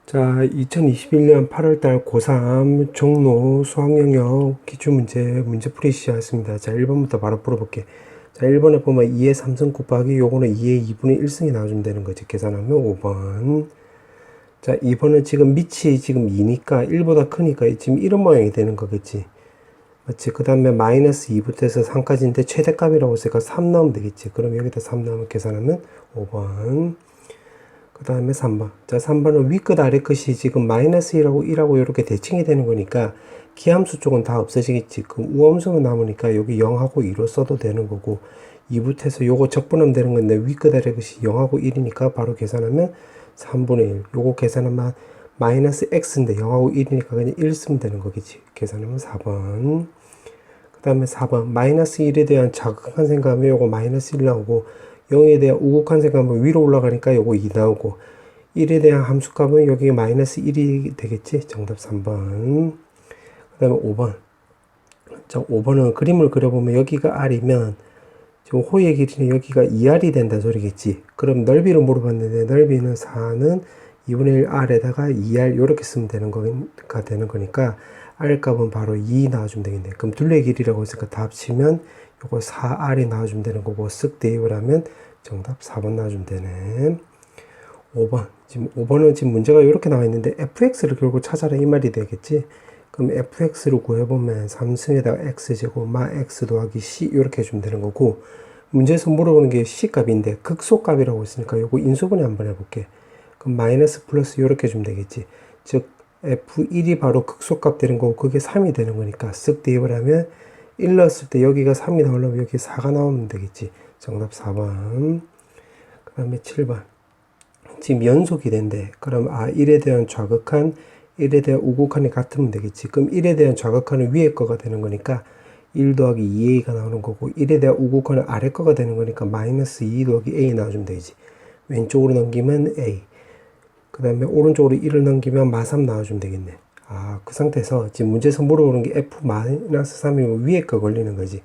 자, 2021년 8월달 고3 종로 수학영역 기출문제 풀이 시작했습니다. 자, 1번부터 바로 풀어볼게. 자, 1번에 보면 2의 3승 곱하기 요거는 2의 2분의 1승이 나와주면 되는 거지. 계산하면 5번. 자, 2번은 지금 밑이 지금 2니까 1보다 크니까 지금 이런 모양이 되는 거겠지. 맞지? 그 다음에 마이너스 2부터 해서 3까지인데 최대값이라고 했으니까 3 넣으면 되겠지. 그럼 여기다 3 넣으면 계산하면 5번. 그 다음에 3번. 자, 3번은 윗끝 아래끝이 지금 마이너스 1하고 1하고 이렇게 대칭이 되는 거니까 기함수 쪽은 다 없어지겠지. 그럼 우함수가 남으니까 여기 0하고 2로 써도 되는 거고 2부터 해서 요거 적분하면 되는 건데 윗끝 아래끝이 0하고 1이니까 바로 계산하면 3분의 1. 요거 계산하면 마이너스 x인데 0하고 1이니까 그냥 1 쓰면 되는 거겠지. 계산하면 4번. 그 다음에 4번. 마이너스 1에 대한 자극한 생각하면 요거 마이너스 1 나오고 0에 대한 우극한 생각하면 위로 올라가니까 요거 2 나오고 1에 대한 함수값은 여기 마이너스 1이 되겠지. 정답 3번. 그 다음에 5번. 자, 5번은 그림을 그려보면 여기가 R이면 지금 호의 길이는 여기가 2R이 된다 소리겠지. 그럼 넓이를 물어봤는데 넓이는 4는 2분의 1 R에다가 2R 이렇게 쓰면 되는 거니까 R 값은 바로 2 나와주면 되겠네. 그럼 둘레 길이라고 했으니까 다 합치면 요거 4R이 나와주면 되는 거고 쓱 대입을 하면 정답 4번 나와주면 되네. 5번. 지금 5번은 지금 문제가 이렇게 나와 있는데 fx를 결국 찾아라 이 말이 되겠지. 그럼 fx를 구해보면 3승에다가 x제곱 마 x 더하기 c 이렇게 해주면 되는 거고 문제에서 물어보는 게 c값인데 극소값이라고 했으니까 요거 인수분해 한번 해볼게. 그럼 마이너스 플러스 이렇게 해주면 되겠지. 즉 f1이 바로 극소값 되는 거고 그게 3이 되는 거니까 쓱 대입을 하면 1 넣었을 때 여기가 3이 나오려면 여기 4가 나오면 되겠지. 정답 4번. 그 다음에 7번. 지금 연속이 된대. 그럼 1에 대한 좌극한 1에 대한 우극한이 같으면 되겠지. 그럼 1에 대한 좌극한은 위에 거가 되는 거니까 1 더하기 2a가 나오는 거고 1에 대한 우극한은 아래 거가 되는 거니까 마이너스 2 더하기 a 나와주면 되지. 왼쪽으로 넘기면 a. 그 다음에 오른쪽으로 1을 넘기면 마3 나와주면 되겠네. 그 상태에서 지금 문제에서 물어보는 게 f-3이면 위에 거 걸리는 거지.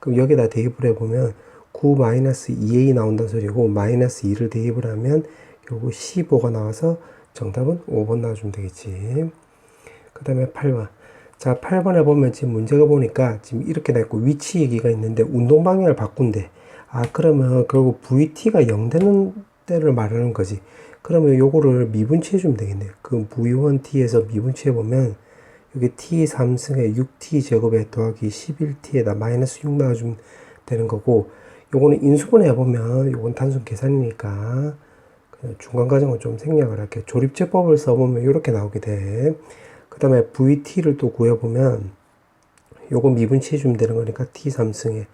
그럼 여기다 대입을 해보면 9-2a 나온다는 소리고 마이너스 2를 대입을 하면 결국 15가 나와서 정답은 5번 나와주면 되겠지. 그 다음에 8번. 자, 8번에 보면 지금 문제가 보니까 지금 이렇게 나있고 위치 얘기가 있는데 운동 방향을 바꾼대. 그러면 결국 VT가 0 되는 때를 말하는 거지. 그러면 요거를 미분치해주면 되겠네. 그 V1T에서 미분치해보면 여기 T 3승에 6T 제곱에 더하기 11T에다 마이너스 6 나와주면 되는 거고 요거는 인수분해 해보면 요건 단순 계산이니까 중간 과정은 좀 생략을 할게. 조립제법을 써보면 이렇게 나오게 돼. 그 다음에 VT를 또 구해보면 요거 미분치해주면 되는 거니까 T 3승에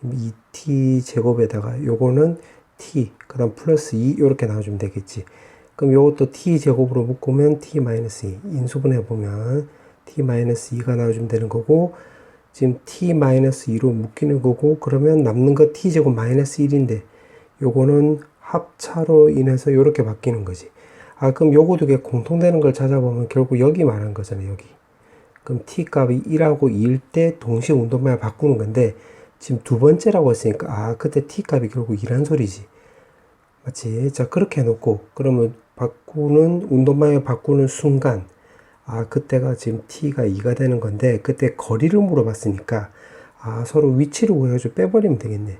2T 제곱에다가 요거는 T, 그 다음 플러스 2 이렇게 나와주면 되겠지. 그럼 요것도 T 제곱으로 묶으면 T 마이너스 2 인수분해 보면 T 마이너스 2가 나와주면 되는 거고 지금 T 마이너스 2로 묶이는 거고 그러면 남는 거 T 제곱 마이너스 1인데 요거는 합차로 인해서 요렇게 바뀌는 거지. 그럼 요거 두 개 공통되는 걸 찾아보면 결국 여기 말하는 거잖아요. 여기. 그럼 T 값이 1하고 2일 때 동시에 운동방향을 바꾸는 건데 지금 두 번째라고 했으니까 그때 t 값이 결국 2란 소리지. 맞지? 자, 그렇게 해놓고 그러면 바꾸는 운동방향 바꾸는 순간 그때가 지금 t가 2가 되는 건데 그때 거리를 물어봤으니까 서로 위치를 구해가지고 빼버리면 되겠네.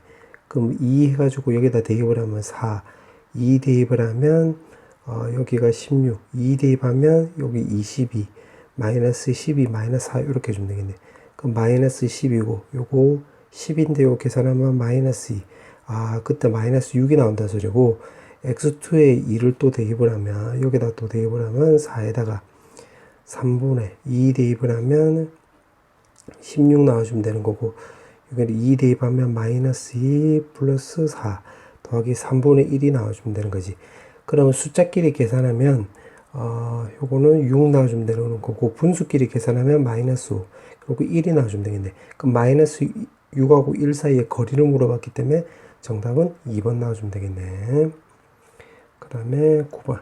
그럼 2 해가지고 여기다 대입을 하면 4 2 대입을 하면 여기가 16 2 대입하면 여기 22 마이너스 12 마이너스 4 이렇게 해주면 되겠네. 그럼 마이너스 10이고 요거 10인데 요 계산하면 마이너스 2. 그때 마이너스 6이 나온다 소리고 x2에 2를 또 대입을 하면 여기다 또 대입을 하면 4에다가 3분의 2 대입을 하면 16 나와주면 되는 거고 여기를 2 대입하면 마이너스 2 플러스 4 더하기 3분의 1이 나와주면 되는 거지. 그러면 숫자끼리 계산하면 요거는 6 나와주면 되는 거고 분수끼리 계산하면 마이너스 5 그리고 1이 나와주면 되겠네. 그럼 마이너스 6하고 1 사이의 거리를 물어봤기 때문에 정답은 2번 나와주면 되겠네. 그 다음에 9번.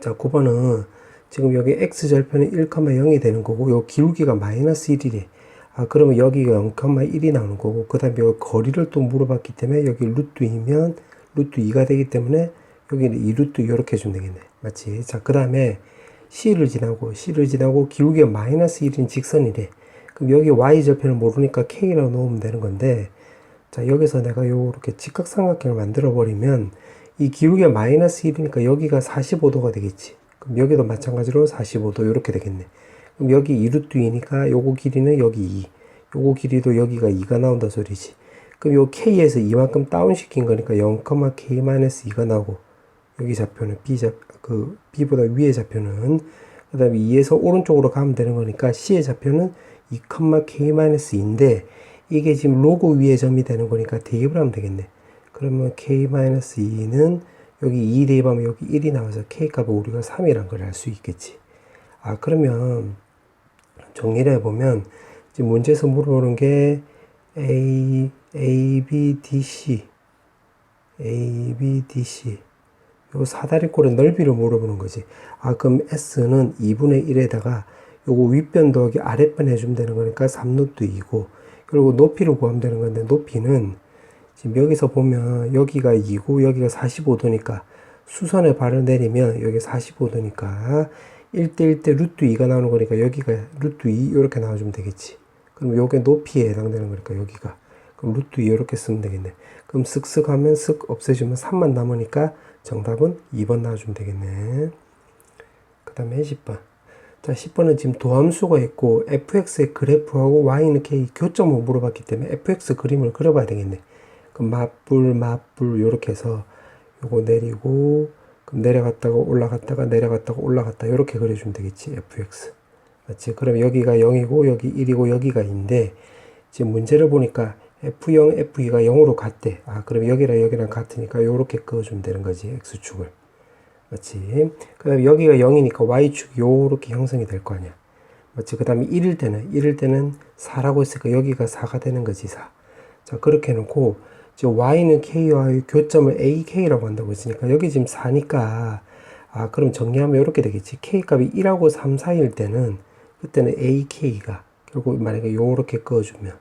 자, 9번은 지금 여기 x절편이 1,0이 되는 거고 요 기울기가 마이너스 1이래. 그러면 여기가 0,1이 나오는 거고 그 다음에 여기 거리를 또 물어봤기 때문에 여기 루트 2면 루트 2가 되기 때문에 여기는 2루트 이렇게 해주면 되겠네. 맞지? 자, 그 다음에 C를 지나고 기울기가 마이너스 1인 직선이래. 그럼 여기 Y절편을 모르니까 K라고 놓으면 되는 건데, 자, 여기서 내가 요렇게 직각삼각형을 만들어 버리면 이 기울기가 마이너스 1이니까 여기가 45도가 되겠지. 그럼 여기도 마찬가지로 45도 이렇게 되겠네. 그럼 여기 2루트 2니까 요거 길이는 여기 2. 요거 길이도 여기가 2가 나온다 소리지. 그럼 요 K에서 이만큼 다운시킨 거니까 0,K-2가 나오고, 여기 좌표는 B보다 위의 좌표는, 그 다음에 2에서 오른쪽으로 가면 되는 거니까 C의 좌표는 2,K-2인데, 이게 지금 로고 위의 점이 되는 거니까 대입을 하면 되겠네. 그러면 K-2는 여기 2 대입하면 여기 1이 나와서 K 값을 우리가 3이란 걸 알 수 있겠지. 아, 그러면 정리를 해보면, 지금 문제에서 물어보는 게 A, B, D, C. 요 사다리꼴의 넓이를 물어보는 거지. 아, 그럼 S는 2분의 1에다가 요거 윗변 더하기 아랫변 해주면 되는 거니까 3루트 2고, 그리고 높이를 구하면 되는 건데, 높이는 지금 여기서 보면 여기가 2고 여기가 45도니까 수선에 발을 내리면 여기 45도니까 1대1대 루트 2가 나오는 거니까 여기가 루트 2 이렇게 나와주면 되겠지. 그럼 요게 높이에 해당되는 거니까 여기가. 그럼 루트 2 이렇게 쓰면 되겠네. 그럼 쓱쓱 하면 쓱 없애주면 3만 남으니까 정답은 2번 나와주면 되겠네. 그 다음에 10번. 자, 10번은 지금 도함수가 있고 fx의 그래프하고 y는 k 교점을 물어봤기 때문에 fx 그림을 그려봐야 되겠네. 그럼 맞불 요렇게 해서 요거 내리고, 그럼 내려갔다가 올라갔다 요렇게 그려주면 되겠지. fx. 맞지? 그럼 여기가 0이고 여기 1이고 여기가 2인데, 지금 문제를 보니까 f0, f2가 0으로 같대. 아, 그럼 여기랑 같으니까 요렇게 그어주면 되는 거지. x축을. 맞지? 그 다음에 여기가 0이니까 y축이 요렇게 형성이 될 거 아니야. 맞지? 그 다음에 1일 때는 4라고 했으니까 여기가 4가 되는 거지, 4. 자, 그렇게 해놓고, 지금 y는 k와의 교점을 ak라고 한다고 했으니까 여기 지금 4니까, 아, 그럼 정리하면 이렇게 되겠지. k 값이 1하고 3 사이일 때는, 그때는 ak가, 결국 만약에 요렇게 그어주면,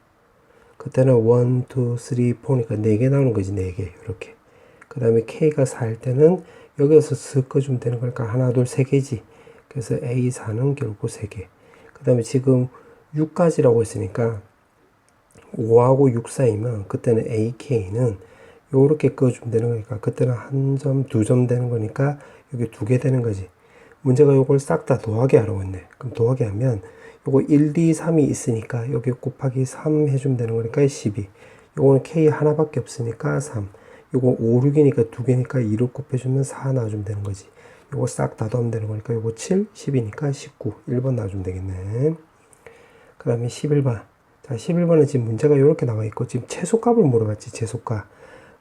그때는 1, 2, 3, 4니까 4개 나오는 거지, 4개. 이렇게. 그 다음에 k가 4일 때는 여기서 쓱 꺼주면 되는 거니까 하나, 둘, 세 개지. 그래서 A4는 결국 3개. 그 다음에 지금 6까지라고 했으니까 5하고 6 사이면 그때는 AK는 요렇게 꺼주면 되는 거니까 그때는 1점, 2점 되는 거니까 여기 2개 되는 거지. 문제가 요걸 싹 다 더하게 하라고 했네. 그럼 더하게 하면 요거 1, 2, 3이 있으니까 여기 곱하기 3 해주면 되는 거니까 12. 요거는 K 하나밖에 없으니까 3. 요거 5, 6이니까 2개니까 2로 곱해주면 4 나와주면 되는 거지. 요거 싹 다 더하면 되는 거니까 요거 7, 10이니까 19. 1번 나와주면 되겠네. 그 다음에 11번. 자, 11번은 지금 문제가 이렇게 나와 있고, 지금 최소값을 물어봤지, 최소값.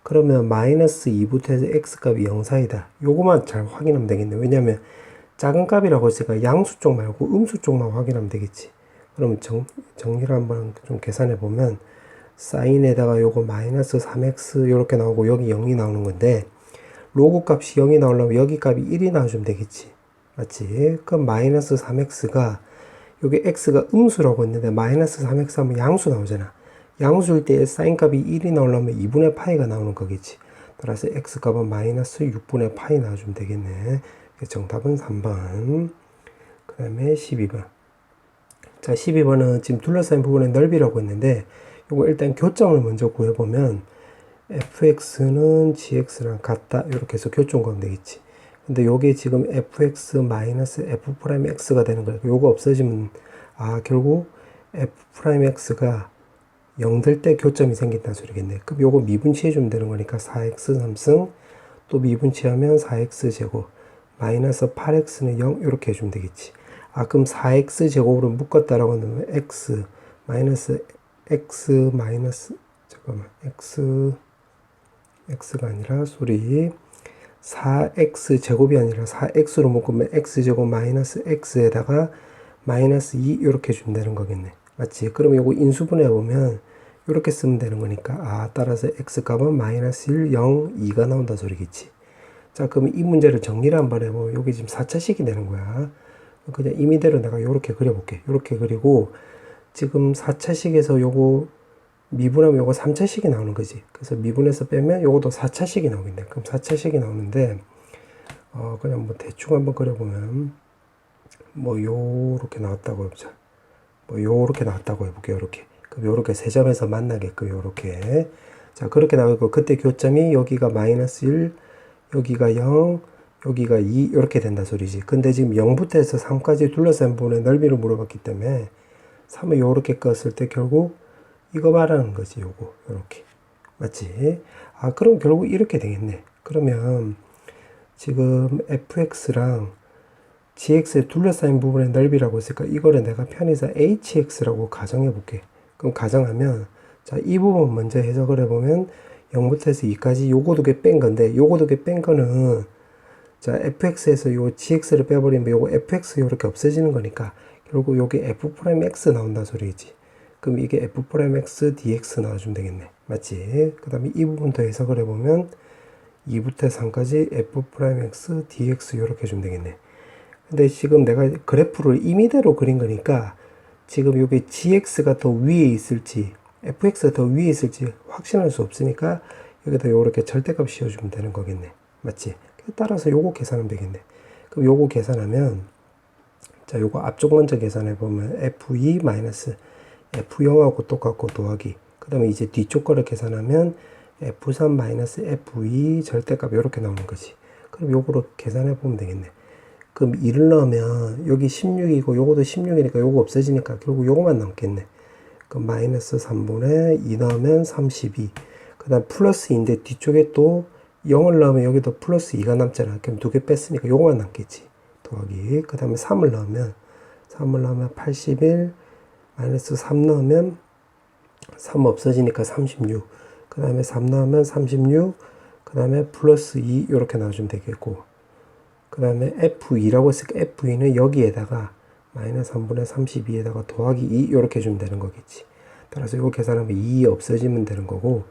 그러면 마이너스 2부터 해서 x값이 0 사이다. 요거만 잘 확인하면 되겠네. 왜냐면 작은 값이라고 했으니까 양수 쪽 말고 음수 쪽만 확인하면 되겠지. 그러면 정리를 한번 좀 계산해 보면, 사인에다가 요거 마이너스 3x 이렇게 나오고 여기 0이 나오는 건데, 로그 값이 0이 나오려면 여기 값이 1이 나와주면 되겠지. 맞지? 그럼 마이너스 3x가, 여기 x가 음수라고 했는데 마이너스 3x 하면 양수 나오잖아. 양수일 때 사인 값이 1이 나오려면 2분의 파이가 나오는 거겠지. 따라서 x 값은 마이너스 6분의 파이 나와주면 되겠네. 정답은 3번. 그 다음에 12번. 자, 12번은 지금 둘러싸인 부분의 넓이라고 했는데, 요거 일단 교점을 먼저 구해보면 fx는 gx랑 같다 이렇게 해서 교점 구하면 되겠지. 근데 요게 지금 fx 마이너스 f'x가 되는 거예요. 요거 없어지면 결국 f'x가 0 될 때 교점이 생긴다는 소리겠네. 그럼 요거 미분치해 주면 되는 거니까 4x 3승 또 미분치하면 4x 제곱 마이너스 8x는 0 이렇게 해주면 되겠지. 그럼 4x 제곱으로 묶었다라고 하면 x 마이너스 x가 아니라 4x 제곱이 아니라 4x로 묶으면 x제곱 마이너스 x에다가 마이너스 2 이렇게 주면 되는 거겠네. 맞지? 그러면 요거 인수분해 보면 이렇게 쓰면 되는 거니까 따라서 x값은 마이너스 1, 0, 2가 나온다 소리겠지. 자, 그러면 이 문제를 정리를 한번 해보면 여기 지금 4차식이 되는 거야. 그냥 임의대로 내가 요렇게 그려볼게. 요렇게 그리고 지금 4차식에서 요거 미분하면 요거 3차식이 나오는 거지. 그래서 미분해서 빼면 요것도 4차식이 나오겠네. 그럼 4차식이 나오는데 그냥 뭐 대충 한번 그려보면 뭐 요렇게 나왔다고 해보자. 뭐 요렇게 나왔다고 해볼게요. 요렇게. 그럼 요렇게 세 점에서 만나게끔 요렇게. 자, 그렇게 나오고 그때 교점이 여기가 마이너스 1, 여기가 0, 여기가 2 이렇게 된다 소리지. 근데 지금 0부터 해서 3까지 둘러싼 부분의 넓이를 물어봤기 때문에 3을 요렇게 껐을 때 결국 이거 말하는 거지. 요거 요렇게. 맞지? 그럼 결국 이렇게 되겠네. 그러면 지금 fx랑 gx에 둘러싸인 부분의 넓이라고 했으니까 이거를 내가 편의상 hx라고 가정해 볼게. 그럼 가정하면 자, 이 부분 먼저 해석을 해보면 0부터 해서 2까지 요거 두 개 뺀 건데 요거 두 개 뺀 거는 자, fx에서 요 gx를 빼버리면 요거 fx 요렇게 없어지는 거니까 결국 요게 f'x 나온다 소리지. 그럼 이게 f'x dx 나와주면 되겠네. 맞지? 그 다음에 이 부분 더 해석을 해보면 2부터 3까지 f'x dx 요렇게 해주면 되겠네. 근데 지금 내가 그래프를 임의대로 그린 거니까 지금 요게 gx가 더 위에 있을지 fx가 더 위에 있을지 확신할 수 없으니까 여기다 요렇게 절대값 씌워주면 되는 거겠네. 맞지? 따라서 요거 계산하면 되겠네. 그럼 요거 계산하면 자, 요거 앞쪽 먼저 계산해 보면 f2 마이너스 f0하고 똑같고 더하기 그 다음에 이제 뒤쪽 거를 계산하면 f3 마이너스 f2 절대값 요렇게 나오는 거지. 그럼 요거로 계산해 보면 되겠네. 그럼 2를 넣으면 여기 16이고 요거도 16이니까 요거 없어지니까 결국 요거만 남겠네. 그럼 마이너스 3분의 2 넣으면 32. 그 다음 플러스 2인데 뒤쪽에 또 0을 넣으면 여기도 플러스 2가 남잖아. 그럼 두 개 뺐으니까 요거만 남겠지. 더하기. 그 다음에 3을 넣으면 81 마이너스 3 넣으면 3 없어지니까 36. 그 다음에 3 넣으면 36. 그 다음에 플러스 2 이렇게 나와주면 되겠고. 그 다음에 F2라고 했으니까 F2는 여기에다가 마이너스 3분의 32에다가 더하기 2 이렇게 해주면 되는 거겠지. 따라서 이거 계산하면 2 없어지면 되는 거고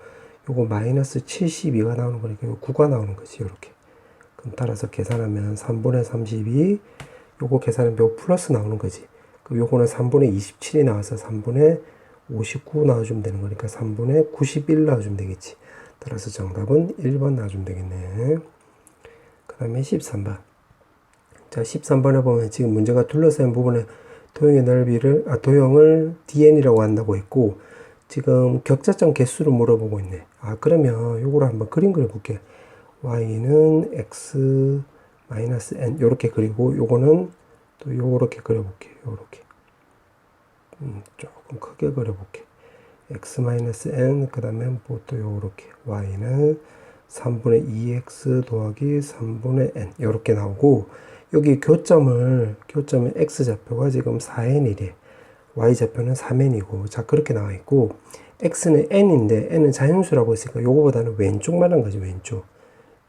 요거 마이너스 72가 나오는 거니까 이거 9가 나오는 거지. 이렇게. 그럼 따라서 계산하면 3분의 32 요거 계산하면 요거 플러스 나오는 거지. 그럼 요거는 3분의 27이 나와서 3분의 59 나와주면 되는 거니까 3분의 91 나와주면 되겠지. 따라서 정답은 1번 나와주면 되겠네. 그 다음에 13번. 자, 13번에 보면 지금 문제가 둘러싸인 부분에 도형의 넓이를, 도형을 dn이라고 한다고 했고, 지금 격자점 개수를 물어보고 있네. 그러면 요거를 한번 그림 그려볼게. y는 x 마이너스 n 요렇게 그리고 요거는 또 요렇게 그려볼게. 요렇게. 조금 크게 그려볼게. x 마이너스 n 그 다음에 뭐 또 요렇게 y는 3분의 2x 더하기 3분의 n 요렇게 나오고 여기 교점은 x좌표가 지금 4n이래. y좌표는 3n이고 자 그렇게 나와 있고 x는 n인데 n은 자연수라고 했으니까 요거보다는 왼쪽만 한 거지. 왼쪽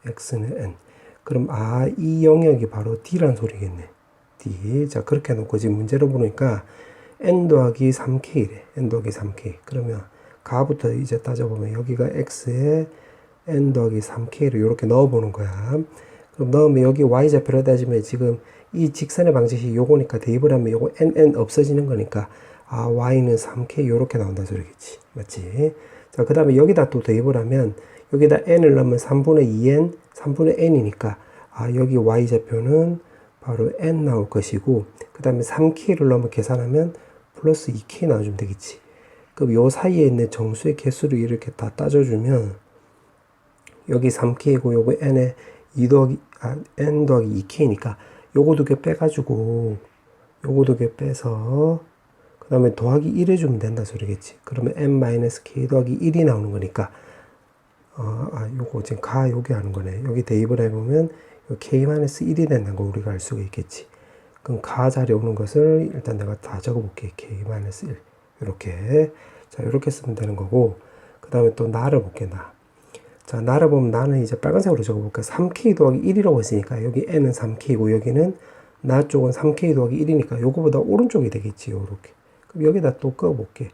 x는 n. 그럼 이 영역이 바로 d란 소리겠네. d. 자 그렇게 해놓고 지금 문제로 보니까 n 더하기 3k래. n 더하기 3k. 그러면 가부터 이제 따져보면 여기가 x에 n 더하기 3k를 이렇게 넣어보는 거야. 그럼 넣으면 여기 y좌표를 따지면 지금 이 직선의 방정식이 요거니까 대입을 하면 요거 nn 없어지는 거니까 y는 3k 이렇게 나온다 소리겠지. 맞지? 자, 그 다음에 여기다 또 대입을 하면 여기다 n을 넣으면 3분의 2n, 3분의 n이니까 여기 y좌표는 바로 n 나올 것이고 그 다음에 3k를 넣으면 계산하면 플러스 2k 나와주면 되겠지. 그럼 요 사이에 있는 정수의 개수를 이렇게 다 따져주면 여기 3k이고 요거 n에 n 더하기 2k니까 요거 두 개 빼가지고 요거 두 개 빼서 그 다음에 더하기 1 해주면 된다 소리겠지. 그러면 n-k 더하기 1이 나오는 거니까 요거 지금 여기 하는 거네. 여기 대입을 해보면 k-1이 된다는 거 우리가 알 수가 있겠지. 그럼 자리에 오는 것을 일단 내가 다 적어볼게. k-1 이렇게. 자 이렇게 쓰면 되는 거고 그 다음에 또 나를 볼게. 자, 나를 보면 나는 이제 빨간색으로 적어볼까. 3k 더하기 1이라고 했으니까 여기 n은 3k고 여기는 나 쪽은 3k 더하기 1이니까 요거보다 오른쪽이 되겠지. 요렇게. 그럼 여기다 또 꺼볼게.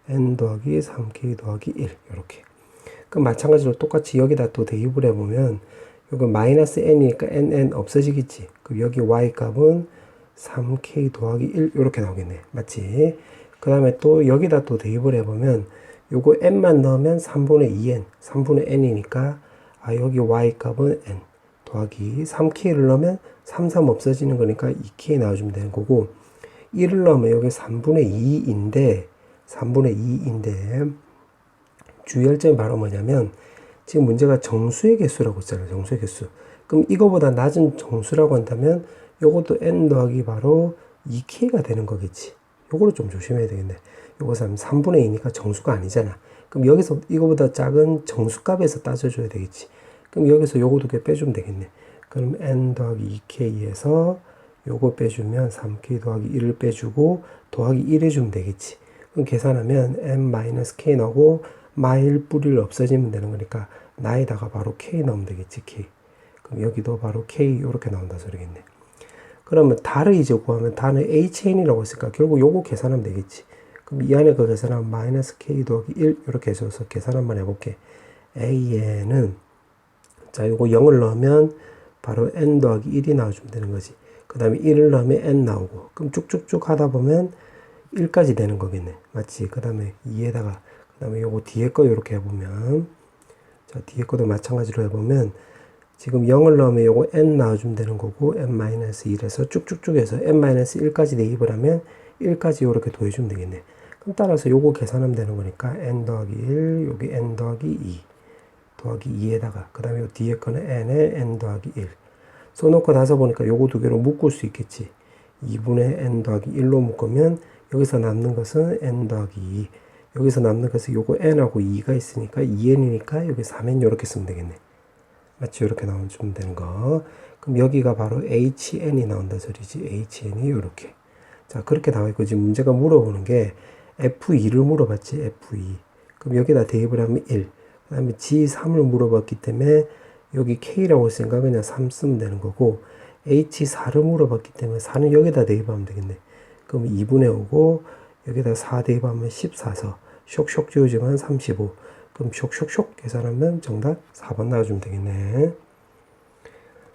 n 더하기 3k 더하기 1 요렇게. 그럼 마찬가지로 똑같이 여기다 또 대입을 해보면 요거 마이너스 n이니까 nn 없어지겠지. 그럼 여기 y 값은 3k 더하기 1 요렇게 나오겠네. 맞지? 그 다음에 또 여기다 또 대입을 해보면 요거 n만 넣으면 3분의 2n, 3분의 n이니까 여기 y 값은 n 더하기 3k를 넣으면 3, 3 없어지는 거니까 2k 나와주면 되는 거고 1을 넣으면 여기 3분의 2인데 주의할 점이 바로 뭐냐면 지금 문제가 정수의 개수라고 했잖아요. 정수의 개수. 그럼 이거보다 낮은 정수라고 한다면 요것도 n 더하기 바로 2k가 되는 거겠지. 요거를 좀 조심해야 되겠네. 요것은 3분의 2니까 정수가 아니잖아. 그럼 여기서 이거보다 작은 정수값에서 따져줘야 되겠지. 그럼 여기서 요거 두 개 빼주면 되겠네. 그럼 n 더하기 2k에서 요거 빼주면 3k 더하기 1을 빼주고 더하기 1 해주면 되겠지. 그럼 계산하면 n-k 나오고 마일 뿌리를 없어지면 되는 거니까 나에다가 바로 k 넣으면 되겠지. k. 그럼 여기도 바로 k 이렇게 나온다 소리겠네. 그러면 달을 이제 구하면 달은 HN이라고 했으니까 결국 요거 계산하면 되겠지. 그럼 이 안에 그 계산하면 마이너스 k 더하기 1 이렇게 해서 계산 한번 해볼게. AN은 자 요거 0을 넣으면 바로 n 더하기 1이 나와주면 되는 거지. 그 다음에 1을 넣으면 n 나오고 그럼 쭉쭉쭉 하다 보면 1까지 되는 거겠네. 맞지? 그 다음에 2에다가 그 다음에 요거 뒤에 거 이렇게 해보면 자 뒤에 거도 마찬가지로 해보면 지금 0을 넣으면 요거 n 나와주면 되는 거고 n-1에서 쭉쭉쭉 해서 n-1까지 대입을 하면 1까지 요렇게 더해주면 되겠네. 그럼 따라서 요거 계산하면 되는 거니까 n 더하기 1 여기 n 더하기 2 더하기 2에다가 그 다음에 요 뒤에 거는 n에 n 더하기 1 써놓고 나서 보니까 요거 두 개로 묶을 수 있겠지. 2분의 n 더하기 1로 묶으면 여기서 남는 것은 n 더하기 2 여기서 남는 것은 요거 n하고 2가 있으니까 2n이니까 여기 3n 요렇게 쓰면 되겠네. 맞지? 이렇게 나오면 되는 거. 그럼 여기가 바로 HN이 나온다 소리지. HN이 요렇게. 자, 그렇게 나와 있고, 지금 문제가 물어보는 게 F2를 물어봤지. F2. 그럼 여기다 대입을 하면 1. 그 다음에 G3을 물어봤기 때문에 여기 K라고 했으니까 그냥 3 쓰면 되는 거고, H4를 물어봤기 때문에 4는 여기다 대입하면 되겠네. 그럼 2분의 5고, 여기다 4 대입하면 14서, 쇽쇽 지우지만 35. 그럼 쇽쇽쇽 계산하면 정답 4번 나와주면 되겠네.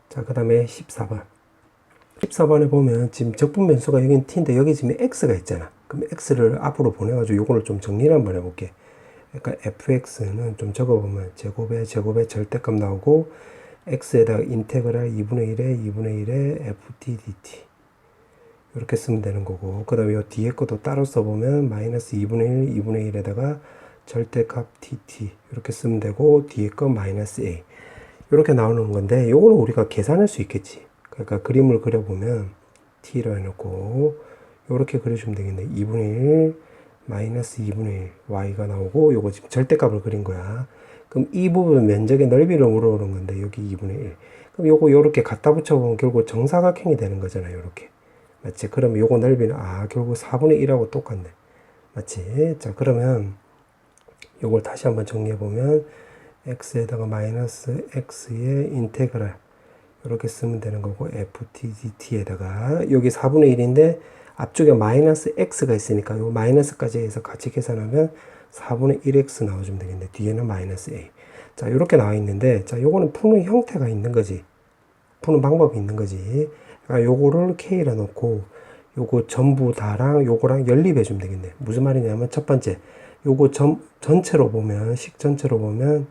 자, 그 다음에 14번. 14번에 보면 지금 적분 변수가 여기는 t인데 여기 지금 x가 있잖아. 그럼 x를 앞으로 보내가지고 요거를 좀 정리를 한번 해볼게. 그러니까 fx는 좀 적어보면 제곱의 절대값 나오고 x에다가 인테그랄 2분의 1에 ft dt 이렇게 쓰면 되는 거고 그 다음에 요 뒤에 것도 따로 써보면 마이너스 2분의 1에다가 절대값 dt 이렇게 쓰면 되고 뒤에 거 마이너스 a 이렇게 나오는 건데 요거는 우리가 계산할 수 있겠지. 그러니까 그림을 그려보면 t로 해놓고 요렇게 그려주면 되겠네. 2분의 1 마이너스 2분의 1 y가 나오고 요거 지금 절대값을 그린 거야. 그럼 이 부분 면적의 넓이를 물어보는 건데 여기 2분의 1 그럼 요거 요렇게 갖다 붙여보면 결국 정사각형이 되는 거잖아요. 요렇게 맞지? 그러면 요거 넓이는 결국 4분의 1하고 똑같네. 맞지? 자 그러면 요걸 다시 한번 정리해보면 x에다가 마이너스 x의 인테그랄 이렇게 쓰면 되는 거고 ft dt에다가 여기 4분의 1인데 앞쪽에 마이너스 x가 있으니까 요 마이너스까지 해서 같이 계산하면 4분의 1x 나와주면 되겠네. 뒤에는 마이너스 a. 자 이렇게 나와 있는데 자 요거는 푸는 형태가 있는 거지. 푸는 방법이 있는 거지. 그러니까 요거를 k라 놓고 요거 전부 다랑 요거랑 연립해 주면 되겠네. 무슨 말이냐면 첫 번째 요거 전체로 보면 식 전체로 보면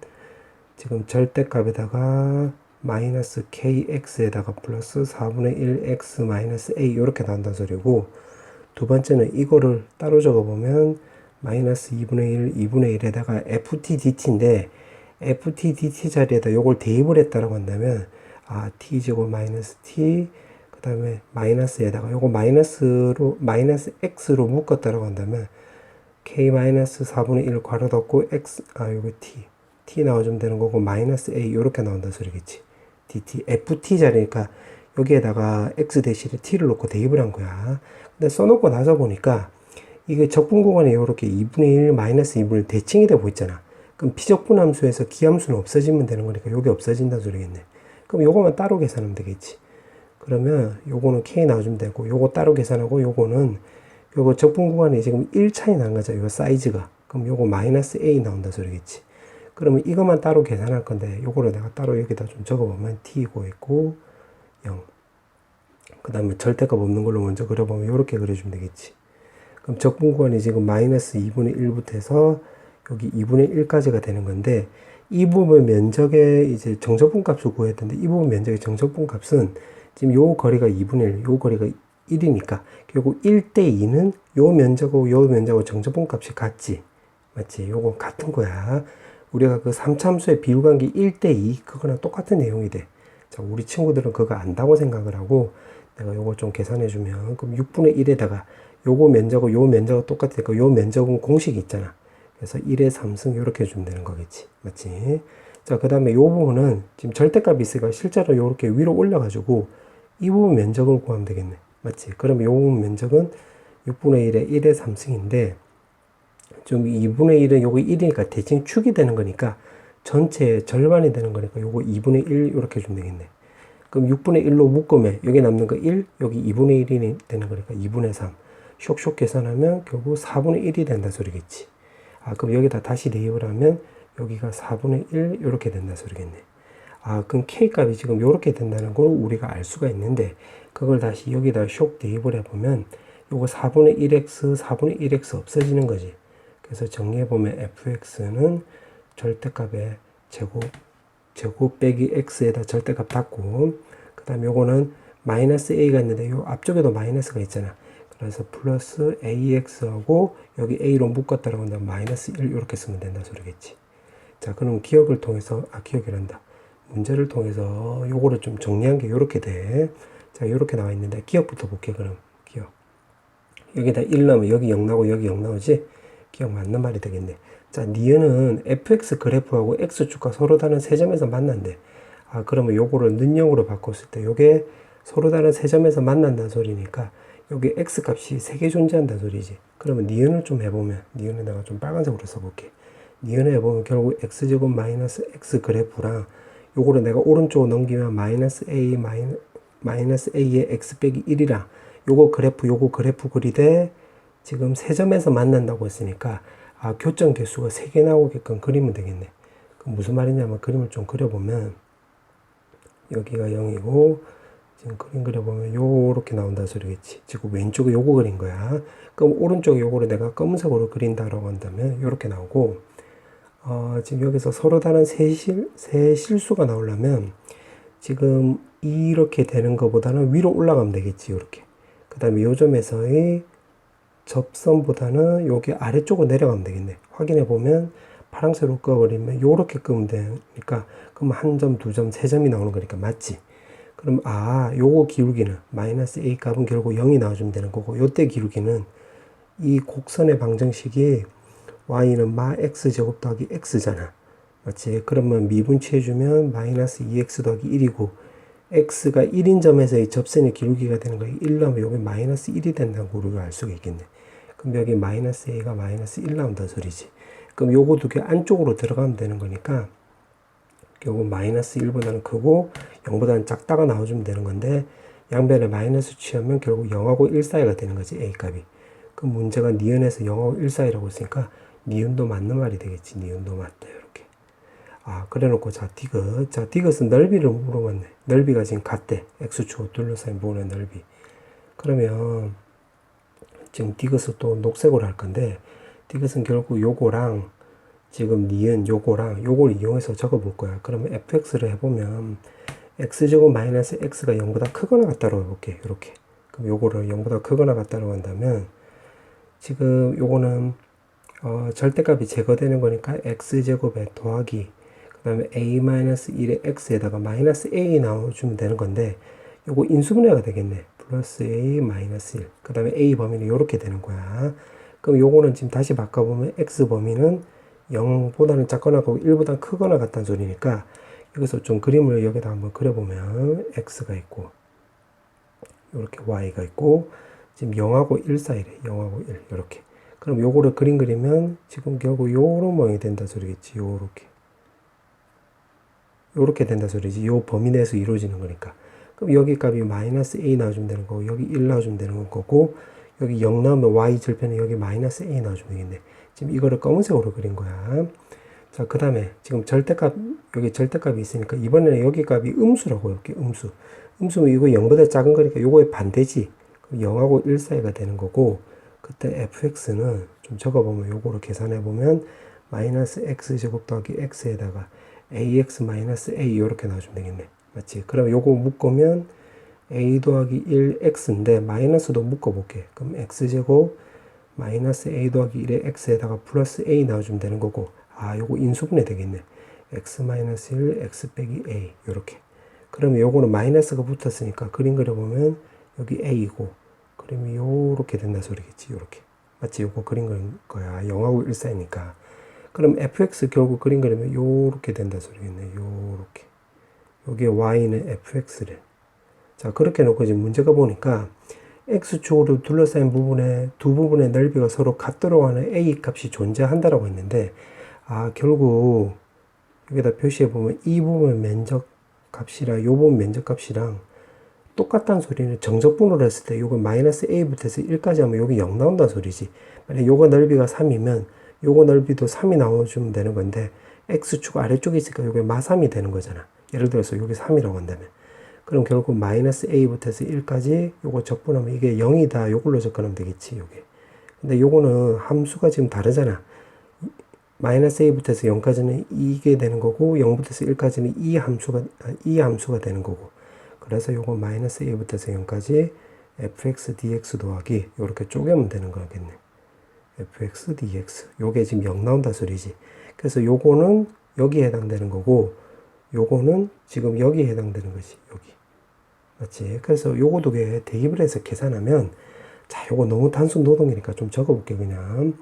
지금 절대값에다가 마이너스 kx에다가 플러스 4분의 1x 마이너스 a 이렇게 나온다는 소리고 두 번째는 이거를 따로 적어보면 마이너스 2분의 1에다가 ft dt인데 ft dt 자리에다 요걸 대입을 했다라고 한다면 t제곱 마이너스 t 그 다음에 마이너스에다가 요거 마이너스 x로 묶었다라고 한다면 k-4분의 1 괄호 닫고 x 요거 t 나와주면 되는 거고 마이너스 a 요렇게 나온다 소리겠지. dt ft 자리니까 여기에다가 x 대신에 t를 놓고 대입을 한 거야. 근데 써놓고 나서 보니까 이게 적분 구간에 요렇게 2분의 1 마이너스 2분의 1 대칭이 되고 있잖아. 그럼 비적분 함수에서 기함수는 없어지면 되는 거니까 요게 없어진다 소리겠네. 그럼 요거만 따로 계산하면 되겠지. 그러면 요거는 k 나와주면 되고 요거 따로 계산하고 요거는 요거 적분 구간이 지금 1 차이 나는 거죠. 요 사이즈가. 그럼 요거 마이너스 a 나온다 소리겠지. 그러면 이것만 따로 계산할 건데 요거를 내가 따로 여기다 좀 적어보면 t고 있고 0. 그 다음에 절대값 없는 걸로 먼저 그려보면 요렇게 그려주면 되겠지. 그럼 적분 구간이 지금 마이너스 2분의 1부터 해서 여기 2분의 1까지가 되는 건데 이 부분 면적의 이제 정적분 값을 구해야 되는데 이 부분 면적의 정적분 값은 지금 요 거리가 2분의 1, 요 거리가 1이니까 결국 1대 2는 요 면적하고 요 면적하고 정적분 값이 같지. 맞지? 요건 같은 거야. 우리가 그 3참수의 비율관계 1대 2 그거랑 똑같은 내용이 돼. 자, 우리 친구들은 그거 안다고 생각을 하고 내가 요거 좀 계산해 주면 그럼 6분의 1에다가 요거 면적하고 요 면적하고 똑같으니까 요 면적은 공식이 있잖아. 그래서 1의 3승 이렇게 해주면 되는 거겠지. 맞지? 자, 그 다음에 요 부분은 지금 절대값이 있으니까 실제로 이렇게 위로 올려가지고 이 부분 면적을 구하면 되겠네. 맞지? 그러면 요 부분 면적은 6분의 1에 1의 3승인데 좀 2분의 1은 요거 1이니까 대칭 축이 되는 거니까 전체의 절반이 되는 거니까 요거 2분의 1 이렇게 해주면 되겠네. 그럼 6분의 1로 묶으면 여기 남는 거 1, 여기 2분의 1이 되는 거니까 2분의 3. 쇽쇽 계산하면 결국 4분의 1이 된다 소리겠지. 아, 그럼 여기다 다시 대입을 하면 여기가 4분의 1 이렇게 된다 소리겠네. 아, 그럼 K 값이 지금 이렇게 된다는 걸 우리가 알 수가 있는데 그걸 다시 여기다 쇽 대입을 해보면 요거 4분의 1x, 4분의 1x 없어지는 거지. 그래서 정리해보면 fx는 절대값의 제곱 빼기 x에다 절대값 닫고 그 다음에 요거는 마이너스 a가 있는데 요 앞쪽에도 마이너스가 있잖아. 그래서 플러스 ax하고 여기 a로 묶었다라고 한다면 마이너스 1 이렇게 쓰면 된다 소리겠지. 자, 그럼 기억을 통해서 기억이란다. 문제를 통해서 요거를 좀 정리한 게 요렇게 돼. 자, 요렇게 나와 있는데 기억부터 볼게. 그럼 기억. 여기다 1 넣으면 여기 0 나오고 여기 0 나오지? 기억 맞는 말이 되겠네. 자, 니은은 fx 그래프하고 x축과 서로 다른 세 점에서 만난대. 아, 그러면 요거를 는영으로 바꿨을 때 요게 서로 다른 세 점에서 만난다는 소리니까 여기 x 값이 3개 존재한다는 소리지. 그러면 니은을 좀 해보면 니은에다가 좀 빨간색으로 써볼게. 니은을 해보면 결국 x제곱 마이너스 x 그래프랑 요거를 내가 오른쪽으로 넘기면 마이너스 a의 x 빼기 1이랑 요거 그래프 그리되 지금 세 점에서 만난다고 했으니까 아, 교점 개수가 3개 나오게끔 그리면 되겠네. 그럼 무슨 말이냐면 그림을 좀 그려보면 여기가 0이고 지금 그림 그려보면 요렇게 나온다는 소리겠지. 지금 왼쪽에 요거 그린 거야. 그럼 오른쪽에 요거를 내가 검은색으로 그린다라고 한다면 요렇게 나오고 지금 여기서 서로 다른 세 실수가 나오려면 지금 이렇게 되는 것보다는 위로 올라가면 되겠지. 이렇게. 그 다음에 요 점에서의 접선보다는 여기 아래쪽으로 내려가면 되겠네. 확인해 보면 파란색으로 그어버리면 요렇게 끄면 되니까 그럼 한 점, 두 점, 세 점이 나오는 거니까 맞지? 그럼 요거 기울기는 마이너스 a 값은 결국 0이 나와주면 되는 거고 요때 기울기는 이 곡선의 방정식이 y는 마 x제곱 더하기 x잖아. 맞지? 그러면 미분치해주면 마이너스 2x 더하기 1이고 x가 1인 점에서의 접선의 기울기가 되는 거예요. 1 나오면 여기 마이너스 1이 된다는 거 우리가 알 수가 있겠네. 그럼 여기 마이너스 a가 마이너스 1 나온다는 소리지. 그럼 요거 두 개 안쪽으로 들어가면 되는 거니까 결국 마이너스 1보다는 크고 0보다는 작다가 나와주면 되는 건데 양변에 마이너스 취하면 결국 0하고 1 사이가 되는 거지. a 값이. 그럼 문제가 니은에서 0하고 1 사이라고 했으니까 니은도 맞는 말이 되겠지. 니은도 맞다. 이렇게. 그래 놓고 디귿은 넓이를 물어봤네. 넓이가 지금 같대. x축으로 둘러싸인 부분의 넓이. 그러면 지금 디귿을 또 녹색으로 할 건데 디귿은 결국 요거랑 지금 니은 요거랑 요걸 이용해서 적어 볼 거야. 그러면 fx를 해보면 x제곱 마이너스 x가 0보다 크거나 같다고 해볼게. 이렇게. 그럼 요거를 0보다 크거나 같다고 한다면 지금 요거는 절대값이 제거되는 거니까 x제곱에 더하기 그 다음에 a-1의 x에다가 마이너스 a 나와주면 되는 건데 요거 인수분해가 되겠네. 플러스 a 마이너스 1. 그 다음에 a 범위는 요렇게 되는 거야. 그럼 요거는 지금 다시 바꿔보면 x 범위는 0보다는 작거나 1보다 크거나 같다는 소리니까 여기서 좀 그림을 여기다 한번 그려보면 x가 있고 요렇게 y가 있고 지금 0하고 1 사이래. 0하고 1 요렇게. 그럼 요거를 그림 그리면 지금 결국 요런 모양이 된다 소리겠지. 요렇게 된다 소리지. 요 범위 내에서 이루어지는 거니까. 그럼 여기 값이 마이너스 a 나와주면 되는 거고 여기 1 나와주면 되는 거고 여기 0 나오면 y 절편에 여기 마이너스 a 나와주면 되겠네. 지금 이거를 검은색으로 그린 거야. 자, 그 다음에 지금 여기 절대값이 있으니까 이번에는 여기 값이 음수라고 이렇게 음수면 이거 0보다 작은 거니까 요거의 반대지. 0하고 1 사이가 되는 거고 그때 fx는 좀 적어보면 요거를 계산해보면 마이너스 x제곱 더하기 x에다가 ax 마이너스 a 이렇게 나와주면 되겠네. 맞지? 그럼 요거 묶으면 a 더하기 1x인데 마이너스도 묶어볼게. 그럼 x제곱 마이너스 a 더하기 1의 x에다가 플러스 a 나와주면 되는 거고, 아 요거 인수분해 되겠네. x 마이너스 1 x 빼기 a 요렇게. 그러면 요거는 마이너스가 붙었으니까 그림 그려보면 여기 a이고, 그러면 요렇게 된다 소리겠지. 요렇게. 맞지? 요거 그림 그린 거야. 0하고 1 사이니까. 그럼 fx 결국 그림 그리면 요렇게 된다 소리겠네. 요렇게. 요게 y는 fx래. 자, 그렇게 놓고 지금 문제가 보니까 x축으로 둘러싸인 부분에 두 부분의 넓이가 서로 같도록 하는 a 값이 존재한다라고 했는데, 아 결국 여기다 표시해 보면 이 부분 면적 값이랑 요 부분 면적 값이랑 똑같다는 소리는 정적분으로 했을 때 요거 마이너스 a부터 해서 1까지 하면 여기 0 나온다는 소리지. 만약 요거 넓이가 3이면 요거 넓이도 3이 나와주면 되는 건데, x축 아래쪽에 있으니까 요게 마3이 되는 거잖아. 예를 들어서 여기 3이라고 한다면, 그럼 결국 마이너스 a부터 해서 1까지 요거 적분하면 이게 0이다. 요걸로 접근하면 되겠지, 요게. 근데 요거는 함수가 지금 다르잖아. 마이너스 a부터 해서 0까지는 이게 되는 거고, 0부터 해서 1까지는 이 함수가 되는 거고. 그래서 요거 마이너스 a부터 해서 0까지 fx dx 더하기 요렇게 쪼개면 되는 거겠네. fx dx. 요게 지금 0 나온다 소리지. 그래서 요거는 여기에 해당되는 거고, 요거는 지금 여기에 해당되는 거지. 여기. 맞지? 그래서 요거 두 개 대입을 해서 계산하면, 자, 요거 너무 단순 노동이니까 좀 적어볼게, 그냥.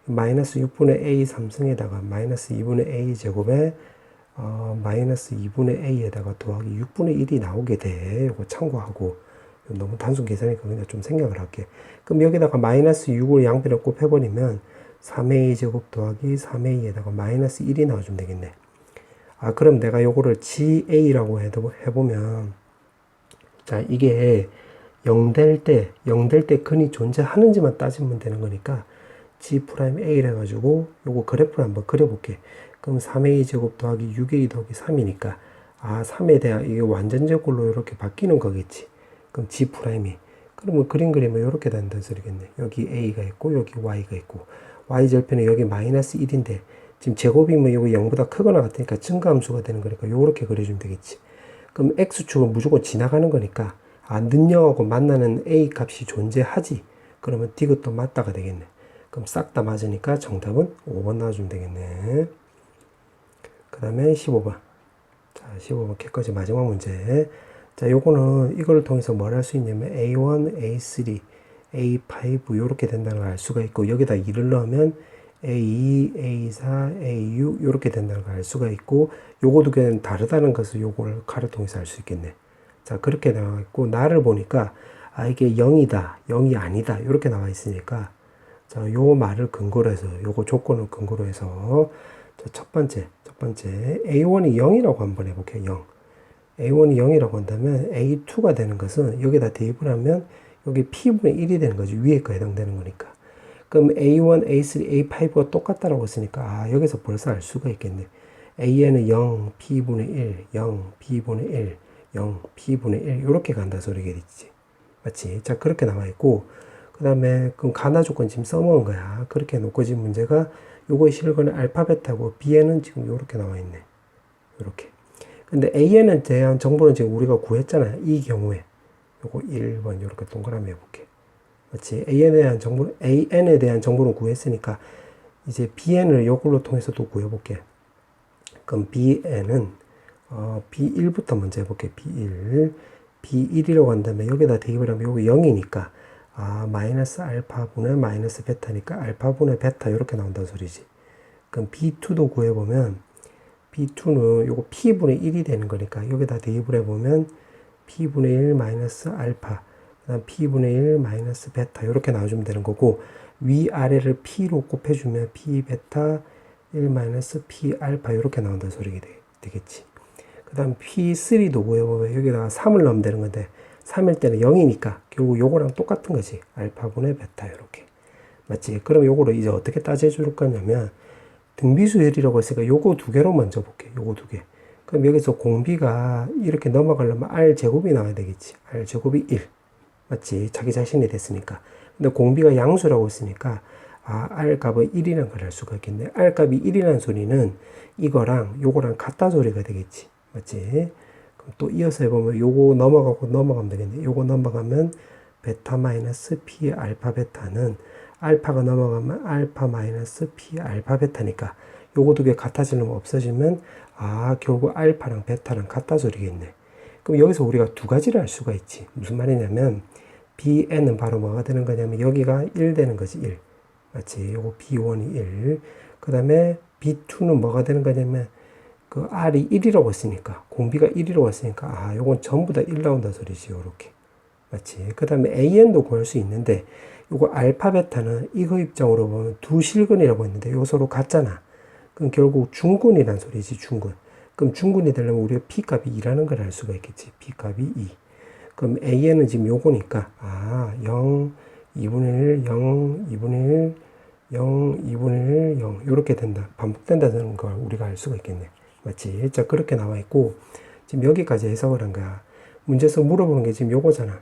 마이너스 6분의 a 3승에다가 마이너스 2분의 a 제곱에 마이너스 2분의 a에다가 더하기 6분의 1이 나오게 돼. 요거 참고하고. 너무 단순 계산이니까 그냥 좀 생각을 할게. 그럼 여기다가 마이너스 6을 양변에 곱해버리면 3a 제곱 더하기 3a에다가 마이너스 1이 나와주면 되겠네. 아, 그럼 내가 요거를 GA라고 해보면, 자, 이게 0 될 때 근이 존재하는지만 따지면 되는 거니까, G'A를 해가지고, 요거 그래프를 한번 그려볼게. 그럼 3A 제곱 더하기 6A 더하기 3이니까, 아, 3에 대한 이게 완전제곱로 이렇게 바뀌는 거겠지. 그럼 G'이. 그러면 그림 그리면 이렇게 된다는 소리겠네. 여기 A가 있고, 여기 Y가 있고, Y절편에 여기 마이너스 1인데, 지금 제곱이면 이거 0보다 크거나 같으니까 증가함수가 되는 거니까 요렇게 그려주면 되겠지. 그럼 x축은 무조건 지나가는 거니까, 아, 는영하고 만나는 a 값이 존재하지. 그러면 디귿도 맞다가 되겠네. 그럼 싹 다 맞으니까 정답은 5번 나와주면 되겠네. 그 다음에 15번. 자, 15번 개까지 마지막 문제. 자, 요거는 이걸 통해서 뭘 할 수 있냐면 A1, A3, A5 요렇게 된다는 걸 알 수가 있고, 여기다 2를 넣으면 A2, A4, A6 요렇게 된다는 걸 알 수가 있고, 요거 두 개는 다르다는 것을 요거를 가를 통해서 알 수 있겠네. 자, 그렇게 나와 있고, 나를 보니까 아 이게 0이다, 0이 아니다 요렇게 나와 있으니까, 자, 요 말을 근거로 해서, 요거 조건을 근거로 해서, 자, 첫 번째 A1이 0이라고 한번 해볼게요. 0. A1이 0이라고 한다면 A2가 되는 것은 여기다 대입을 하면 여기 P분의 1이 되는 거지. 위에 거 해당되는 거니까. 그럼 A1, A3, A5가 똑같다라고 했으니까, 아, 여기서 벌써 알 수가 있겠네. A에는 0, P분의 1, 0, P분의 1, 0, P분의 1 이렇게 간다 소리겠지. 맞지? 자, 그렇게 나와 있고, 그 다음에 그럼 가나 조건 지금 써먹은 거야. 그렇게 놓고 지금 문제가 요거에 실거는 알파, 베타고 B에는 지금 요렇게 나와 있네. 요렇게. 근데 A에는 대한 정보는 지금 우리가 구했잖아요. 이 경우에. 요거 1번 요렇게 동그라미 해볼게. 맞지? AN에 대한 정보는 구했으니까, 이제 BN을 요걸로 통해서 또 구해볼게. 그럼 BN은, B1부터 먼저 해볼게. B1이라고 한다면 여기다 대입을 하면 요거 0이니까, 아, 마이너스 알파분의 마이너스 베타니까 알파분의 베타 이렇게 나온다는 소리지. 그럼 B2도 구해보면, B2는 요거 P분의 1이 되는 거니까 여기다 대입을 해보면 P분의 1 마이너스 알파, 그 다음 P분의 1 마이너스 베타 이렇게 나와주면 되는 거고, 위아래를 P로 곱해주면 P 베타 1 마이너스 P 알파 이렇게 나온다는 소리가 되겠지. 그 다음 P3도 구해보면 여기다가 3을 넣으면 되는 건데, 3일 때는 0이니까 결국 요거랑 똑같은 거지. 알파분의 베타 이렇게. 맞지? 그럼 요거를 이제 어떻게 따져줄 거냐면, 등비수열이라고 했으니까 요거 두 개로 먼저 볼게. 요거 두 개. 그럼 여기서 공비가 이렇게 넘어가려면 R제곱이 나와야 되겠지. R제곱이 1. 맞지? 자기 자신이 됐으니까. 근데 공비가 양수라고 했으니까 R 값은 1이라는 걸 알 수가 있겠네. R 값이 1이라는 소리는 이거랑 요거랑 같다 소리가 되겠지. 맞지? 그럼 또 이어서 해보면 요거 넘어가고 넘어가면 되겠네. 요거 넘어가면 베타 마이너스 P 알파 베타는 알파가 넘어가면 알파 마이너스 P 알파 베타니까 요거 두 개 같아지려면 없어지면 결국 알파랑 베타랑 같다 소리겠네. 그럼 여기서 우리가 두 가지를 알 수가 있지. 무슨 말이냐면 Bn은 바로 뭐가 되는 거냐면 여기가 1 되는 거지. 1. 맞지? 요거 B1이 1. 그 다음에 B2는 뭐가 되는 거냐면 그 R이 1이라고 했으니까 공비가 1이라고 했으니까 요건 전부 다 1 나온다 소리지. 요렇게. 맞지? 그 다음에 AN도 구할 수 있는데 요거 알파 베타는 이거 입장으로 보면 두 실근이라고 했는데 요 서로 같잖아. 그럼 결국 중근이란 소리지. 중근. 그럼 중근이 되려면 우리가 P값이 2라는 걸 알 수가 있겠지. P값이 2. 그럼 AN은 지금 요거니까 0, 2분의 1, 0, 2분의 1, 0, 2분의 1, 0 이렇게 된다. 반복된다는 걸 우리가 알 수가 있겠네. 맞지? 자, 그렇게 나와 있고 지금 여기까지 해석을 한 거야. 문제에서 물어보는 게 지금 요거잖아.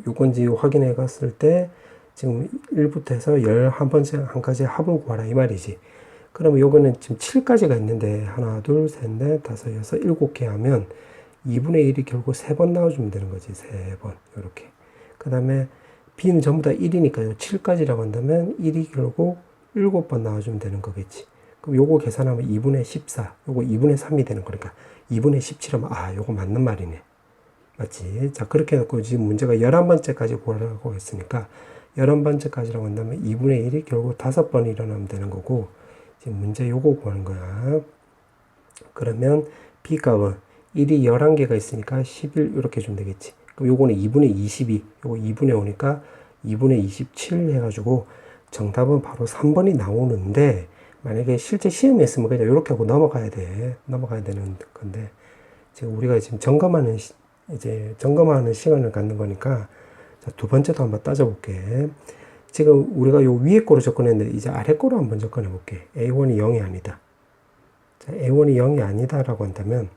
요건지 확인해 갔을 때 지금 1부터 해서 11번째 한까지 합을 구하라 이 말이지. 그러면 요거는 지금 7까지가 있는데 하나, 둘, 셋, 넷, 다섯, 여섯, 7개 하면 2분의 1이 결국 3번 나와주면 되는 거지. 3번 요렇게. 그 다음에 B는 전부 다 1이니까요. 7까지라고 한다면 1이 결국 7번 나와주면 되는 거겠지. 그럼 요거 계산하면 2분의 14, 요거 2분의 3이 되는 거니까 2분의 17하면 요거 맞는 말이네. 맞지? 자, 그렇게 해놓고 지금 문제가 11번째까지 구하라고 했으니까 11번째까지라고 한다면 2분의 1이 결국 5번 일어나면 되는 거고 지금 문제 요거 구하는 거야. 그러면 B값은 1이 11개가 있으니까 11 이렇게 주면 되겠지. 그럼 요거는 2분의 22, 요거 2분의 5니까 2분의 27 해가지고 정답은 바로 3번이 나오는데 만약에 실제 시험에 있으면 그냥 이렇게 하고 넘어가야 되는 건데 지금 우리가 지금 점검하는 시간을 갖는 거니까 자, 두 번째도 한번 따져볼게. 지금 우리가 요 위에 거로 접근했는데 이제 아래 거로 한번 접근해 볼게. A1이 0이 아니다. 자, A1이 0이 아니다라고 한다면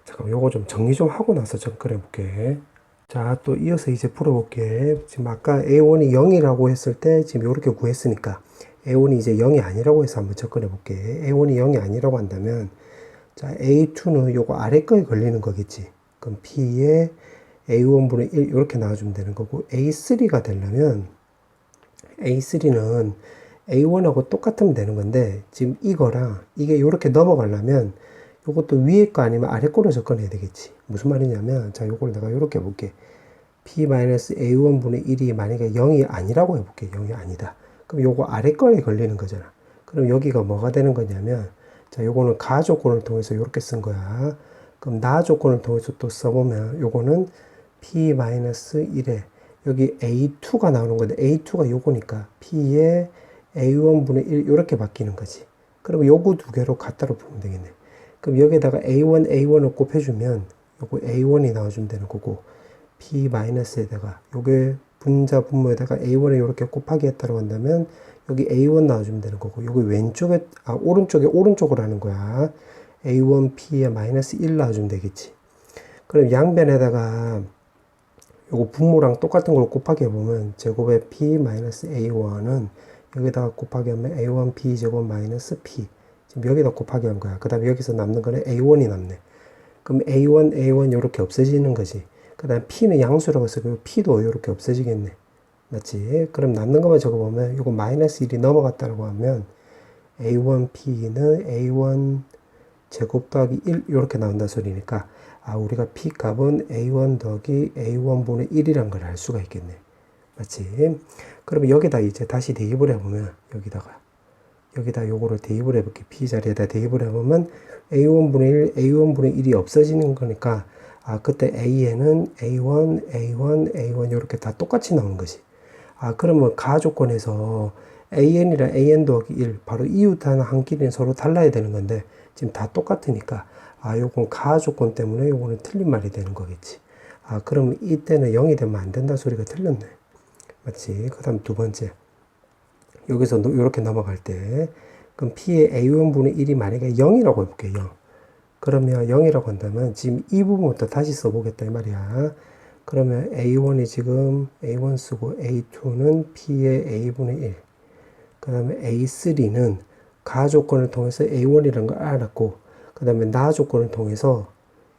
잠깐 요거 좀 정리 좀 하고 나서 접근해 볼게. 자, 또 이어서 이제 풀어볼게. 지금 아까 A1이 0이라고 했을 때 지금 이렇게 구했으니까 A1이 이제 0이 아니라고 해서 한번 접근해 볼게. A1이 0이 아니라고 한다면 자, A2는 요거 아래 거에 걸리는 거겠지. 그럼 P에 A1분의 1 이렇게 나와주면 되는 거고 A3가 되려면 A3는 A1하고 똑같으면 되는 건데 지금 이거랑 이게 이렇게 넘어가려면 요것도 위에 거 아니면 아래 거로 접근해야 되겠지. 무슨 말이냐면 자, 요걸 내가 이렇게 해볼게. P-A1분의 1이 만약에 0이 아니라고 해볼게. 0이 아니다. 그럼 요거 아래 거에 걸리는 거잖아. 그럼 여기가 뭐가 되는 거냐면 자, 요거는 가 조건을 통해서 이렇게 쓴 거야. 그럼 나 조건을 통해서 또 써보면 요거는 P-1에 여기 A2가 나오는 건데 A2가 요거니까 P에 A1분의 1 이렇게 바뀌는 거지. 그럼 요거 두 개로 갖다로 보면 되겠네. 그럼 여기에다가 A1을 곱해주면 요거 A1이 나와주면 되는 거고 P-에다가 요게 분자 분모에다가 A1에 이렇게 곱하기 했다고 한다면 여기 A1 나와주면 되는 거고 여기 왼쪽에 오른쪽으로 하는 거야. A1P에 마이너스 1 나와주면 되겠지. 그럼 양변에다가 요거 분모랑 똑같은 걸 곱하기 해보면 제곱의 P-A1은 여기다가 곱하기 하면 A1P 제곱 마이너스 P 지금 여기다 곱하기 한 거야. 그 다음에 여기서 남는 거는 A1이 남네. 그럼 A1 요렇게 없어지는 거지. 그 다음에 P는 양수라고 해서 그 P도 요렇게 없어지겠네. 맞지? 그럼 남는 것만 적어보면 요거 마이너스 1이 넘어갔다고 하면 A1P는 A1 제곱 더하기 1 이렇게 나온다 소리니까 우리가 P 값은 A1 더하기 A1분의 1이란 걸 알 수가 있겠네. 맞지? 그러면 여기다 이제 다시 대입을 해보면 여기다 요거를 대입을 해볼게. P 자리에다 대입을 해보면 A1분의 1, A1분의 1이 없어지는 거니까 그때 A에는 A1 이렇게 다 똑같이 나오는 것이. 그러면 가 조건에서 AN이랑 AN 더하기 1 바로 이웃하는 한 길이는 서로 달라야 되는 건데 지금 다 똑같으니까 요건 가 조건 때문에 요거는 틀린 말이 되는 거겠지. 그러면 이때는 0이 되면 안 된다 소리가 틀렸네. 맞지? 그 다음 두 번째 여기서 이렇게 넘어갈 때 그럼 P의 A1분의 1이 만약에 0이라고 해볼게. 0. 그러면 0이라고 한다면 지금 이 부분부터 다시 써보겠다 이 말이야. 그러면 A1이 지금 A1 쓰고 A2는 P의 A분의 1. 그 다음에 A3는 가 조건을 통해서 A1이라는 걸 알았고, 그 다음에 나 조건을 통해서,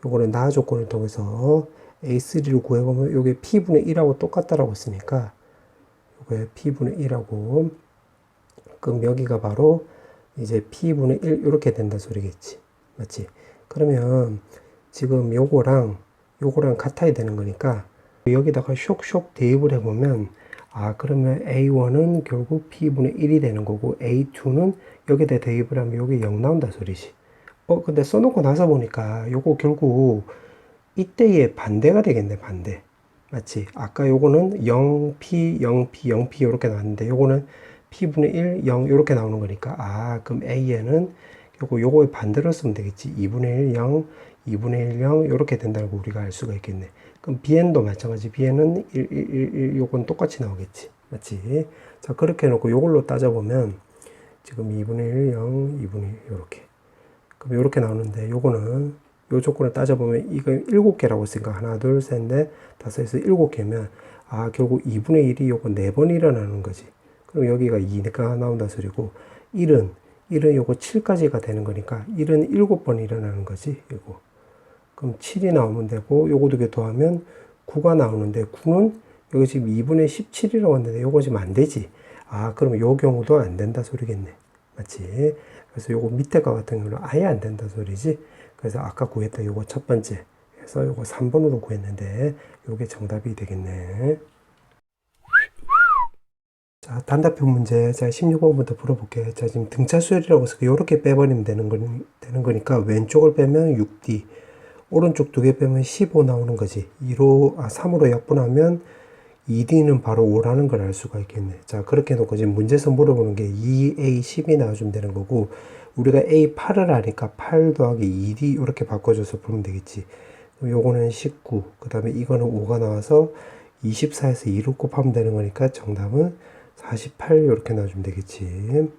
요거는 나 조건을 통해서 A3를 구해보면 요게 P분의 1하고 똑같다라고 했으니까, 요게 P분의 1하고, 그럼 여기가 바로 이제 P분의 1 이렇게 된다 소리겠지. 맞지? 그러면 지금 요거랑 같아야 되는 거니까 여기다가 쇽쇽 대입을 해보면 그러면 A1은 결국 P분의 1이 되는 거고 A2는 여기다 대입을 하면 요게 0 나온다 소리지. 근데 써놓고 나서 보니까 요거 결국 이때의 반대가 되겠네, 반대. 맞지? 아까 요거는 0P, 0P, 0P 이렇게 나왔는데 요거는 P분의 1, 0 이렇게 나오는 거니까 그럼 A에는 요거의 반대로 쓰면 되겠지. 2분의 1, 0, 2분의 1, 0 이렇게 된다는 거 우리가 알 수가 있겠네. 그럼 Bn도 마찬가지. Bn은 1, 1, 1, 1 요건 똑같이 나오겠지. 맞지? 자, 그렇게 해놓고 요걸로 따져보면 지금 2분의 1, 0, 2분의 1 요렇게. 그럼 요렇게 나오는데 요거는 요 조건을 따져보면 이거 7개라고 했으니까 하나, 둘, 셋, 넷, 다섯에서 7개면 결국 2분의 1이 요거 4번 일어나는 거지. 그럼 여기가 2니까 나온다 소리고 1은 요거 7까지가 되는 거니까 1은 7번 일어나는 거지. 요거. 그럼 7이 나오면 되고 요거 2개 더하면 9가 나오는데 9는 여기 지금 2분의 17이라고 했는데 요거 지금 안 되지. 그러면 요 경우도 안 된다 소리겠네. 맞지? 그래서 요거 밑에 거 같은 경우는 아예 안 된다 소리지. 그래서 아까 구했던 요거 첫 번째 해서 요거 3번으로 구했는데 요게 정답이 되겠네. 자, 단답형 문제. 자, 16번부터 풀어볼게. 자, 지금 등차 수열이라고 해서 요렇게 빼버리면 되는 거니까 왼쪽을 빼면 6D, 오른쪽 2개 빼면 15 나오는 거지. 3으로 약분하면 2D는 바로 5라는 걸 알 수가 있겠네. 자, 그렇게 해놓고 지금 문제에서 물어보는 게 2A10이 나와주면 되는 거고, 우리가 A8을 아니까 8 더하기 2D 이렇게 바꿔줘서 풀면 되겠지. 그럼 요거는 19, 그 다음에 이거는 5가 나와서 24에서 2로 곱하면 되는 거니까 정답은 48 이렇게 나와주면 되겠지.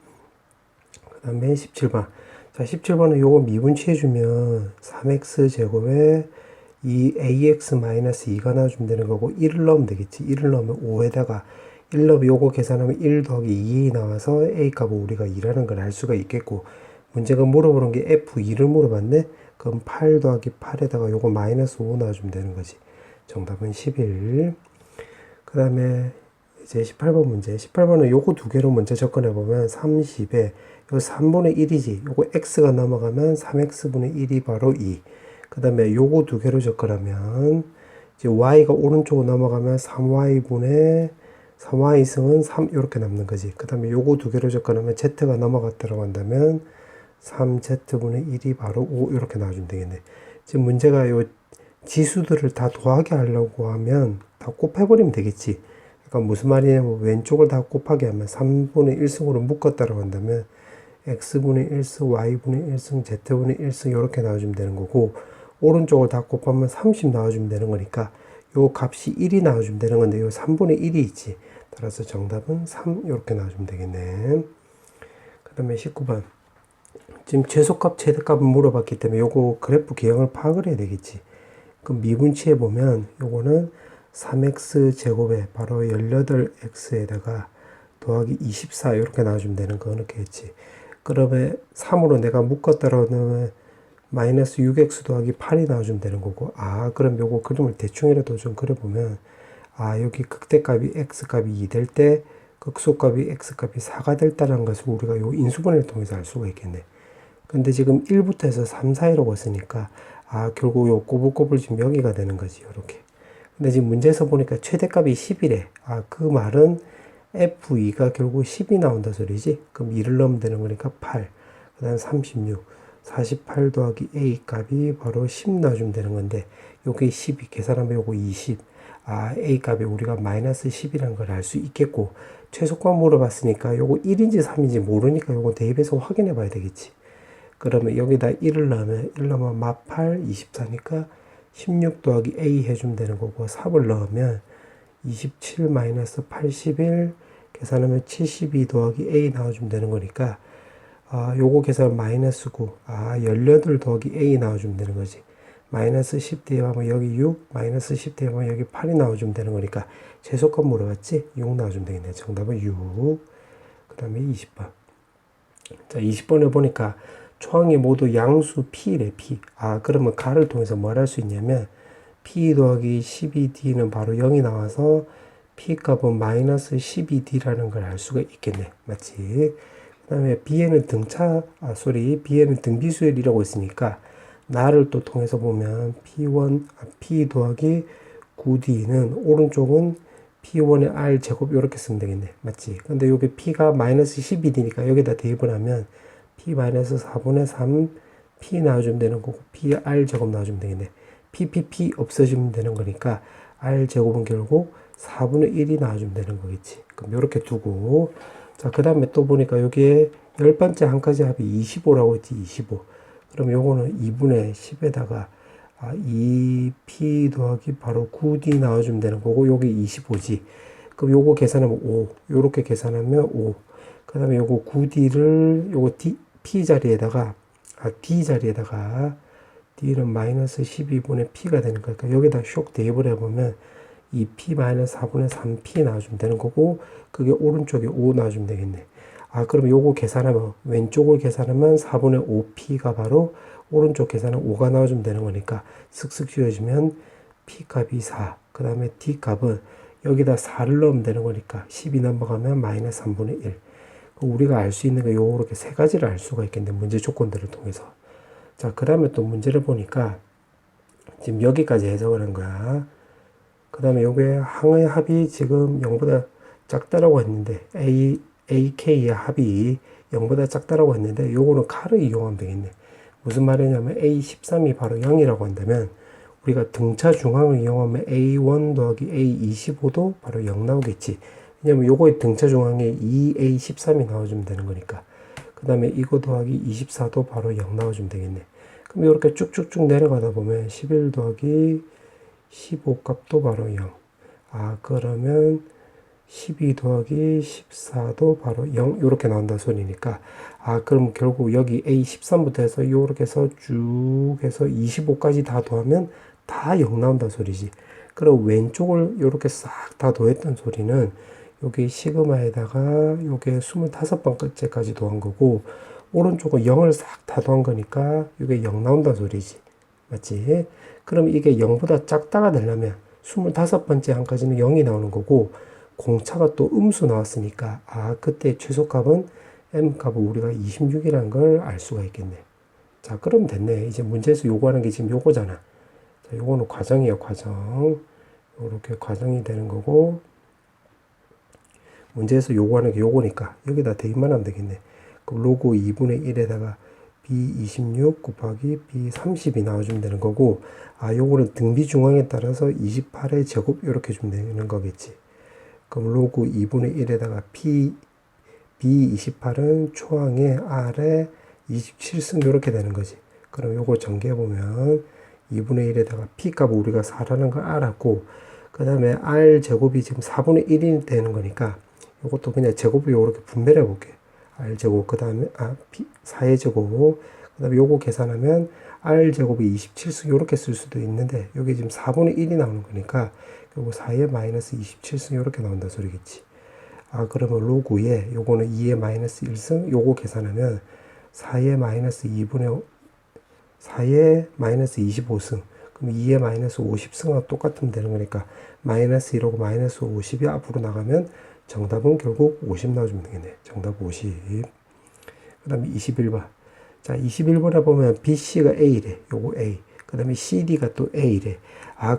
그 다음에 17번. 자, 17번은 요거 미분치해주면 3x 제곱에 2ax-2가 나와주면 되는 거고 1을 넣으면 되겠지. 1을 넣으면 5에다가 1 넣으면 요거 계산하면 1 더하기 2이 나와서 a 값을 우리가 2라는 걸 알 수가 있겠고, 문제가 물어보는 게 f2를 물어봤네. 그럼 8 더하기 8에다가 요거 마이너스 5 나와주면 되는 거지. 정답은 11. 그 다음에 이제 18번 문제. 18번은 요거 2개로 먼저 접근해보면 30에 요 3분의 1이지. 요거 x가 넘어가면 3x분의 1이 바로 2. 그 다음에 요거 2개로 접근하면 이제 y가 오른쪽으로 넘어가면 3y승은 3 이렇게 남는 거지. 그 다음에 요거 2개로 접근하면 z가 넘어갔다고 한다면 3z분의 1이 바로 5 이렇게 나와주면 되겠네. 지금 문제가 요 지수들을 다 더하게 하려고 하면 다 곱해버리면 되겠지. 그러니까 무슨 말이냐면 왼쪽을 다 곱하게 하면 3분의 1승으로 묶었다고 한다면 x분의 1승, y분의 1승, z분의 1승 이렇게 나와주면 되는 거고, 오른쪽을 다 곱하면 30 나와주면 되는 거니까 요 값이 1이 나와주면 되는 건데 요 3분의 1이 있지. 따라서 정답은 3 이렇게 나와주면 되겠네. 그 다음에 19번. 지금 최소값, 최대값을 물어봤기 때문에 요거 그래프 기형을 파악을 해야 되겠지. 그럼 미분치해 보면 요거는 3x 제곱에 바로 18x에다가 더하기 24 이렇게 나와주면 되는 거 이렇게 했지. 그러면 3으로 내가 묶었다라고 하면 마이너스 6x 더하기 8이 나와주면 되는 거고, 그럼 요거 그림을 대충이라도 좀 그려보면 여기 극대값이 x값이 2 될 때 극소값이 x값이 4가 될 때라는 것을 우리가 요 인수분해를 통해서 알 수가 있겠네. 근데 지금 1부터 해서 3, 4이라고 했으니까 결국 요 꼬불꼬불 지금 여기가 되는 거지. 요렇게. 근데 지금 문제에서 보니까 최대값이 10이래. 그 말은 F2가 결국 10이 나온다 소리지. 그럼 2를 넣으면 되는 거니까 8. 그 다음 36. 48 더하기 A 값이 바로 10 나와주면 되는 건데, 요게 12. 계산하면 요거 20. A 값이 우리가 마이너스 10이라는 걸 알 수 있겠고, 최소값 물어봤으니까 요거 1인지 3인지 모르니까 요거 대입해서 확인해 봐야 되겠지. 그러면 여기다 1을 넣으면 1 넣으면 마8 24니까 16 더하기 A 해주면 되는 거고, 3을 넣으면 27 마이너스 81 계산하면 72 더하기 A 나와주면 되는 거니까 요거 계산 마이너스 9 18 더하기 A 나와주면 되는 거지. 마이너스 10 대입하면 여기 6 마이너스 10 대입하면 여기 8이 나와주면 되는 거니까 최소값 물어봤지? 6 나와주면 되겠네. 정답은 6. 그 다음에 20번. 자, 20번에 보니까 초항이 모두 양수 P래, P. 아, 그러면 가를 통해서 뭘 할 수 있냐면, P 더하기 12D는 바로 0이 나와서, P 값은 마이너스 12D라는 걸 알 수가 있겠네. 맞지? 그 다음에 B에는 B에는 등비수열이라고 있으니까, 나를 또 통해서 보면, P 더하기 9D는 오른쪽은 P1의 R 제곱 이렇게 쓰면 되겠네. 맞지? 근데 여기 P가 마이너스 12D니까 여기다 대입을 하면 P 마이너스 4분의 3 P 나와주면 되는 거고 PR 제곱 나와주면 되겠네. PPP 없어지면 되는 거니까 R 제곱은 결국 4분의 1이 나와주면 되는 거겠지. 그럼 이렇게 두고 자, 그 다음에 또 보니까 여기에 열 번째 한 가지 합이 25라고 했지. 25. 그럼 요거는 2분의 10에다가 2p 더하기 바로 9d 나와주면 되는 거고 여기 25지. 그럼 요거 계산하면 5. 요렇게 계산하면 5. 그 다음에 요거 9d를 요거 p 자리에다가 d 자리에다가 d는 마이너스 12분의 p가 되는 거니까 여기다 쇽 대입을 해보면 이 p 마이너스 4분의 3p 나와주면 되는 거고 그게 오른쪽에 5 나와주면 되겠네. 그럼 요거 계산하면 왼쪽을 계산하면 4분의 5p가 바로 오른쪽 계산은 5가 나와주면 되는 거니까 슥슥 지워지면 P값이 4. 그 다음에 D값은 여기다 4를 넣으면 되는 거니까 10이 넘어가면 마이너스 3분의 1. 우리가 알 수 있는 거 요렇게 세 가지를 알 수가 있겠네. 문제 조건들을 통해서. 자, 그 다음에 또 문제를 보니까 지금 여기까지 해석을 한 거야. 그 다음에 요게 항의 합이 지금 0보다 작다라고 했는데 AK의 합이 0보다 작다라고 했는데 요거는 칼을 이용하면 되겠네. 무슨 말이냐면 A13이 바로 0이라고 한다면 우리가 등차 중앙을 이용하면 A1 더하기 A25도 바로 0 나오겠지. 왜냐면 요거의 등차 중앙에 2A13이 나와주면 되는 거니까. 그 다음에 이거 더하기 24도 바로 0 나와주면 되겠네. 그럼 이렇게 쭉쭉쭉 내려가다 보면 11 더하기 15 값도 바로 0. 그러면 12 더하기 14도 바로 0 이렇게 나온다 소리니까 그럼 결국 여기 A13부터 해서 이렇게 해서 쭉 해서 25까지 다 더하면 다 0 나온다 소리지. 그럼 왼쪽을 이렇게 싹 다 더했던 소리는 여기 시그마에다가 요게 25번째까지 더한 거고 오른쪽은 0을 싹 다 더한 거니까 이게 0 나온다 소리지. 맞지? 그럼 이게 0보다 작다가 되려면 25번째 한까지는 0이 나오는 거고 공차가 또 음수 나왔으니까 그때 최소값은 m값을 우리가 26이라는 걸 알 수가 있겠네. 자, 그럼 됐네. 이제 문제에서 요구하는 게 지금 요거잖아. 자, 요거는 과정이에요, 과정. 요렇게 과정이 되는 거고 문제에서 요구하는 게 요거니까 여기다 대입만 하면 되겠네. 그럼 로그 2분의 1에다가 B26 곱하기 B30이 나와주면 되는 거고 요거는 등비 중앙에 따라서 28의 제곱 이렇게 주면 되는 거겠지. 그럼 로그 2분의 1에다가 B28은 초항에 R에 27승 이렇게 되는 거지. 그럼 요거 전개해보면 2분의 1에다가 P값을 우리가 4라는 걸 알았고 그 다음에 R 제곱이 지금 4분의 1이 되는 거니까 요것도 그냥 제곱을 요렇게 분배해 볼게. R 제곱 그 다음에 4의 제곱 그 다음에 요거 계산하면 R 제곱이 27승 요렇게 쓸 수도 있는데 여기 지금 4분의 1이 나오는 거니까 요거 4의 마이너스 27승 요렇게 나온다 소리겠지. 그러면 로그에 요거는 2의 마이너스 1승 요거 계산하면 4의 마이너스 4의 마이너스 25승 그럼 2의 마이너스 50승하고 똑같으면 되는 거니까 마이너스 1하고 마이너스 50이 앞으로 나가면 정답은 결국 50 나와주면 되겠네. 정답 50. 그 다음에 21번. 자, 21번에 보면 BC가 A래. 요거 A. 그 다음에 CD가 또 A래.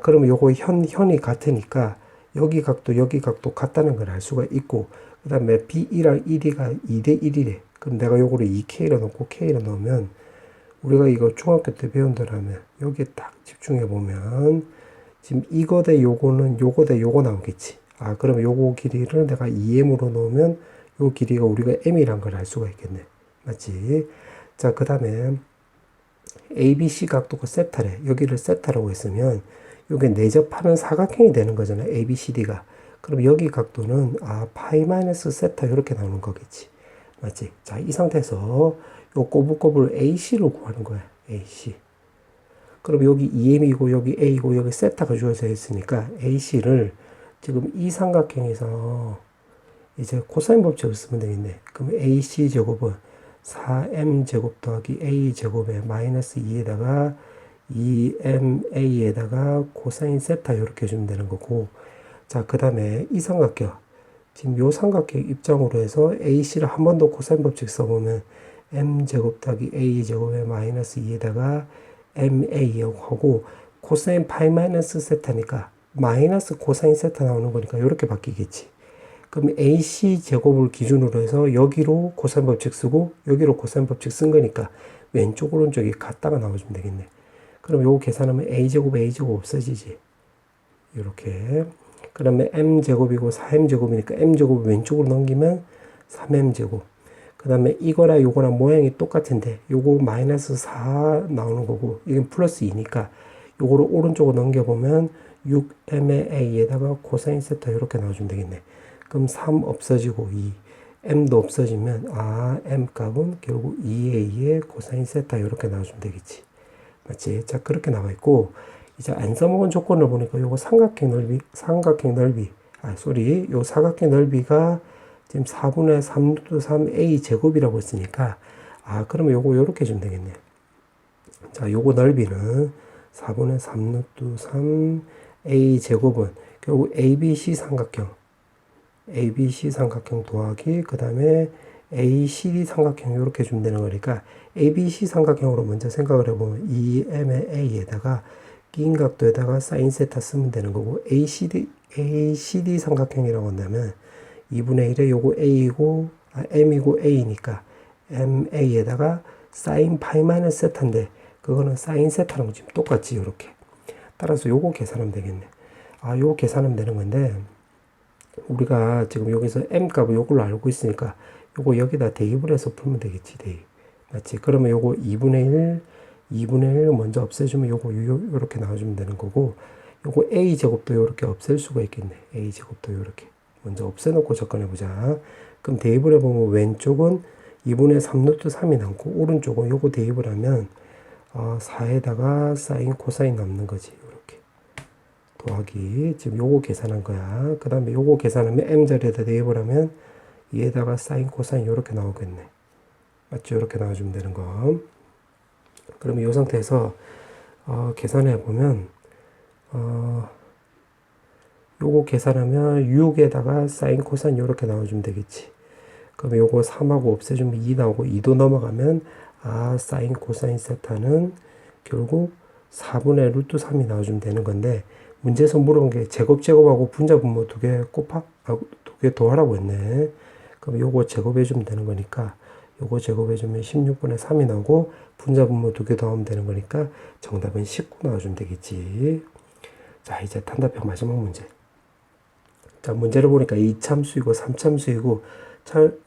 그러면 요거 현이 같으니까 여기 각도 같다는 걸 알 수가 있고 그 다음에 B1랑 1이가 2대 1이래. 그럼 내가 요거를 2K로 넣고 K로 넣으면 우리가 이거 중학교 때 배운다라면 여기에 딱 집중해 보면 지금 이거 대 요거는 요거 대 요거 나오겠지. 그러면 요거 길이를 내가 2m으로 넣으면 요 길이가 우리가 m이란 걸 알 수가 있겠네. 맞지? 자, 그 다음에 ABC 각도가 세타래. 여기를 세타라고 했으면 요게 내접하는 사각형이 되는 거잖아. ABCD가. 그럼 여기 각도는 파이 마이너스 세타 이렇게 나오는 거겠지. 맞지? 자, 이 상태에서 요 꼬불꼬불 AC를 구하는 거야. AC. 그럼 여기 EM이고 여기 A고 여기 세타가 주어져 있으니까 AC를 지금 이 삼각형에서 이제 코사인 법칙을 쓰면 되겠네. 그럼 AC 제곱은 4m 제곱 더하기 a 제곱에 마이너스 2에다가 2ma에다가 코사인 세타 이렇게 해주면 되는 거고, 자, 그 다음에 이 삼각형, 지금 요 삼각형 입장으로 해서 AC를 한 번 더 코사인 법칙 써보면 m 제곱 더하기 a 제곱에 마이너스 2에다가 ma 하고, 코사인 파이 마이너스 세타니까 마이너스 코사인 세타 나오는 거니까 이렇게 바뀌겠지. 그럼 AC 제곱을 기준으로 해서 여기로 코사인 법칙 쓰고 여기로 코사인 법칙 쓴 거니까 왼쪽 오른쪽이 같다가 나와주면 되겠네. 그럼 요거 계산하면 A제곱 없어지지. 이렇게. 그러면 M제곱이고 4M제곱이니까 M제곱 왼쪽으로 넘기면 3M제곱. 그 다음에 이거랑 요거랑 모양이 똑같은데 요거 마이너스 4 나오는 거고 이건 플러스 2니까 요거를 오른쪽으로 넘겨보면 6MA에다가 코사인 세타 이렇게 나와주면 되겠네. 그럼 3 없어지고 2. M도 없어지면 M 값은 결국 2A의 코사인 세타 이렇게 나와주면 되겠지. 맞지? 자, 그렇게 나와 있고, 이제 안 써먹은 조건을 보니까 요거 삼각형 넓이, 요 사각형 넓이가 지금 4분의 3루트 3a 제곱이라고 했으니까, 그러면 요거 요렇게 해주면 되겠네. 자, 요거 넓이는 4분의 3루트 3a 제곱은 결국 ABC 삼각형 더하기, 그 다음에 ACD 삼각형 이렇게 해주면 되는 거니까 ABC 삼각형으로 먼저 생각을 해보면 2MA에다가 끼인 각도에다가 사인 세타 쓰면 되는 거고, ACD 삼각형이라고 한다면 2분의 1에 요거 A이고 M이고 A니까 MA에다가 사인 파이 마이너스 세타인데 그거는 사인 세타랑 지금 똑같지. 요렇게 따라서 요거 계산하면 되겠네. 요거 계산하면 되는 건데, 우리가 지금 여기서 M 값을 요걸로 알고 있으니까 요거 여기다 대입을 해서 풀면 되겠지. 대입. 맞지? 그러면 요거 2분의 1 먼저 없애주면 요거 요렇게 나와주면 되는 거고, 요거 A제곱도 요렇게 없앨 수가 있겠네. A제곱도 요렇게 먼저 없애놓고 접근해보자. 그럼 대입을 해보면 왼쪽은 2분의 3루트 3이 남고 오른쪽은 요거 대입을 하면 4에다가 사인 코사인 남는 거지. 요렇게 더하기 지금 요거 계산한 거야. 그 다음에 요거 계산하면 M자리에다 대입을 하면 2에다가 사인 코사인 요렇게 나오겠네. 맞죠? 이렇게 나와주면 되는 거. 그러면 이 상태에서 계산해 보면 요거 계산하면 6에다가 사인 코사인 요렇게 나와주면 되겠지. 그럼 요거 3하고 없애주면 2 나오고 2도 넘어가면 사인 코사인 세타는 결국 4분의 루트 3이 나와주면 되는 건데, 문제에서 물어본 게 제곱하고 분자 분모 두 개 더하라고 했네. 그럼 요거 제곱해주면 되는 거니까 요거 제곱해주면 16분의 3이 나오고 분자 분모 두 개 더하면 되는 거니까 정답은 19 나와주면 되겠지. 자, 이제 단답형 마지막 문제. 자, 문제를 보니까 2참수이고 3참수이고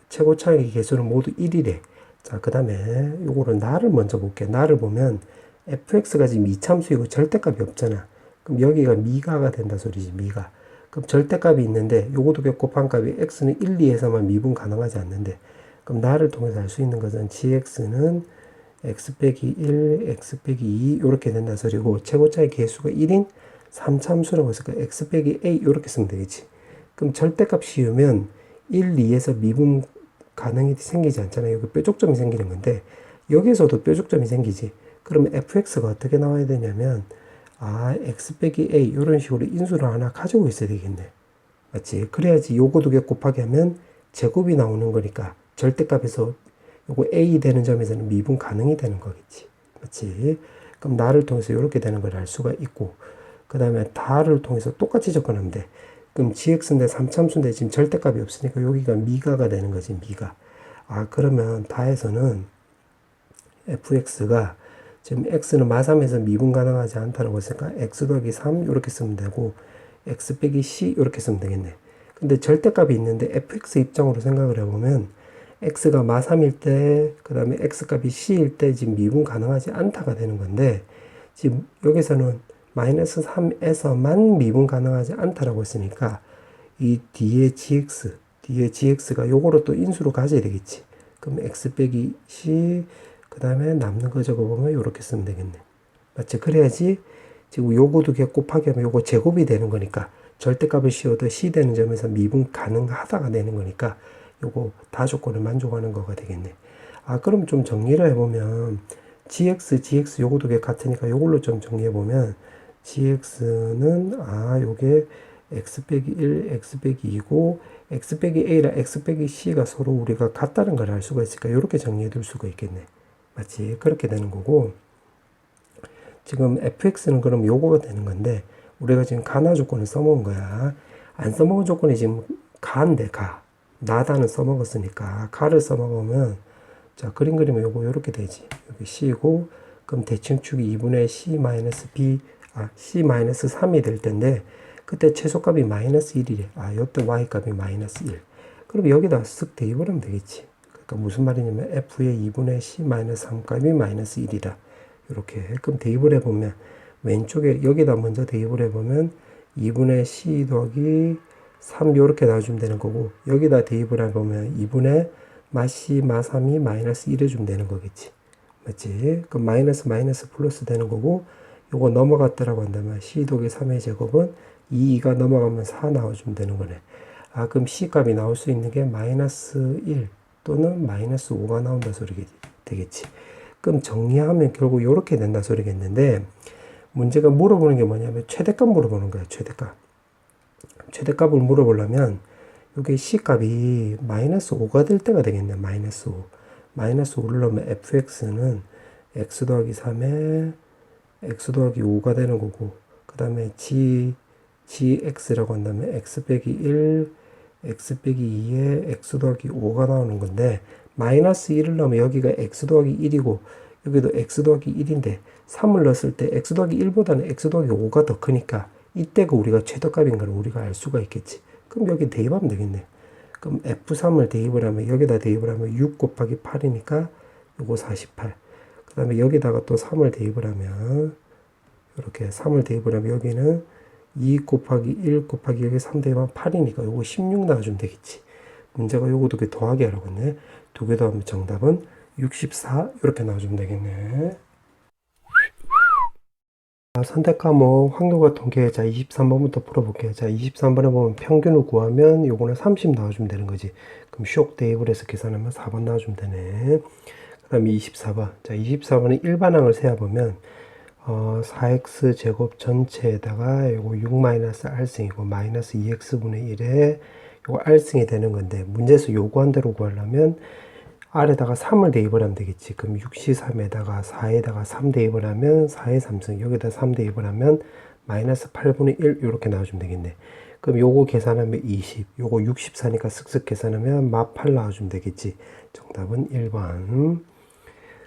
최고 차이 개수는 모두 1이래. 자, 그 다음에 요거를 나를 먼저 볼게. 나를 보면 fx가 지금 2참수이고 절대값이 없잖아. 그럼 여기가 미가가 된다 소리지. 미가. 그럼 절대값이 있는데 요거도 곱한 값이 x는 1, 2에서만 미분 가능하지 않는데, 그럼 나를 통해서 알 수 있는 것은 gx는 x 빼기 1, x 빼기 2 이렇게 된다 소리고, 최고차의 개수가 1인 3참수라고 했으니까 x 빼기 a 이렇게 쓰면 되겠지. 그럼 절대값 씌우면 1, 2에서 미분 가능이 생기지 않잖아요. 여기 뾰족점이 생기는 건데 여기서도 뾰족점이 생기지. 그러면 fx가 어떻게 나와야 되냐면 x 빼기 a 이런 식으로 인수를 하나 가지고 있어야 되겠네. 맞지? 그래야지 요거 두 개 곱하기 하면 제곱이 나오는 거니까 절대값에서 요거 a 되는 점에서는 미분 가능이 되는 거겠지. 맞지? 그럼 나를 통해서 이렇게 되는 걸 알 수가 있고, 그 다음에 다를 통해서 똑같이 접근하면 돼. 그럼 gx인데 3참수인데 지금 절대값이 없으니까 여기가 미가가 되는 거지. 미가. 그러면 다에서는 fx가 지금 x는 마삼에서 미분 가능하지 않다라고 했으니까 x 더하기 3 이렇게 쓰면 되고 x 빼기 c 이렇게 쓰면 되겠네. 근데 절대값이 있는데 fx 입장으로 생각을 해보면 x가 마3일 때, 그 다음에 x값이 c일 때 지금 미분 가능하지 않다가 되는 건데, 지금 여기서는 마이너스 3에서만 미분 가능하지 않다라고 했으니까 이 뒤에 gx가 요거로 또 인수로 가져야 되겠지. 그럼 x 빼기 c, 그 다음에 남는 거 적어보면 요렇게 쓰면 되겠네. 맞지? 그래야지 지금 요거 두 개 곱하기 하면 요거 제곱이 되는 거니까 절대값을 씌워도 C 되는 점에서 미분 가능하다가 되는 거니까 요거 다 조건을 만족하는 거가 되겠네. 그럼 좀 정리를 해보면 gx 요거 두 개 같으니까 요걸로 좀 정리해보면 gx는 요게 x 빼기 1, x 빼기 2고 x 빼기 a랑 x 빼기 c가 서로 우리가 같다는 걸 알 수가 있으니까 이렇게 정리해 둘 수가 있겠네. 맞지? 그렇게 되는 거고, 지금 fx는 그럼 요거가 되는 건데 우리가 지금 가나 조건을 써먹은 거야. 안 써먹은 조건이 지금 가인데 나다는 써먹었으니까 가를 써먹으면 자 그림 그리면 요거 요렇게 되지. 여기 c고 그럼 대칭축이 2분의 c-b c-3이 될 텐데 그때 최소값이 마이너스 1이래. 요때 y값이 마이너스 1. 그럼 여기다 쓱 대입을 하면 되겠지. 그러니까 무슨 말이냐면 f의 2분의 c-3 값이 마이너스 1이다. 이렇게. 그럼 대입을 해보면 왼쪽에 여기다 먼저 대입을 해보면 2분의 c 더하기 3 요렇게 나와주면 되는 거고, 여기다 대입을 해보면 2분의 마c 마3이 마이너스 1 해주면 되는 거겠지. 맞지? 그럼 마이너스 플러스 되는 거고, 요거 넘어갔다라고 한다면 c 더하기 3의 제곱은 2가 넘어가면 4 나와주면 되는 거네. 그럼 c 값이 나올 수 있는 게 마이너스 1 또는 마이너스 5가 나온다 소리 되겠지. 그럼 정리하면 결국 이렇게 된다 소리겠는데, 문제가 물어보는 게 뭐냐면 최대값 물어보는 거야. 최대값을 물어보려면 여기 C값이 마이너스 5가 될 때가 되겠네. 마이너스 5. 마이너스 5를 넣으면 fx는 x 더하기 3에 x 더하기 5가 되는 거고, 그 다음에 gx라고 한다면 x 빼기 1, x 빼기 2에 x 더하기 5가 나오는 건데, 마이너스 1을 넣으면 여기가 x 더하기 1이고 여기도 x 더하기 1인데 3을 넣었을 때 x 더하기 1보다는 x 더하기 5가 더 크니까 이때가 우리가 최저값인 걸 우리가 알 수가 있겠지. 그럼 여기 대입하면 되겠네. 그럼 F3을 대입을 하면 여기다 대입을 하면 6 곱하기 8이니까 요거 48. 그 다음에 여기다가 또 3을 대입을 하면 이렇게 3을 대입을 하면 여기는 2 곱하기 1 곱하기 여기 3 대입하면 8이니까 요거 16 나와주면 되겠지. 문제가 요거 두 개 더하기 하라고 했네. 두 개 더하면 정답은 64 이렇게 나와주면 되겠네. 선택 과목 확률과 통계. 자 23번부터 풀어볼게요. 자 23번에 보면 평균을 구하면 요거는 30 나와주면 되는 거지. 그럼 쇽 대입을 해서 계산하면 4번 나와주면 되네. 그 다음에 24번. 자 24번은 일반항을 세어보면 4x 제곱 전체에다가 요거 6-r승이고 마이너스 2x분의 1에 요거 r승이 되는 건데, 문제에서 요구한 대로 구하려면 r에다가 3을 대입을 하면 되겠지. 그럼 6C3에다가 4에다가 3 대입을 하면 4의 3승, 여기다 3 대입을 하면 마이너스 8분의 1 이렇게 나와주면 되겠네. 그럼 요거 계산하면 20, 요거 64니까 쓱쓱 계산하면 마 8 나와주면 되겠지. 정답은 1번.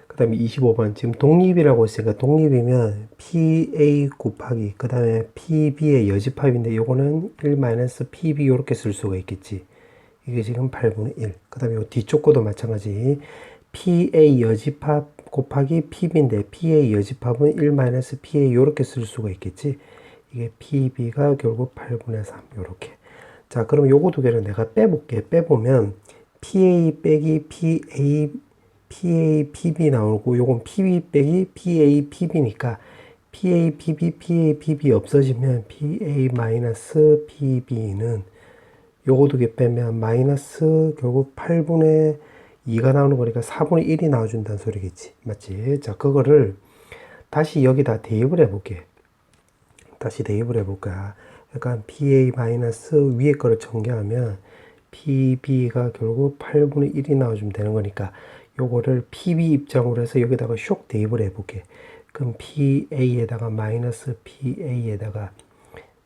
그 다음에 25번. 지금 독립이라고 했으니까 독립이면 PA 곱하기 그 다음에 PB의 여집합인데 요거는 1-PB 이렇게 쓸 수가 있겠지. 이게 지금 8분의 1. 그 다음에 요 뒤쪽 거도 마찬가지. PA 여집합 곱하기 PB인데 PA 여집합은 1-PA 이렇게 쓸 수가 있겠지. 이게 PB가 결국 8분의 3 이렇게. 자 그럼 요거 두 개를 내가 빼볼게. 빼보면 PA 빼기 PA PB 나오고 요건 PB 빼기 PA PB니까 PA PB 없어지면 PA-PB는 요거 두 개 빼면 마이너스 결국 8분의 2가 나오는 거니까 4분의 1이 나와준다는 소리겠지. 맞지? 자, 그거를 다시 여기다 대입을 해볼게. 다시 대입을 해볼까. 약간 PA 마이너스 위에 거를 전개하면 PB가 결국 8분의 1이 나와주면 되는 거니까 요거를 PB 입장으로 해서 여기다가 쇽 대입을 해볼게. 그럼 PA에다가 마이너스 PA에다가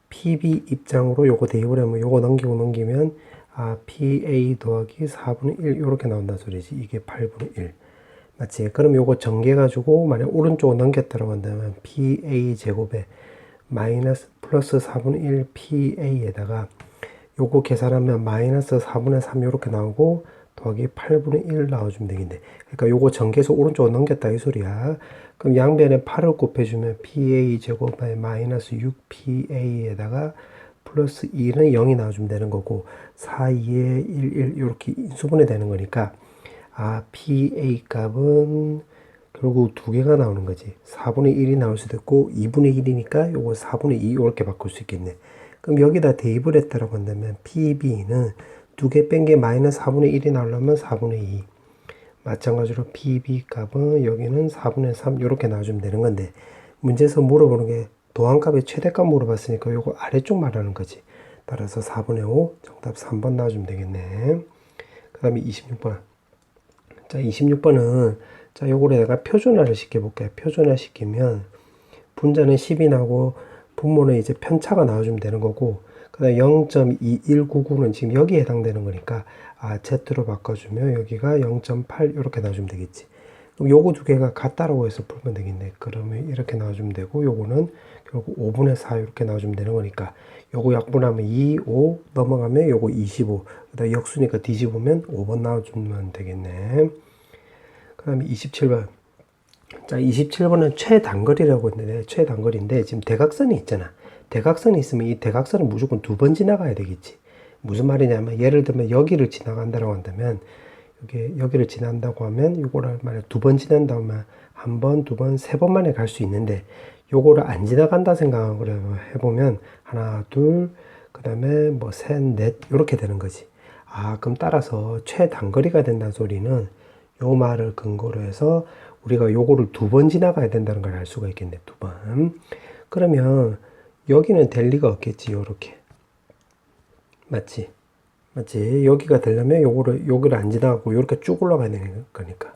PB 입장으로 요거 대입을 하면 요거 넘기면 PA 더하기 4분의 1 이렇게 나온다는 소리지. 이게 8분의 1. 맞지? 그럼 요거 전개해가지고 만약 오른쪽으로 넘겼다고 한다면 PA 제곱에 마이너스 플러스 4분의 1 PA에다가 요거 계산하면 마이너스 4분의 3 이렇게 나오고 더하기 8분의 1 나와주면 되겠네. 그러니까 요거 전개해서 오른쪽으로 넘겼다 이 소리야. 그럼 양변에 8을 곱해주면 PA 제곱에 마이너스 6PA에다가 플러스 2는 0이 나와주면 되는 거고 4, 2에 1, 1 이렇게 인수분해 되는 거니까 PA 값은 결국 두 개가 나오는 거지. 4분의 1이 나올 수도 있고 2분의 1이니까 요거 4분의 2 이렇게 바꿀 수 있겠네. 그럼 여기다 대입을 했다라고 한다면 PB는 두 개 뺀 게 마이너스 4분의 1이 나오려면 4분의 2. 마찬가지로 PB 값은 여기는 4분의 3 이렇게 나와주면 되는 건데, 문제에서 물어보는 게 도항값의 최대값 물어봤으니까 요거 아래쪽 말하는 거지. 따라서 4분의 5 정답 3번 나와주면 되겠네. 그 다음에 26번. 자, 26번은 자, 요거를 내가 표준화를 시켜볼게요. 표준화 시키면 분자는 10이 나오고 분모는 이제 편차가 나와주면 되는 거고, 그 다음에 0.2199는 지금 여기에 해당되는 거니까 Z로 바꿔주면 여기가 0.8 이렇게 나와주면 되겠지. 그럼 요거 두 개가 같다라고 해서 풀면 되겠네. 그러면 이렇게 나와주면 되고, 요거는 결국 5분의 4 이렇게 나와주면 되는 거니까 요거 약분하면 2, 5 넘어가면 요거 25, 그 다음에 역수니까 뒤집으면 5번 나와주면 되겠네. 그 다음에 27번. 자, 27번은 최단거리라고 했는데, 최단거리인데 지금 대각선이 있잖아. 대각선이 있으면 이 대각선은 무조건 두 번 지나가야 되겠지. 무슨 말이냐면, 예를 들면 여기를 지나간다고 한다면, 여기를 지난다고 하면 이거를 만약 두 번 지난다면 한 번, 두 번, 세 번 만에 갈 수 있는데, 요거를 안 지나간다 생각을 해보면 하나, 둘, 그 다음에 뭐 셋, 넷 이렇게 되는 거지. 그럼 따라서 최단거리가 된다는 소리는 요 말을 근거로 해서 우리가 요거를 두 번 지나가야 된다는 걸 알 수가 있겠네. 두 번. 그러면 여기는 될 리가 없겠지. 요렇게. 맞지? 맞지? 여기가 되려면 여기를 안 지나가고 요렇게 쭉 올라가야 되는 거니까.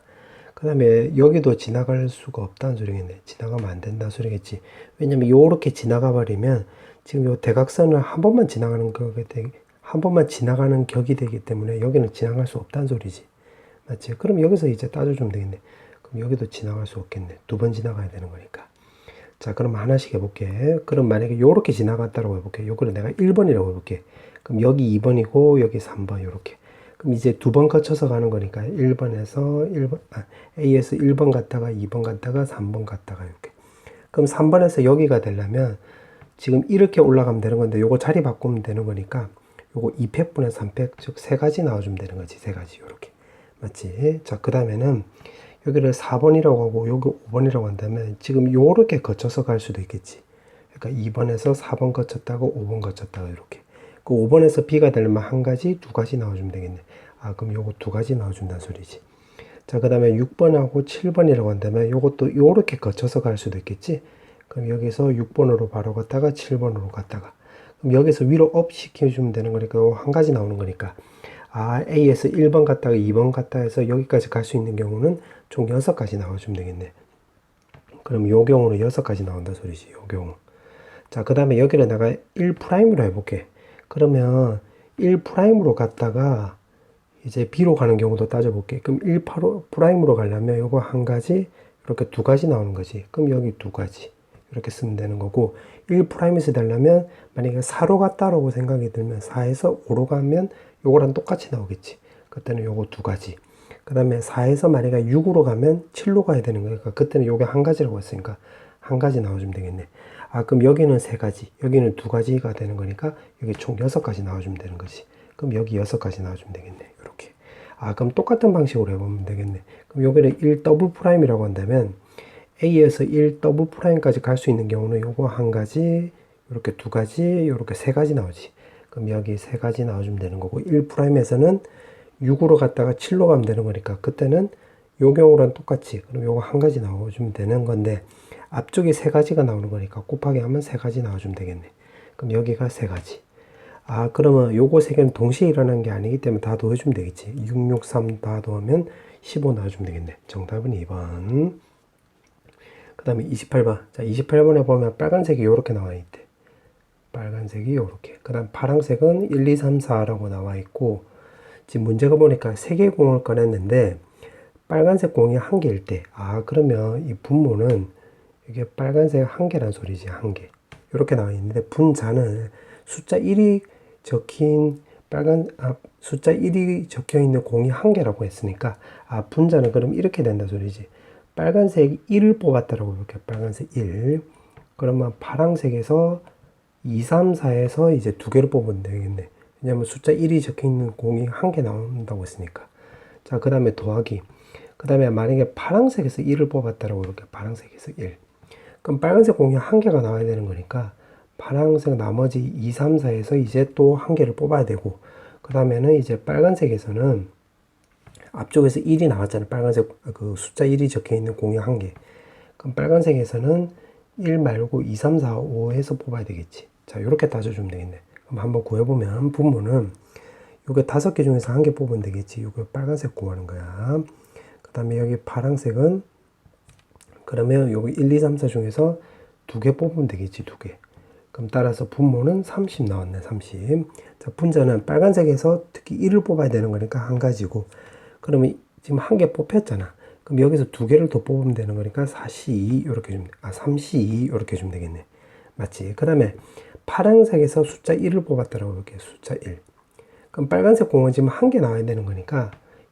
그 다음에 여기도 지나갈 수가 없다는 소리겠네. 지나가면 안 된다는 소리겠지. 왜냐면 요렇게 지나가 버리면 지금 요 대각선을 한 번만 지나가는 한 번만 지나가는 격이 되기 때문에 여기는 지나갈 수 없다는 소리지. 맞지? 그럼 여기서 이제 따져주면 되겠네. 그럼 여기도 지나갈 수 없겠네. 두 번 지나가야 되는 거니까. 자, 그럼 하나씩 해볼게. 그럼 만약에 요렇게 지나갔다고 해볼게. 요거를 내가 1번이라고 해볼게. 그럼 여기 2번이고 여기 3번 요렇게. 그럼 이제 두 번 거쳐서 가는 거니까 1번에서 A에서 1번 갔다가 2번 갔다가 3번 갔다가 이렇게. 그럼 3번에서 여기가 되려면 지금 이렇게 올라가면 되는 건데 요거 자리 바꾸면 되는 거니까 요거 2팩분의 3팩 즉 세 가지 나와주면 되는 거지. 세 가지 요렇게. 맞지? 자, 그 다음에는 여기를 4번이라고 하고 여기 5번이라고 한다면 지금 요렇게 거쳐서 갈 수도 있겠지. 그러니까 2번에서 4번 거쳤다고 5번 거쳤다고 이렇게. 그 5번에서 B가 되려면 한 가지, 두 가지 나와주면 되겠네. 그럼 요거 두 가지 나와준다는 소리지. 자, 그 다음에 6번하고 7번이라고 한다면 요것도 요렇게 거쳐서 갈 수도 있겠지. 그럼 여기서 6번으로 바로 갔다가 7번으로 갔다가. 그럼 여기서 위로 업 시켜주면 되는 거니까 한 가지 나오는 거니까. A에서 1번 갔다가 2번 갔다 해서 여기까지 갈 수 있는 경우는 총 6가지 나와주면 되겠네. 그럼 요 경우는 6가지 나온다 소리지. 요 경우. 자, 그 다음에 여기를 내가 1'으로 해볼게. 그러면 1'으로 갔다가 이제 B로 가는 경우도 따져볼게. 그럼 1'으로 가려면 요거 한 가지, 이렇게 두 가지 나오는 거지. 그럼 여기 두 가지. 이렇게 쓰면 되는 거고, 1'에서 되려면 만약에 4로 갔다라고 생각이 들면 4에서 5로 가면 요거랑 똑같이 나오겠지. 그때는 요거 두 가지. 그 다음에 4에서 만약에 6으로 가면 7로 가야 되는 거니까 그때는 요게 한 가지라고 했으니까 한 가지 나와주면 되겠네. 그럼 여기는 세 가지, 여기는 두 가지가 되는 거니까 여기 총 6가지 나와주면 되는 거지. 그럼 여기 6가지 나와주면 되겠네. 이렇게. 그럼 똑같은 방식으로 해보면 되겠네. 그럼 여기를 1'이라고 한다면 A에서 1'까지 갈 수 있는 경우는 요거 한 가지, 이렇게 두 가지, 이렇게 세 가지 나오지. 그럼 여기 세 가지 나와주면 되는 거고, 1'에서는 6으로 갔다가 7로 가면 되는 거니까 그때는 요 경우랑 똑같이 그럼 요거 한 가지 나와주면 되는 건데, 앞쪽에 세 가지가 나오는 거니까 곱하기 하면 세 가지 나와주면 되겠네. 그럼 여기가 세 가지. 그러면 요거 세 개는 동시에 일어나는 게 아니기 때문에 다 더해주면 되겠지. 6, 6, 3 다 더하면 15 나와주면 되겠네. 정답은 2번. 그 다음에 28번. 자, 28번에 보면 빨간색이 요렇게 나와 있대. 빨간색이 요렇게. 그 다음 파란색은 1, 2, 3, 4라고 나와 있고, 지금 문제가 보니까 3개의 공을 꺼냈는데 빨간색 공이 1개일 때, 그러면 이 분모는 이게 빨간색 1개란 소리지. 1개. 이렇게 나와 있는데 분자는 숫자 1이 적힌 숫자 1이 적혀 있는 공이 1개라고 했으니까 분자는 그럼 이렇게 된다 소리지. 빨간색 1을 뽑았다라고 볼게요. 빨간색 1. 그러면 파란색에서 2, 3, 4에서 이제 2개를 뽑으면 되겠네. 왜냐면 숫자 1이 적혀 있는 공이 1개 나온다고 했으니까. 자, 그 다음에 더하기. 그 다음에 만약에 파란색에서 1을 뽑았다라고 이렇게 파란색에서 1. 그럼 빨간색 공이 1개가 나와야 되는 거니까 파란색 나머지 2, 3, 4에서 이제 또 한 개를 뽑아야 되고, 그 다음에는 이제 빨간색에서는 앞쪽에서 1이 나왔잖아요. 빨간색 그 숫자 1이 적혀 있는 공약 한 개. 그럼 빨간색에서는 1 말고 2, 3, 4, 5 해서 뽑아야 되겠지. 자, 이렇게 따져주면 되겠네. 그럼 한번 구해보면 분모는 요게 5개 중에서 한 개 뽑으면 되겠지. 요거 빨간색 구하는 거야. 그 다음에 여기 파란색은 그러면 여기 1, 2, 3, 4 중에서 2개 뽑으면 되겠지. 2개. 그럼 따라서 분모는 30 나왔네. 30. 자, 분자는 빨간색에서 특히 1을 뽑아야 되는 거니까 한 가지고, 그러면 지금 한 개 뽑혔잖아. 그럼 여기서 2개를 더 뽑으면 되는 거니까 4C2 이렇게 주면, 3C2 이렇게 주면 되겠네. 맞지? 그 다음에 파란색에서 숫자 1을 뽑았다라고 볼게요. 숫자 1. 그럼 빨간색 공은 지금 한 개 나와야 되는 거니까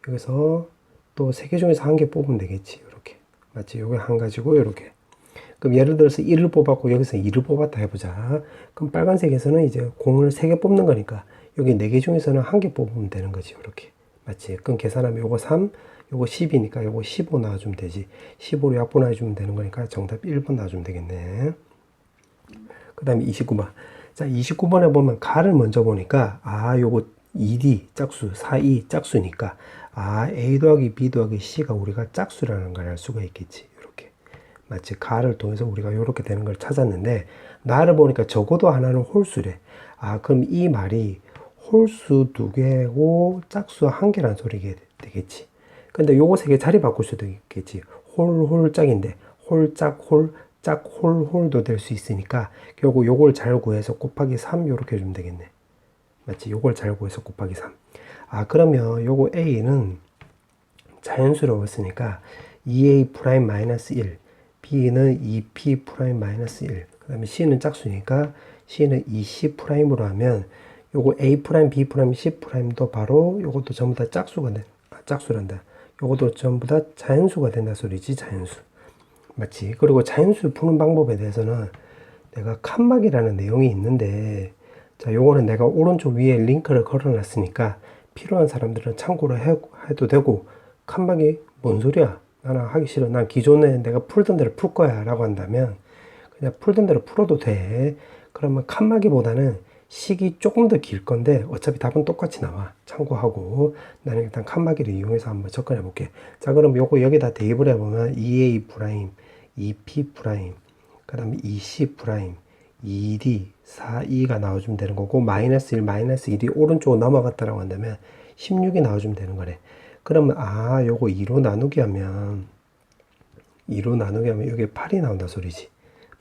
여기서 또 3개 중에서 한 개 뽑으면 되겠지. 이렇게. 맞지? 요게 한 가지고 이렇게. 그럼 예를 들어서 1을 뽑았고 여기서 2를 뽑았다 해보자. 그럼 빨간색에서는 이제 공을 3개 뽑는 거니까 여기 4개 중에서는 한 개 뽑으면 되는 거지. 이렇게. 맞지? 그럼 계산하면 요거 3, 요거 10이니까 요거 15 나와주면 되지. 15로 약분해주면 되는 거니까 정답 1번 나와주면 되겠네. 그 다음에 29번. 자, 29번에 보면 가를 먼저 보니까, 요거 2D 짝수, 4E 짝수니까, A 더하기 B 더하기 C가 우리가 짝수라는 걸 알 수가 있겠지. 이렇게. 마치 가를 통해서 우리가 이렇게 되는 걸 찾았는데, 나를 보니까 적어도 하나는 홀수래. 그럼 이 말이 홀수 2개고 짝수 1개라는 소리가 되겠지. 근데 요거 3개 자리 바꿀 수도 있겠지. 홀, 짝인데, 홀짝, 짝, 홀도 될 수 있으니까, 결국 요걸 잘 구해서 곱하기 3 요렇게 해주면 되겠네. 맞지? 요걸 잘 구해서 곱하기 3. 그러면 요거 A는 자연수로 했으니까 2A 프라임 마이너스 1, B는 2P 프라임 마이너스 1, 그 다음에 C는 짝수니까 C는 2C 프라임으로 하면 요거 A 프라임, B 프라임, C 프라임도 바로 요것도 전부 다 짝수란다. 요것도 전부 다 자연수가 된다 소리지, 자연수. 맞지? 그리고 자연수 푸는 방법에 대해서는 내가 칸막이라는 내용이 있는데, 자, 요거는 내가 오른쪽 위에 링크를 걸어놨으니까 필요한 사람들은 참고로 해도 되고, 칸막이 뭔 소리야? 나는 하기 싫어. 난 기존에 내가 풀던 대로 풀 거야 라고 한다면 그냥 풀던 대로 풀어도 돼. 그러면 칸막이보다는 식이 조금 더 길 건데 어차피 답은 똑같이 나와. 참고하고 나는 일단 칸막이를 이용해서 한번 접근해 볼게. 자, 그럼 요거 여기다 대입을 해보면 2A 프라임, 2P 프라임, 그 다음에 2C 프라임, 2D, 4E가 나와주면 되는 거고, 마이너스 1, 마이너스 1이 오른쪽으로 넘어갔다라고 한다면 16이 나와주면 되는 거래. 그러면 요거 2로 나누기 하면 이게 8이 나온다 소리지.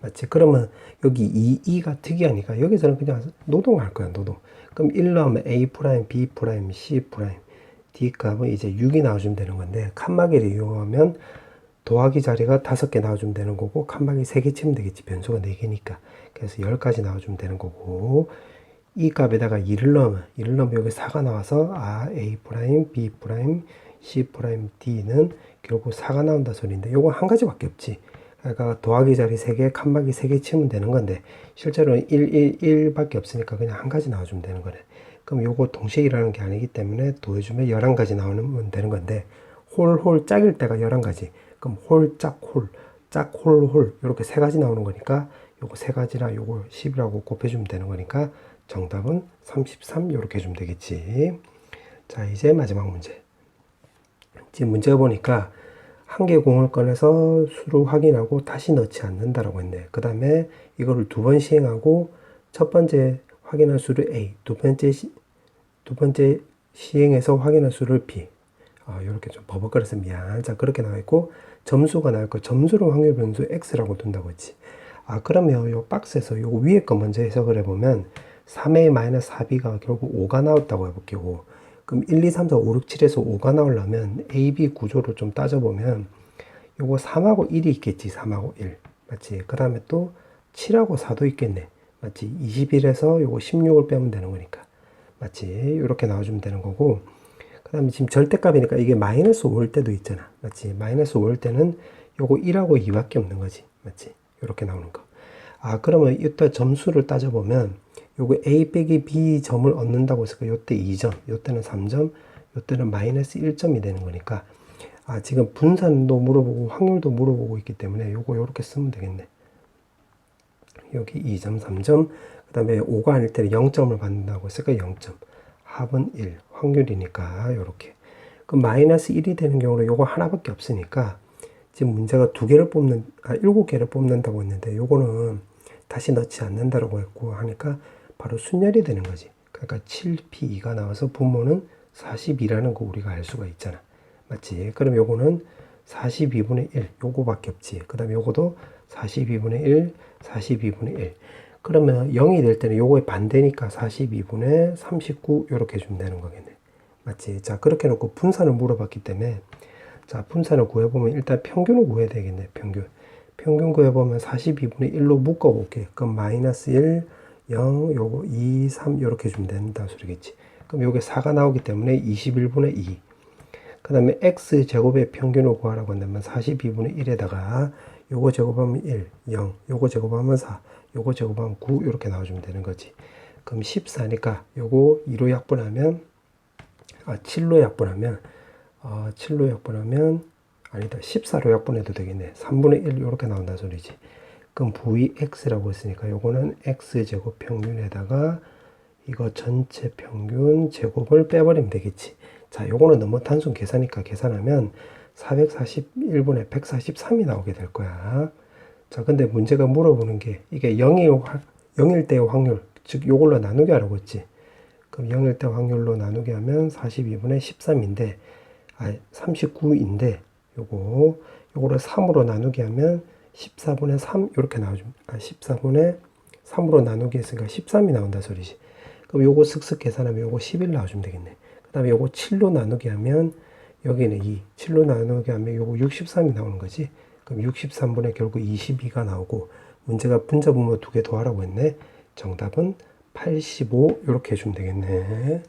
맞지? 그러면 여기 2가 특이하니까 여기서는 그냥 노동할 거야, 노동. 그럼 1 넣으면 A 프라임, B 프라임, C 프라임, D 값은 이제 6이 나와주면 되는 건데, 칸막이를 이용하면 더하기 자리가 5개 나와주면 되는 거고, 칸막이 3개 치면 되겠지. 변수가 4개니까. 그래서 10까지 나와주면 되는 거고, 이 값에다가 2를 넣으면 여기 4가 나와서 A 프라임, B 프라임, C 프라임, D는 결국 4가 나온다 소리인데, 요거 한 가지밖에 없지. 그러니까 더하기 자리 3개, 칸막이 3개 치면 되는 건데, 실제로는 1밖에 없으니까 그냥 한 가지 나와주면 되는 거네. 그럼 요거 동시에 일어나는 게 아니기 때문에 더해주면 11가지 나오면 되는 건데, 홀 짝일 때가 11가지. 그럼 홀, 짝, 홀, 이렇게 3가지 나오는 거니까 요거 3가지랑 요거 10이라고 곱해주면 되는 거니까 정답은 33 이렇게 해주면 되겠지. 자, 이제 마지막 문제. 지금 문제 보니까 한 개 공을 꺼내서 수를 확인하고 다시 넣지 않는다라고 했네. 그 다음에 이거를 2번 시행하고 첫 번째 확인한 수를 A, 두 번째 시행해서 확인한 수를 B. 이렇게 좀 버벅거려서 미안. 자, 그렇게 나와 있고 점수가 나올 거, 점수를 확률 변수 X라고 둔다고 했지. 그러면 요 박스에서 요거 위에 거 먼저 해석을 해보면 3A 마이너스 4B가 결국 5가 나왔다고 해볼게요. 그럼 1, 2, 3, 4, 5, 6, 7에서 5가 나오려면 A, B 구조를 좀 따져보면 요거 3하고 1이 있겠지. 3하고 1. 맞지? 그 다음에 또 7하고 4도 있겠네. 맞지? 21에서 요거 16을 빼면 되는 거니까. 맞지? 이렇게 나와주면 되는 거고, 그 다음에 지금 절대값이니까 이게 마이너스 5일 때도 있잖아. 맞지? 마이너스 5일 때는 요거 1하고 2밖에 없는 거지. 맞지? 이렇게 나오는 거. 그러면 이때 점수를 따져보면 요거 A 빼기 B 점을 얻는다고 했으니까 요때 2점, 요때는 3점, 요때는 마이너스 1점이 되는 거니까, 지금 분산도 물어보고 확률도 물어보고 있기 때문에 요거 요렇게 쓰면 되겠네. 여기 2점, 3점. 그 다음에 5가 아닐 때는 0점을 받는다고 했으니까 0점. 합은 1. 확률이니까 요렇게. 그럼 마이너스 1이 되는 경우는 요거 하나밖에 없으니까 지금 문제가 7개를 뽑는다고 했는데 요거는 다시 넣지 않는다라고 했고 하니까 바로 순열이 되는 거지. 그러니까 7P2가 나와서 분모는 42라는 거 우리가 알 수가 있잖아. 맞지? 그럼 요거는 42분의 1 요거밖에 없지. 그 다음에 요거도 42분의 1 42분의 1 그러면 0이 될 때는 요거의 반대니까 42분의 39 요렇게 해주면 되는 거겠네. 맞지? 자 그렇게 해놓고 분산을 물어봤기 때문에 자 분산을 구해보면 일단 평균을 구해야 되겠네. 평균 구해보면 42분의 1로 묶어볼게. 그럼 마이너스 1 0 요거 2 3 요렇게 해주면 된다 소리겠지. 그럼 요게 4가 나오기 때문에 21분의 2 그 다음에 x제곱의 평균을 구하라고 한다면 42분의 1에다가 요거 제곱하면 1, 0, 요거 제곱하면 4, 요거 제곱하면 9 이렇게 나와주면 되는 거지. 그럼 14니까 요거 2로 약분하면 7로 약분하면 아니다 14로 약분해도 되겠네. 3분의 1 이렇게 나온다 소리지. 그럼 Vx라고 했으니까 요거는 x제곱 평균에다가 이거 전체 평균 제곱을 빼버리면 되겠지. 자, 요거는 너무 단순 계산이니까 계산하면 441분의 143이 나오게 될 거야. 자, 근데 문제가 물어보는 게 이게 0일 때의 확률, 즉 요걸로 나누게 하라고 했지. 그럼 0일 때 확률로 나누게 하면 42분의 13인데, 39인데, 요거를 3으로 나누게 하면 14분의 3 이렇게 나와줍니다. 14분의 3으로 나누기 했으니까 13이 나온다 소리지. 그럼 요거 슥슥 계산하면 요거 11 나와주면 되겠네. 그 다음에 요거 7로 나누게 하면 여기는 2. 7로 나누게 하면 요거 63이 나오는 거지. 그럼 63분의 결국 22가 나오고 문제가 분자 분모 2개 더하라고 했네. 정답은 85 이렇게 해주면 되겠네.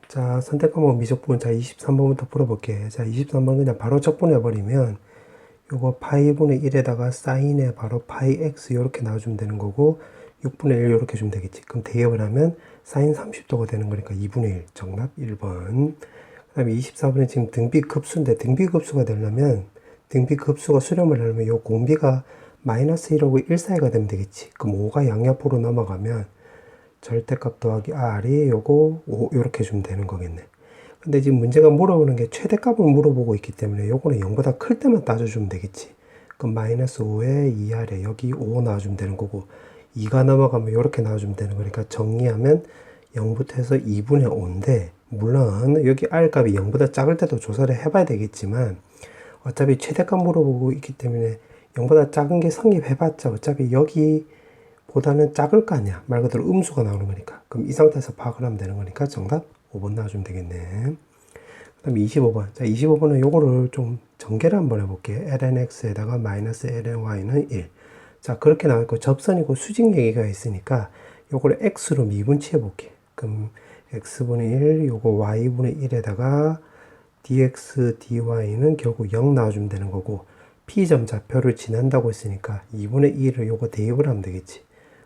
자 선택 과목 미적분 자 23번부터 풀어볼게. 자 23번 그냥 바로 적분해버리면 요거 파이분의 1에다가 사인에 바로 파이 x 이렇게 나와주면 되는 거고 6분의 1 이렇게 주면 되겠지. 그럼 대입을 하면 사인 30도가 되는 거니까 2분의 1 정답 1번. 그 다음에 24번에 지금 등비급수인데 등비급수가 되려면 등비급수가 수렴을 하려면 요 공비가 마이너스 1하고 1 사이가 되면 되겠지. 그럼 5가 양옆으로 넘어가면 절대값 더하기 r이 요거 5 이렇게 주면 되는 거겠네. 근데 지금 문제가 물어보는 게 최대값을 물어보고 있기 때문에 요거는 0보다 클 때만 따져주면 되겠지. 그럼 마이너스 5에 2r에 여기 5 나와주면 되는 거고 2가 넘어가면 이렇게 나와주면 되는 거니까 정리하면 0부터 해서 2분의 5인데 물론 여기 r값이 0보다 작을 때도 조사를 해봐야 되겠지만 어차피 최대값 물어보고 있기 때문에 0보다 작은 게 성립해봤자 어차피 여기보다는 작을 거 아니야. 말 그대로 음수가 나오는 거니까. 그럼 이 상태에서 파악을 하면 되는 거니까 정답 5번 나와주면 되겠네. 그 다음에 25번. 자, 25번은 요거를 좀 전개를 한번 해볼게. lnx에다가 마이너스 lny는 1. 자, 그렇게 나왔고 접선이고 수직 얘기가 있으니까 요거를 x로 미분치해 볼게. 그럼 x분의 1, 요거 y분의 1에다가 dx, dy는 결국 0 나와주면 되는 거고 p점 좌표를 지난다고 했으니까 2분의 2를 요거 대입을 하면 되겠지.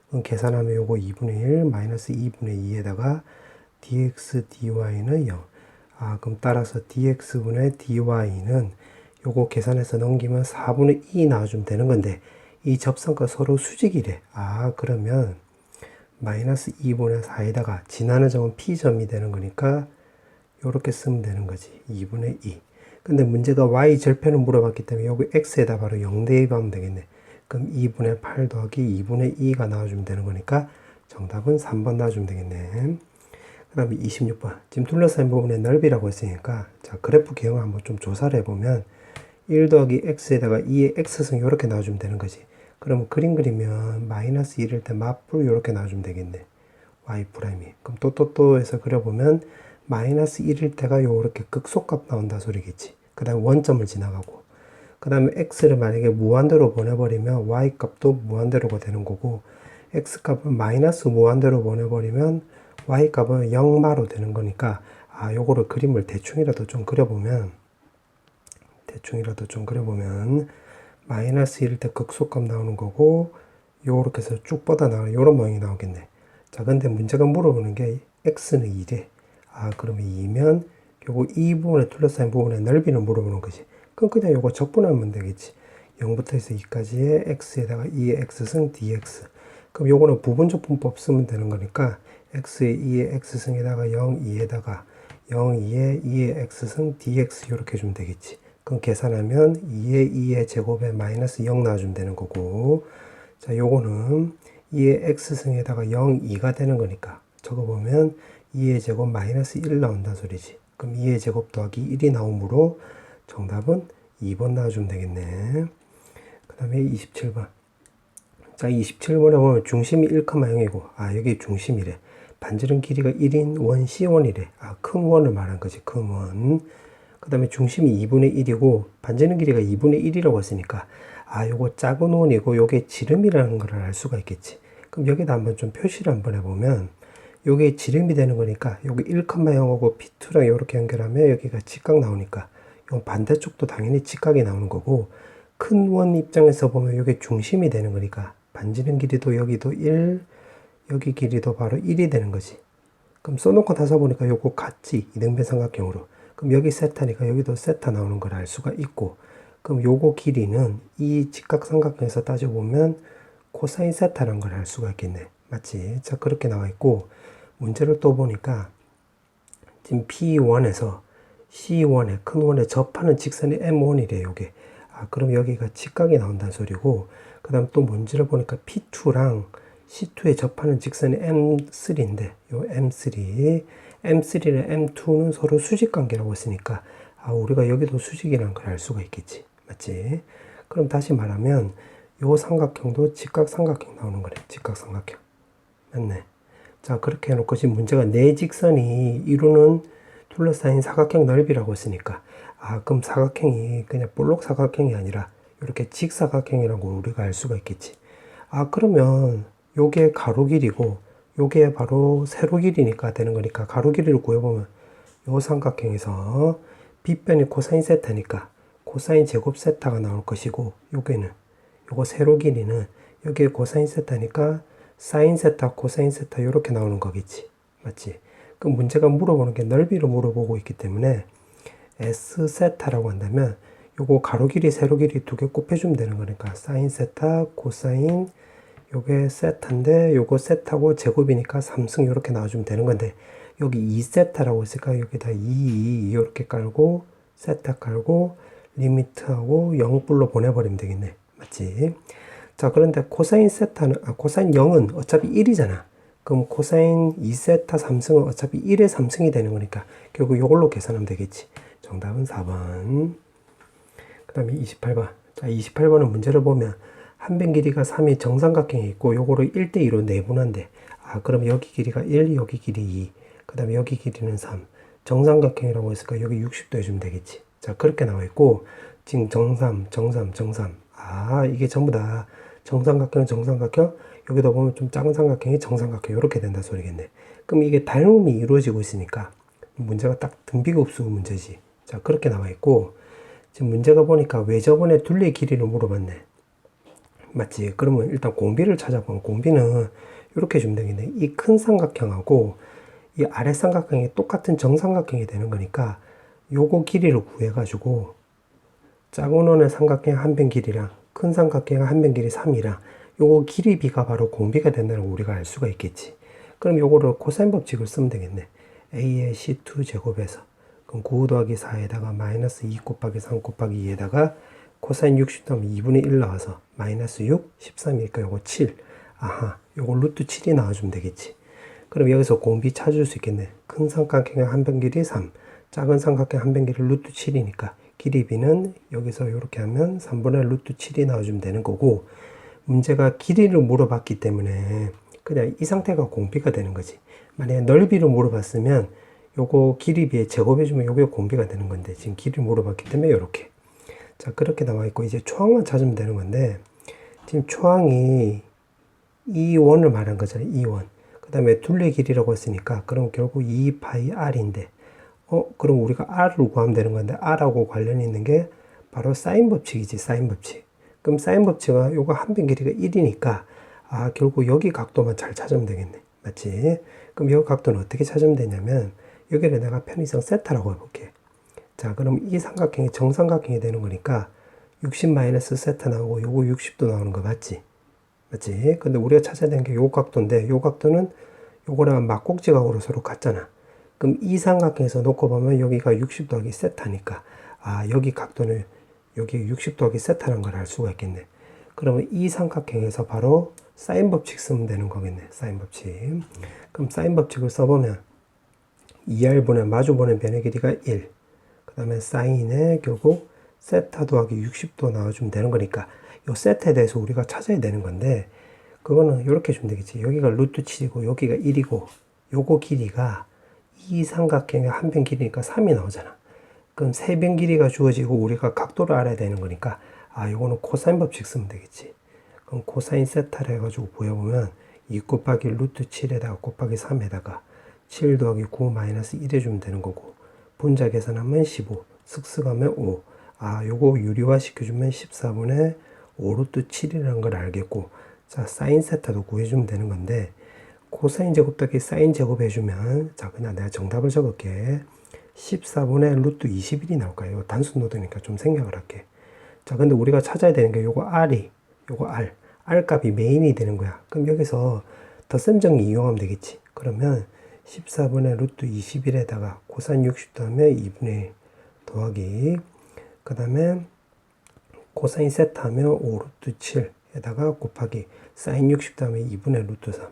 그럼 계산하면 요거 2분의 1 마이너스 2분의 2에다가 dx, dy는 0. 그럼 따라서 dx분의 dy는 요거 계산해서 넘기면 4분의 2 나와주면 되는 건데 이 접선과 서로 수직이래. 그러면 마이너스 2분의 4에다가 지나는 점은 p점이 되는 거니까 요렇게 쓰면 되는 거지. 2분의 2. 근데 문제가 y 절편을 물어봤기 때문에 여기 x에다 바로 0 대입하면 되겠네. 그럼 2분의 8 더하기 2분의 2가 나와주면 되는 거니까 정답은 3번 나와주면 되겠네. 그 다음에 26번. 지금 둘러싸인 부분의 넓이라고 했으니까 자 그래프 개형을 한번 좀 조사를 해보면 1 더하기 x에다가 2의 x승 이렇게 나와주면 되는 거지. 그러면 그림 그리면 마이너스 1일 때 맞불 이렇게 나와주면 되겠네. y 프라임이. 그럼 또 해서 그려보면 마이너스 1일 때가 요렇게 극소값 나온다 소리겠지. 그 다음에 원점을 지나가고 그 다음에 x를 만약에 무한대로 보내버리면 y 값도 무한대로가 되는 거고 x 값은 마이너스 무한대로 보내버리면 y 값은 0마로 되는 거니까 요거를 그림을 대충이라도 좀 그려보면 마이너스 1일 때 극소값 나오는 거고 요렇게 해서 쭉 뻗어나가는 요런 모양이 나오겠네. 자 근데 문제가 물어보는 게 x는 2래. 그러면 2면 요거 이 부분에 둘러싸인 부분의 넓이를 물어보는 거지. 그럼 그냥 요거 적분하면 되겠지. 0부터 해서 2까지의 x에다가 2의 x승 dx. 그럼 요거는 부분적 분법 쓰면 되는 거니까 x의 2의 x승에다가 0, 2에다가 0, 2의 2의 x승 dx 이렇게 해주면 되겠지. 그럼 계산하면 2의 2의 제곱에 마이너스 0 나와주면 되는 거고, 자, 요거는 2의 x승에다가 0, 2가 되는 거니까 적어보면 2의 제곱 마이너스 1 나온다는 소리지. 그럼 2의 제곱 더하기 1이 나오므로 정답은 2번 나와주면 되겠네. 그 다음에 27번. 자, 27번에 보면 중심이 1,0이고, 아, 여기 중심이래. 반지름 길이가 1인 원 C1이래. 아, 큰 원을 말한 거지, 큰 원. 그 다음에 중심이 2분의 1이고, 반지름 길이가 2분의 1이라고 했으니까, 아, 요거 작은 원이고, 요게 지름이라는 걸 알 수가 있겠지. 그럼 여기다 한번 좀 표시를 한번 해보면, 요게 지름이 되는 거니까, 여기 1,0하고 P2랑 이렇게 연결하면 여기가 직각 나오니까, 요 반대쪽도 당연히 직각이 나오는 거고, 큰 원 입장에서 보면 이게 중심이 되는 거니까 반지름 길이도 여기도 1, 여기 길이도 바로 1이 되는 거지. 그럼 써놓고 다서 보니까 요거 같지, 이등변 삼각형으로. 그럼 여기 세타니까 여기도 세타 나오는 걸 알 수가 있고, 그럼 요거 길이는 이 직각 삼각형에서 따져보면 코사인 세타라는 걸 알 수가 있겠네. 맞지? 자, 그렇게 나와 있고, 문제를 또 보니까 지금 P1에서 C1에 큰 원에 접하는 직선이 M1이래, 요게. 아, 그럼 여기가 직각이 나온다는 소리고, 그 다음 또 문제를 보니까 P2랑 C2에 접하는 직선이 M3인데, 요 M3, M3랑 M2는 서로 수직 관계라고 했으니까, 아, 우리가 여기도 수직이라는 걸 알 수가 있겠지. 맞지? 그럼 다시 말하면, 요 삼각형도 직각 삼각형 나오는 거래. 직각 삼각형. 맞네. 자, 그렇게 해놓고 지금 문제가 네 직선이 이루는 둘러싸인 사각형 넓이라고 했으니까, 아, 그럼 사각형이 그냥 볼록 사각형이 아니라 이렇게 직사각형이라고 우리가 알 수가 있겠지. 아, 그러면 요게 가로 길이고 요게 바로 세로 길이니까 되는 거니까 가로 길이를 구해보면 요 삼각형에서 빗변이 코사인 세타니까 코사인 제곱 세타가 나올 것이고, 요게는 요거 세로 길이는 여기에 코사인 세타니까 사인 세타, 코사인 세타 이렇게 나오는 거겠지. 맞지? 그럼 문제가 물어보는 게 넓이를 물어보고 있기 때문에 S 세타라고 한다면 요거 가로 길이, 세로 길이 두 개 곱해주면 되는 거니까 사인 세타, 코사인, 요게 세타인데 요거 세타고 제곱이니까 3승 이렇게 나와주면 되는 건데, 여기 2세타라고 했으니까 여기다 2 이렇게 깔고 세타 깔고 리미트하고 0불로 보내버리면 되겠네. 맞지? 자, 그런데 코사인 세타는, 코사인 0은 어차피 1이잖아. 그럼 코사인 2세타 3승은 어차피 1의 3승이 되는 거니까 결국 이걸로 계산하면 되겠지. 정답은 4번. 그 다음에 28번. 자, 28번은 문제를 보면 한 변 길이가 3이 정삼각형이 있고 요거를 1대2로 내분한데, 아, 그럼 여기 길이가 1, 여기 길이 2, 그 다음에 여기 길이는 3. 정삼각형이라고 했으니까 여기 60도 해주면 되겠지. 자, 그렇게 나와 있고, 지금 정삼. 아, 이게 전부 다 정삼각형, 여기다 보면 좀 작은 삼각형이 정삼각형 이렇게 된다 소리겠네. 그럼 이게 닮음이 이루어지고 있으니까 문제가 딱 등비급수 문제지. 자, 그렇게 나와 있고, 지금 문제가 보니까 왜 저번에 둘레 길이를 물어봤네. 맞지? 그러면 일단 공비를 찾아보면 공비는 이렇게 주면 되겠네. 이 큰 삼각형하고 이 아래 삼각형이 똑같은 정삼각형이 되는 거니까 요거 길이를 구해가지고 작은 원의 삼각형 한 변 길이랑 큰 삼각형 한 변 길이 3이랑 요거 길이 비가 바로 공비가 된다는 걸 우리가 알 수가 있겠지. 그럼 요거를 코사인 법칙을 쓰면 되겠네. A의 C2 제곱에서 그럼 9 더하기 4에다가 마이너스 2 곱하기 3 곱하기 2에다가 코사인 60 더하면 2분의 1 나와서 마이너스 6, 13이니까 요거 7. 아하, 요거 루트 7이 나와주면 되겠지. 그럼 여기서 공비 찾을 수 있겠네. 큰 삼각형 한 변 길이 3, 작은 삼각형 한 변 길이 루트 7이니까 길이 b는 여기서 이렇게 하면 3분의 루트 7이 나와주면 되는 거고, 문제가 길이를 물어봤기 때문에 그냥 이 상태가 공비가 되는 거지. 만약에 넓이를 물어봤으면 요거 길이 비에 제곱해주면 요게 공비가 되는 건데, 지금 길이를 물어봤기 때문에 요렇게. 자, 그렇게 나와 있고, 이제 초항만 찾으면 되는 건데, 지금 초항이 이 원을 말한 거잖아요. 이 원. 그 다음에 둘레 길이라고 했으니까 그럼 결국 2 파이 r인데, 그럼 우리가 r을 구하면 되는 건데, r하고 관련이 있는 게 바로 사인 법칙이지. 사인 법칙. 그럼 사인 법칙은 요거 한 변 길이가 1이니까 아, 결국 여기 각도만 잘 찾으면 되겠네. 맞지? 그럼 이 각도는 어떻게 찾으면 되냐면 여기를 내가 편의상 세타라고 해볼게. 자, 그럼 이 삼각형이 정삼각형이 되는 거니까 60 마이너스 세타 나오고 요거 60도 나오는 거 맞지? 맞지? 근데 우리가 찾아야 되는 게 요 각도인데 요 각도는 요거랑 막곡지각으로 서로 같잖아. 그럼 이 삼각형에서 놓고 보면 여기가 60 더하기 세타니까 아 여기 각도는 여기 60 더하기 세타라는 걸 알 수가 있겠네. 그러면 이 삼각형에서 바로 사인 법칙 쓰면 되는 거겠네. 사인 법칙. 그럼 사인 법칙을 써보면 2r분의 마주보는 변의 길이가 1. 그 다음에 사인에 결국 세타 더하기 60도 나와주면 되는 거니까 요 세타에 대해서 우리가 찾아야 되는 건데 그거는 이렇게 주면 되겠지. 여기가 루트 7이고 여기가 1이고 요거 길이가 이 삼각형의 한 변 길이니까 3이 나오잖아. 그럼 세 변 길이가 주어지고 우리가 각도를 알아야 되는 거니까 아 요거는 코사인 법칙 쓰면 되겠지. 그럼 코사인 세타를 해가지고 보여보면 2 곱하기 루트 7에다가 곱하기 3에다가 7 더하기 9 마이너스 1 해주면 되는 거고 분자 계산하면 15 슥슥하면 5 아 요거 유리화 시켜주면 14분의 5 루트 7이라는 걸 알겠고 자 사인 세타도 구해주면 되는 건데 코사인 제곱 더하기 사인 제곱 해주면 자 그냥 내가 정답을 적을게 14분의 루트 21이 나올까요? 단순 노드니까 좀 생략을 할게. 자 근데 우리가 찾아야 되는 게 요거 R이 요거 R 값이 메인이 되는 거야. 그럼 여기서 덧셈 정리 이용하면 되겠지. 그러면 14분의 루트 21에다가 코사인 60 더하면 2분의 1 더하기 그 다음에 코사인 세타 하면 5 루트 7에다가 곱하기 사인 60 더하면 2분의 루트 3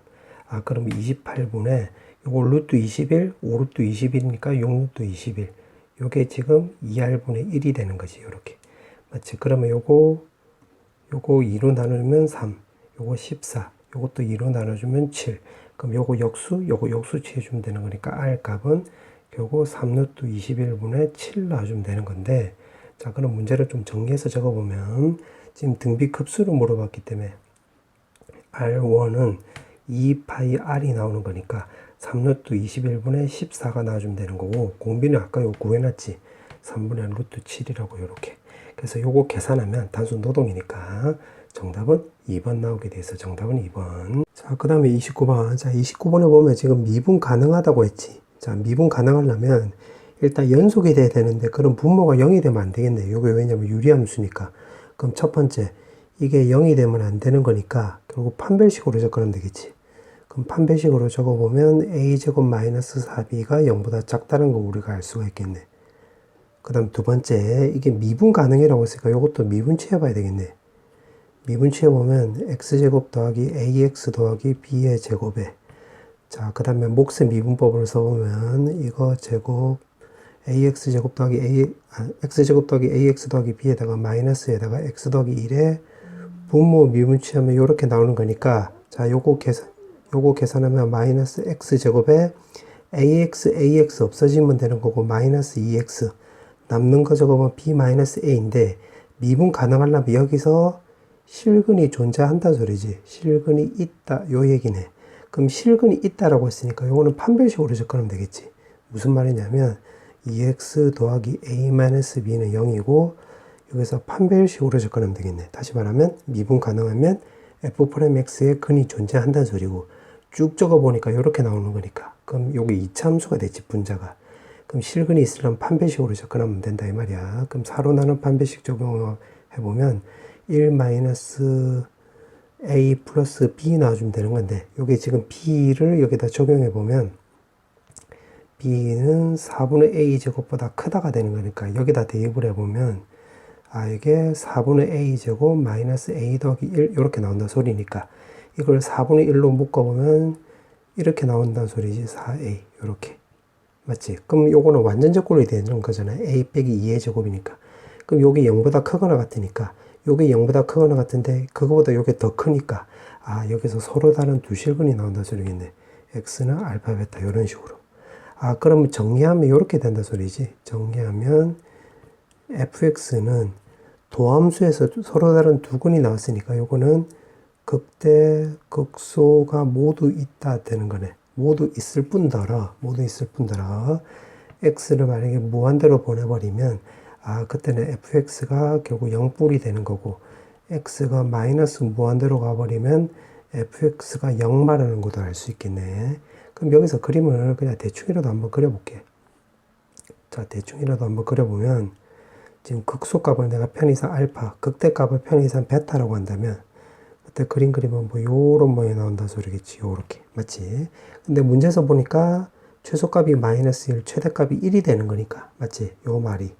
아 그럼 28분의 요거 루트 21 5 루트 21이니까 6 루트 21 요게 지금 2r분의 1이 되는 거지 요렇게 맞지? 그러면 요거 2로 나누면 3 요거 14 요것도 2로 나눠주면 7 그럼 요거 역수 취해주면 되는 거니까 R 값은 결국 3루트 21분의 7 나와주면 되는 건데 자 그럼 문제를 좀 정리해서 적어보면 지금 등비 급수를 물어봤기 때문에 R1은 2파이 R이 나오는 거니까 3루트 21분의 14가 나와주면 되는 거고 공비는 아까 요거 구해놨지 3분의 루트 7이라고 요렇게 그래서 요거 계산하면 단순 노동이니까 정답은 2번 나오게 돼서 정답은 2번. 자, 그 다음에 29번. 자, 29번에 보면 지금 미분 가능하다고 했지. 자, 미분 가능하려면 일단 연속이 돼야 되는데 그럼 분모가 0이 되면 안 되겠네. 이게 왜냐면 유리함수니까. 그럼 첫 번째, 이게 0이 되면 안 되는 거니까 결국 판별식으로 접근하면 되겠지. 그럼 판별식으로 적어보면 a제곱 마이너스 4b가 0보다 작다는 거 우리가 알 수가 있겠네. 그 다음 두 번째, 이게 미분 가능이라고 했으니까 이것도 미분 취해봐야 되겠네. 미분 취해보면 x제곱 더하기 ax 더하기 b의 제곱에 자, 그 다음에 몫의 미분법을 써보면 이거 제곱 ax제곱 더하기 x제곱 더하기 ax 더하기 b에다가 마이너스에다가 x 더하기 1에 분모 미분 취하면 이렇게 나오는 거니까 자, 요거 계산하면 마이너스 x제곱에 ax 없어지면 되는 거고 마이너스 2x 남는 거 적으면 b 마이너스 a인데 미분 가능하려면 여기서 실근이 존재한다는 소리지. 실근이 있다 요 얘기네. 그럼 실근이 있다라고 했으니까 요거는 판별식으로 접근하면 되겠지. 무슨 말이냐면 2x 더하기 a-b는 0이고 여기서 판별식으로 접근하면 되겠네. 다시 말하면 미분 가능하면 f'x의 근이 존재한다는 소리고 쭉 적어보니까 이렇게 나오는 거니까 그럼 요게 이차함수가 됐지 분자가. 그럼 실근이 있으려면 판별식으로 접근하면 된다 이 말이야. 그럼 4로 나눈 판별식 적용해보면 1 마이너스 a 플러스 b 나와주면 되는 건데 요게 지금 b를 여기다 적용해보면 b는 4분의 a 제곱보다 크다가 되는 거니까 여기다 대입을 해보면 아 이게 4분의 a 제곱 마이너스 a 더하기 1 이렇게 나온다는 소리니까 이걸 4분의 1로 묶어보면 이렇게 나온다는 소리지 4a 이렇게 맞지? 그럼 요거는 완전 적골이 되는 거잖아. a 빼기 2의 제곱이니까. 그럼 요게 0보다 크거나 같으니까 요게 0보다 크거나 같은데 그거보다 요게 더 크니까 아 여기서 서로 다른 두 실근이 나온다 소리겠네. x는 알파 베타 이런 식으로. 아 그러면 정리하면 이렇게 된다 소리지. 정리하면 fx는 도함수에서 서로 다른 두 근이 나왔으니까 요거는 극대 극소가 모두 있다 되는 거네. 모두 있을 뿐더러 x를 만약에 무한대로 보내버리면 아 그때는 fx가 결국 0뿔이 되는 거고 x가 마이너스 무한대로 가버리면 fx가 0 말하는 것도 알 수 있겠네. 그럼 여기서 그림을 그냥 대충이라도 한번 그려볼게. 자 대충이라도 한번 그려보면 지금 극소값을 내가 편의상 알파, 극대값을 편의상 베타라고 한다면 그때 그림 그리면 뭐 요런 모양이 나온다 소리겠지. 요렇게. 맞지? 근데 문제에서 보니까 최소값이 마이너스 1, 최대값이 1이 되는 거니까. 맞지? 요 말이.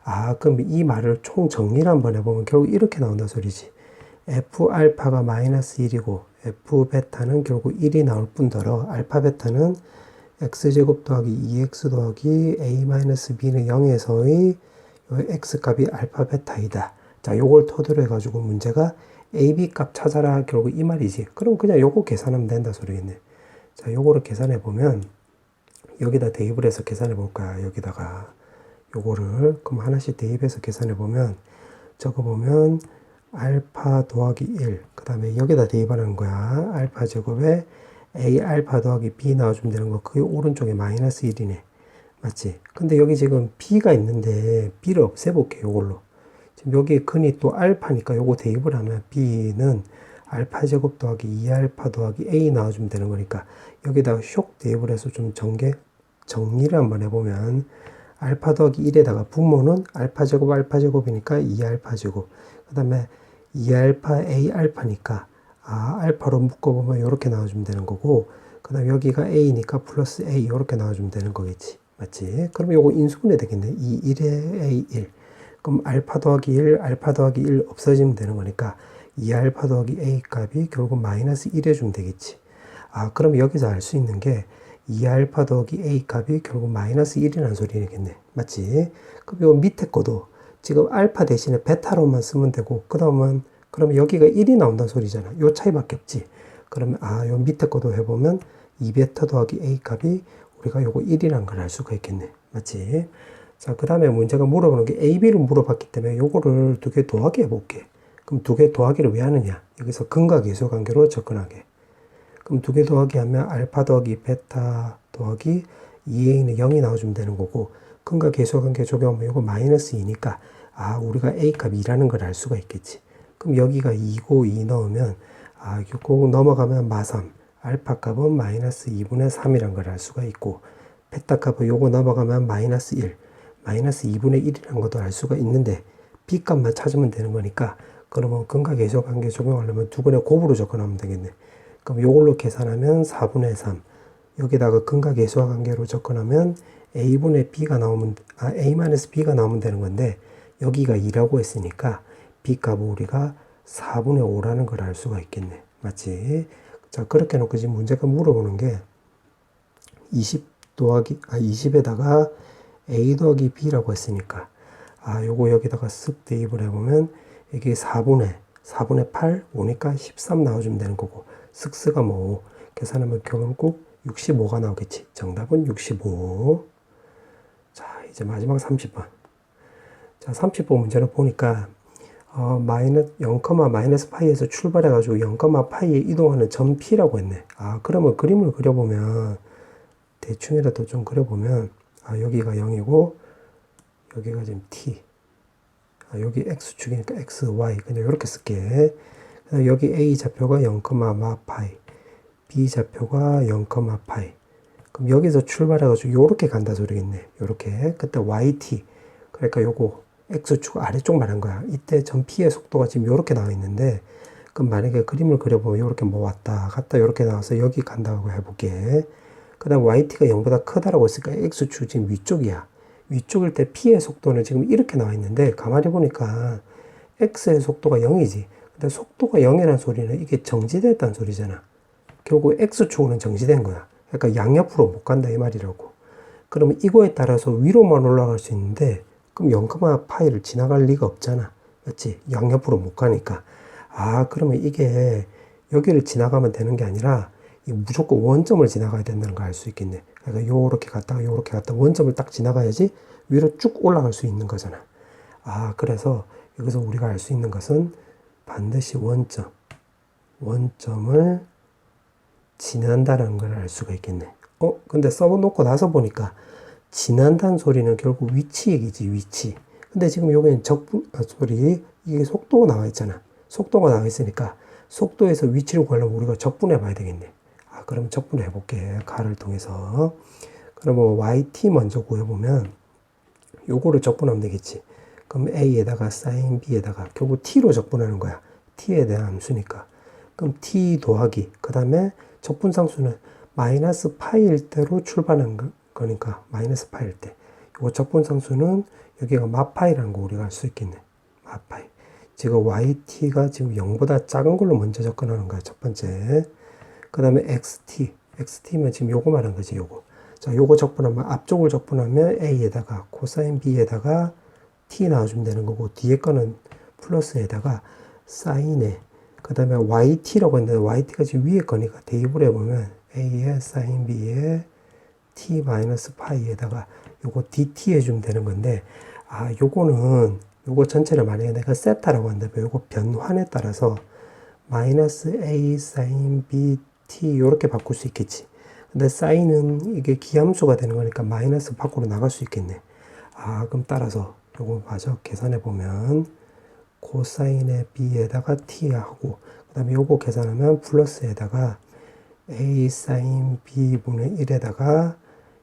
아, 그럼 이 말을 총 정리를 한번 해보면 결국 이렇게 나온다 소리지. F 알파가 마이너스 1이고 F 베타는 결국 1이 나올 뿐더러 알파 베타는 x제곱 더하기 2x 더하기 a 마이너스 b는 0에서의 x 값이 알파 베타이다. 자, 요걸 토대로 해가지고 문제가 a, b 값 찾아라. 결국 이 말이지. 그럼 그냥 요거 계산하면 된다 소리겠네. 자, 요거를 계산해 보면 여기다 대입을 해서 계산해 볼 거야. 여기다가 요거를 그럼 하나씩 대입해서 계산해 보면 적어보면 알파 더하기 1, 그 다음에 여기다 대입하는 거야. 알파 제곱에 a 알파 더하기 b 나와주면 되는 거. 그게 오른쪽에 마이너스 1이네. 맞지? 근데 여기 지금 b가 있는데 b를 없애볼게. 요걸로. 지금 여기에 근이 또 알파니까 요거 대입을 하면 b는 알파 제곱 더하기 2알파 더하기 a 나와주면 되는 거니까 여기다가 쇽 대입을 해서 좀 정리를 한번 해보면 알파 더하기 1에다가 분모는 알파 제곱이니까 2알파 제곱. 그 다음에 2알파 a 알파니까 알파로 묶어보면 이렇게 나와주면 되는 거고, 그 다음에 여기가 a니까 플러스 a 이렇게 나와주면 되는 거겠지. 맞지? 그러면 요거 인수분해 되겠네. 2, 1에 a 1. 그럼 알파 더하기 1, 알파 더하기 1 없어지면 되는 거니까 2알파 더하기 a 값이 결국 마이너스 1 해주면 되겠지. 그럼 여기서 알 수 있는 게 2알파 더하기 a 값이 결국 마이너스 1이라는 소리겠네. 맞지? 그럼 요 밑에 거도 지금 알파 대신에 베타로만 쓰면 되고, 그러면 여기가 1이 나온다는 소리잖아. 요 차이밖에 없지. 그러면 요 밑에 거도 해보면 2베타 더하기 a 값이 우리가 요거 1이라는 걸 알 수가 있겠네. 맞지? 자, 그 다음에 문제가 물어보는 게 a, b를 물어봤기 때문에 요거를 두 개 더하기 해볼게. 그럼 두 개 더하기를 왜 하느냐? 여기서 근과 계수 관계로 접근하게. 그럼 두 개 더하기 하면 알파 더하기 베타 더하기 2a는 0이 나와주면 되는 거고, 근과 계수 관계 적용하면 이거 마이너스 2니까 우리가 a 값이 2라는 걸 알 수가 있겠지. 그럼 여기가 2고 2 넣으면 꼭 넘어가면 마3 알파 값은 마이너스 2분의 3이란 걸 알 수가 있고, 베타 값은 요거 넘어가면 마이너스 1 마이너스 2분의 1이라는 것도 알 수가 있는데 b 값만 찾으면 되는 거니까, 그러면 근과 계수 관계 적용하려면 두 번의 곱으로 접근하면 되겠네. 그럼 요걸로 계산하면 4분의 3 여기다가 근과 계수와 관계로 접근하면 a분의 b가 나오면 a-b가 나오면 되는 건데, 여기가 2라고 했으니까 b 값을 우리가 4분의 5라는 걸 알 수가 있겠네. 맞지? 자, 그렇게 놓고 지금 문제가 물어보는 게 20에다가 a 더하기 b라고 했으니까 요거 여기다가 쓱 대입을 해보면 이게 4분의 8 5니까 13 나와주면 되는 거고, 쓱쓱가 뭐 계산하면 결국 65가 나오겠지. 정답은 65. 자, 이제 마지막 30번. 자, 30번 문제를 보니까 마이너스 0, 마이너스 파이에서 출발해가지고 0, 파이에 이동하는 점 P라고 했네. 그러면 그림을 그려보면 대충이라도 좀 그려보면 여기가 0이고 여기가 지금 T. 여기 X축이니까 X, Y 그냥 이렇게 쓸게. 여기 A 좌표가 0, 파이, B 좌표가 0, 파이. 그럼 여기서 출발해가지고 요렇게 간다 소리겠네. 요렇게. 그때 YT. 그러니까 요거 X축 아래쪽 말한 거야. 이때 점 P의 속도가 지금 요렇게 나와 있는데, 그럼 만약에 그림을 그려보면 요렇게 뭐 왔다 갔다 요렇게 나와서 여기 간다고 해볼게. 그 다음 YT가 0보다 크다라고 했으니까 X축 지금 위쪽이야. 위쪽일 때 P의 속도는 지금 이렇게 나와 있는데, 가만히 보니까 X의 속도가 0이지. 근데 속도가 0이라는 소리는 이게 정지됐다는 소리잖아. 결국 X축은 정지된 거야. 그러니까 양옆으로 못 간다 이 말이라고. 그러면 이거에 따라서 위로만 올라갈 수 있는데, 그럼 0, 파이를 지나갈 리가 없잖아. 맞지? 양옆으로 못 가니까. 그러면 이게 여기를 지나가면 되는 게 아니라 무조건 원점을 지나가야 된다는 걸 알 수 있겠네. 그러니까 요렇게 갔다가 원점을 딱 지나가야지 위로 쭉 올라갈 수 있는 거잖아. 그래서 여기서 우리가 알 수 있는 것은 반드시 원점을 지난다는 걸 알 수가 있겠네. 근데 써놓고 나서 보니까 지난다는 소리는 결국 위치 얘기지, 위치. 근데 지금 여기는 이게 속도가 나와 있잖아. 속도가 나와 있으니까 속도에서 위치를 구하려면 우리가 적분해 봐야 되겠네. 그럼 적분해 볼게. 가를 통해서. 그럼 YT 먼저 구해보면 요거를 적분하면 되겠지. 그럼 a에다가 sin b에다가 결국 t로 적분하는 거야. t에 대한 함수니까. 그럼 t 더하기 그 다음에 적분상수는 마이너스 파이일 때로 출발하는 거니까 마이너스 파이일 때. 요 적분상수는 여기가 마파이라는 거 우리가 알 수 있겠네. 마파이. 지금 yt가 지금 0보다 작은 걸로 먼저 접근하는 거야. 첫 번째. 그 다음에 xt면 지금 요거 말한 거지, 요거. 자, 요거 적분하면, 앞쪽을 적분하면 a에다가 코사인 b에다가 t 나와주면 되는 거고, 뒤에 거는 플러스에다가 사인에, 그 다음에 yt라고 했는데, yt가 지금 위에 거니까 대입을 해보면 a에 사인 b에 t 마이너스 파이에다가 요거 dt 해주면 되는 건데, 아, 요거 전체를 만약에 내가 세타라고 한다면 요거 변환에 따라서 마이너스 a 사인 b t 요렇게 바꿀 수 있겠지. 근데 사인은 이게 기함수가 되는 거니까 마이너스 밖으로 나갈 수 있겠네. 아, 그럼 따라서 요거 마저 계산해 보면 코사인의 b에다가 t 하고 그 다음에 요거 계산하면 플러스에다가 a 사인 b 분의 1에다가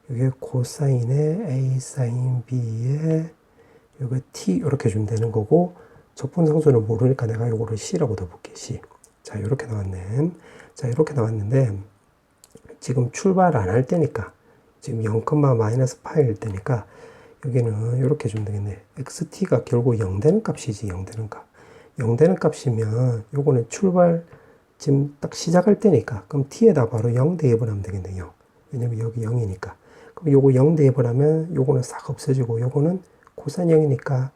이게 코사인의 a 사인 b에 요거 t 이렇게 주면 되는 거고 적분상수는 모르니까 내가 요거를 c라고 둬볼게. c. 자, 이렇게 나왔네. 자, 이렇게 나왔는데 지금 출발 안 할 때니까 지금 0, 마이너스 파일 때니까 여기는 이렇게 주면 되겠네. xt가 결국 0 되는 값이지. 0 되는 값. 0 되는 값이면 요거는 출발 지금 딱 시작할 때니까 그럼 t에다 바로 0 대입을 하면 되겠네. 0. 왜냐면 여기 0이니까. 그럼 요거 0 대입을 하면 요거는 싹 없어지고 요거는 코사인 0이니까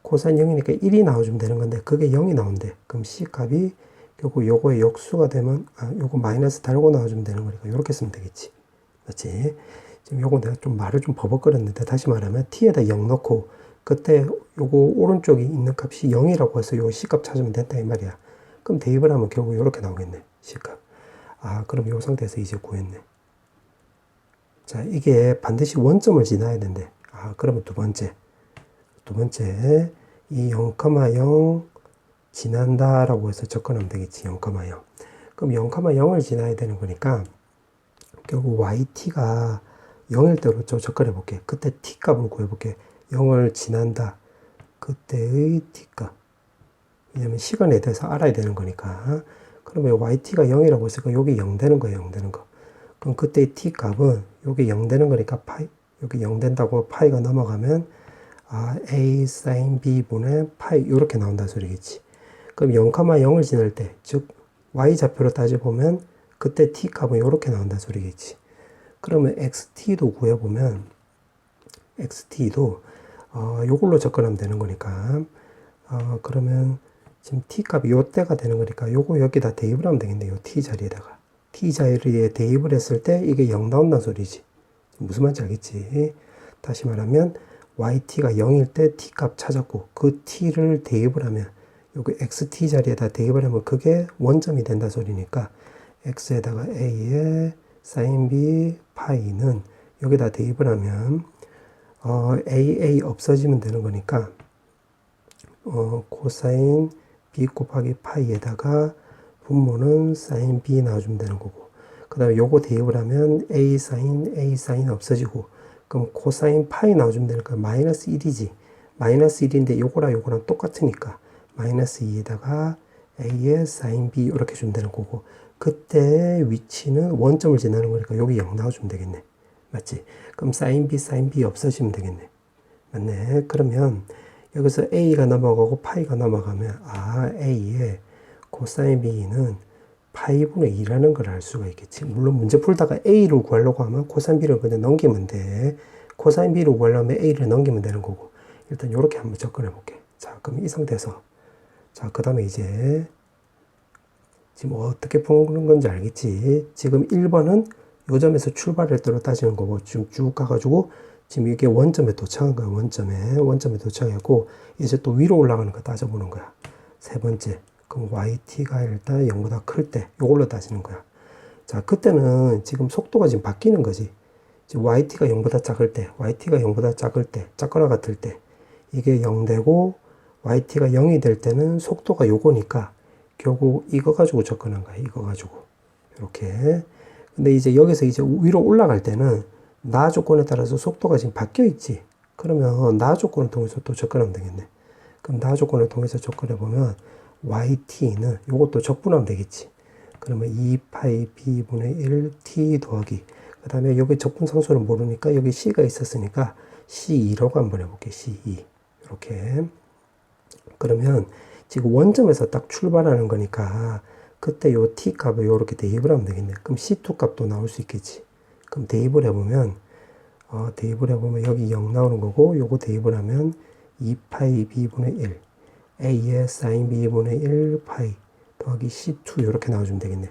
1이 나와주면 되는 건데 그게 0이 나온대. 그럼 c 값이 결국 요거의 역수가 되면 요거 마이너스 달고 나와주면 되는 거니까 요렇게 쓰면 되겠지. 맞지? 지금 요거 내가 좀 말을 좀 버벅거렸는데 다시 말하면 t에다 0 넣고 그때 요거 오른쪽에 있는 값이 0이라고 해서 요 c 값 찾으면 된다 이 말이야. 그럼 대입을 하면 결국 요렇게 나오겠네. c 값. 아, 그럼 요 상태에서 이제 구했네. 자, 이게 반드시 원점을 지나야 된대. 아, 그러면 두 번째 이 0,0 지난다라고 해서 접근하면 되겠지. 0,0. 그럼 0,0을 지나야 되는 거니까 결국 yt가 0일 때로 접근해 볼게. 그때 t 값을 구해 볼게. 0을 지난다. 그때의 t 값. 왜냐면 시간에 대해서 알아야 되는 거니까. 그러면 yt가 0이라고 했으니까 여기 0 되는 거예요. 0 되는 거. 그럼 그때의 t 값은 여기 0 되는 거니까 파이, 여기 0 된다고 파이가 넘어가면 a sin b 분의 파이 이렇게 나온다 소리겠지. 그럼 0,0을 지날 때, 즉 y좌표로 따져보면 그때 t 값은 이렇게 나온다 소리겠지. 그러면 xt도 구해보면 xt도 요걸로 접근하면 되는 거니까 그러면 지금 t 값이 요때가 되는 거니까 요거 여기다 대입을 하면 되겠네. 요 t 자리에다가 t 자리에 대입을 했을 때 이게 0 나온다는 소리지. 무슨 말인지 알겠지? 다시 말하면 yt가 0일 때 t 값 찾았고 그 t를 대입을 하면 여기 xt 자리에다 대입을 하면 그게 원점이 된다 소리니까 x에다가 a에 sin b 파이는 여기다 대입을 하면 a 없어지면 되는 거니까 코사인 b 곱하기 파이에다가 분모는 sin b 나와주면 되는 거고 그 다음에 요거 대입을 하면 a sin 없어지고 그럼 코사인 파이 나와주면 되니까 마이너스 1이지. 마이너스 1인데 요거랑 똑같으니까 마이너스 2에다가 a의 sin b 이렇게 주면 되는 거고 그때 위치는 원점을 지나는 거니까 여기 0 나와주면 되겠네. 맞지? 그럼 sin b 없어지면 되겠네. 맞네. 그러면 여기서 a가 넘어가고 파이가 넘어가면 a의 코사인 b는 파이분의 2라는 걸 알 수가 있겠지. 물론 문제 풀다가 a를 구하려고 하면 코사인 b를 그냥 넘기면 돼. 코사인 b를 구하려면 a를 넘기면 되는 거고 일단 이렇게 한번 접근해 볼게. 자, 그럼 이 상태에서 자, 그 다음에 이제 지금 어떻게 푸는 건지 알겠지? 지금 1번은 요 점에서 출발할 때로 따지는 거고 지금 쭉 가가지고 지금 이게 원점에 도착한 거야. 원점에 도착했고 이제 또 위로 올라가는 거 따져보는 거야. 세 번째 그럼 yt가 일단 0보다 클 때 요걸로 따지는 거야. 자, 그때는 지금 속도가 지금 바뀌는 거지. 지금 yt가 0보다 작을 때 작거나 같을 때 이게 0 되고 yt가 0이 될 때는 속도가 요거니까 결국 이거 가지고 접근한 거야. 이거 가지고 이렇게. 근데 이제 여기서 이제 위로 올라갈 때는 나 조건에 따라서 속도가 지금 바뀌어 있지. 그러면 나 조건을 통해서 또 접근하면 되겠네. 그럼 나 조건을 통해서 접근해 보면 yt는 요것도 적분하면 되겠지. 그러면 2파이 b분의 1 t 더하기, 그 다음에 여기 적분상수를 모르니까 여기 c가 있었으니까 c2라고 한번 해볼게. c2 이렇게. 그러면 지금 원점에서 딱 출발하는 거니까 그때 요 t 값을 요렇게 대입을 하면 되겠네. 그럼 c2 값도 나올 수 있겠지. 그럼 대입을 해보면 여기 0 나오는 거고, 요거 대입을 하면 2파이 b분의 1 a의 sin b분의 1 파이 더하기 c2 이렇게 나와주면 되겠네.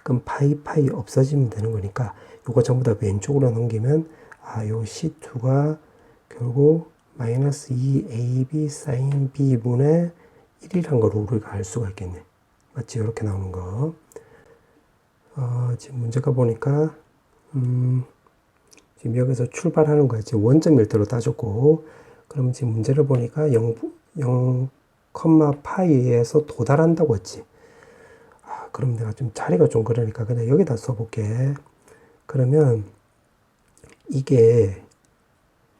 그럼 파이 없어지면 되는 거니까 요거 전부 다 왼쪽으로 넘기면 요 c2가 결국 마이너스 2ab sin b분의 1이란 걸 우리가 알 수가 있겠네. 맞지? 이렇게 나오는 거. 지금 문제가 보니까 지금 여기서 출발하는 거야. 지금 원점 일대로 따졌고, 그러면 지금 문제를 보니까 0, 파이에서 도달한다고 했지. 그럼 내가 좀 자리가 좀 그러니까 그냥 여기다 써볼게. 그러면 이게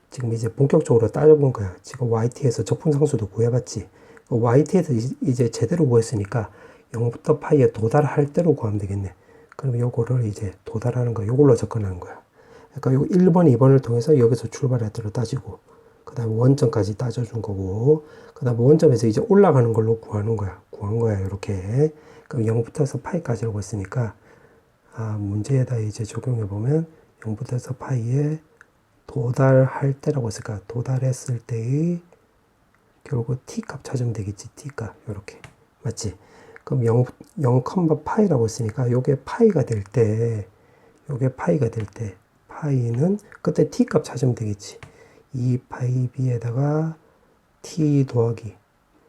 지금 이제 본격적으로 따져본 거야. 지금 yt에서 적분상수도 구해봤지. yt에서 이제 제대로 구했으니까 0부터 파이에 도달할 대로 구하면 되겠네. 그럼 요거를 이제 도달하는 거, 요걸로 접근하는 거야. 그러니까 요 1번, 2번을 통해서 여기서 출발할 대로 따지고, 그 다음에 원점까지 따져준 거고, 그 다음에 원점에서 이제 올라가는 걸로 구한 거야, 이렇게. 그럼 0부터 해서 파이까지라고 했으니까, 문제에다 이제 적용해보면, 0부터 해서 파이에 도달할 때라고 했을까? 도달했을 때의 결국 t 값 찾으면 되겠지, t 값. 요렇게. 맞지? 그럼 0, 파이라고 했으니까, 요게 파이가 될 때, 파이는 그때 t 값 찾으면 되겠지. 2파이 b에다가 t 더하기,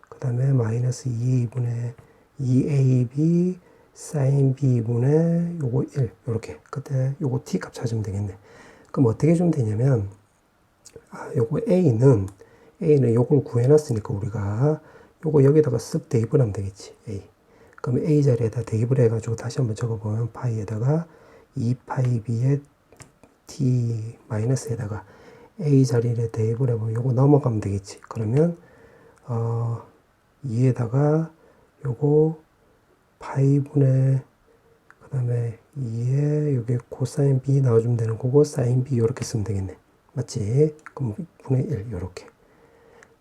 그 다음에 마이너스 2분의 2ab sin b분의 요거 1 요렇게. 그때 요거 t 값 찾으면 되겠네. 그럼 어떻게 좀 되냐면 요거 a는 요걸 구해놨으니까 우리가 요거 여기다가 쓱 대입을 하면 되겠지. a. 그럼 a 자리에다 대입을 해가지고 다시 한번 적어보면 파이에다가 2파이 b의 t 마이너스에다가 a 자리에 대입을 해보면 요거 넘어가면 되겠지. 그러면 2에다가 요거 파이분의 그 다음에 2에 여기 코사인 b 나와주면 되는 거고, 사인 b 요렇게 쓰면 되겠네. 맞지? 그럼 분의 1 요렇게.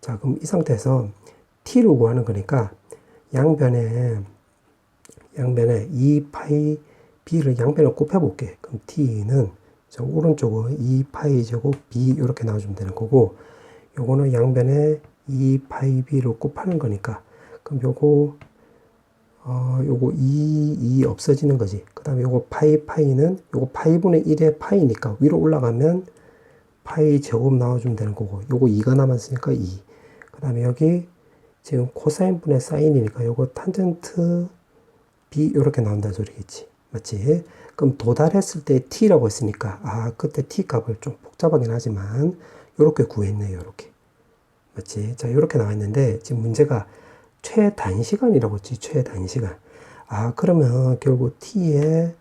자, 그럼 이 상태에서 t를 구하는 거니까 양변에 2파이 b를 양변에 곱해볼게. 그럼 t는 저 오른쪽은 2파이 제곱 b 이렇게 나와주면 되는 거고, 요거는 양변에 2파이 b를 곱하는 거니까, 그럼 요거 2 없어지는 거지. 그 다음에 요거 파이는 요거 파이분의 1의 파이니까 위로 올라가면 파이 제곱 나와주면 되는 거고, 요거 2가 남았으니까 2. 그 다음에 여기 지금 코사인분의 사인이니까 요거 탄젠트 b 이렇게 나온다는 소리겠지. 맞지? 그럼 도달했을 때 t라고 했으니까 그때 t 값을 좀 복잡하긴 하지만 요렇게 구했네. 요렇게. 맞지? 자, 요렇게 나와 있는데 지금 문제가 최단시간이라고 했지. 최단시간. 그러면 결국 t의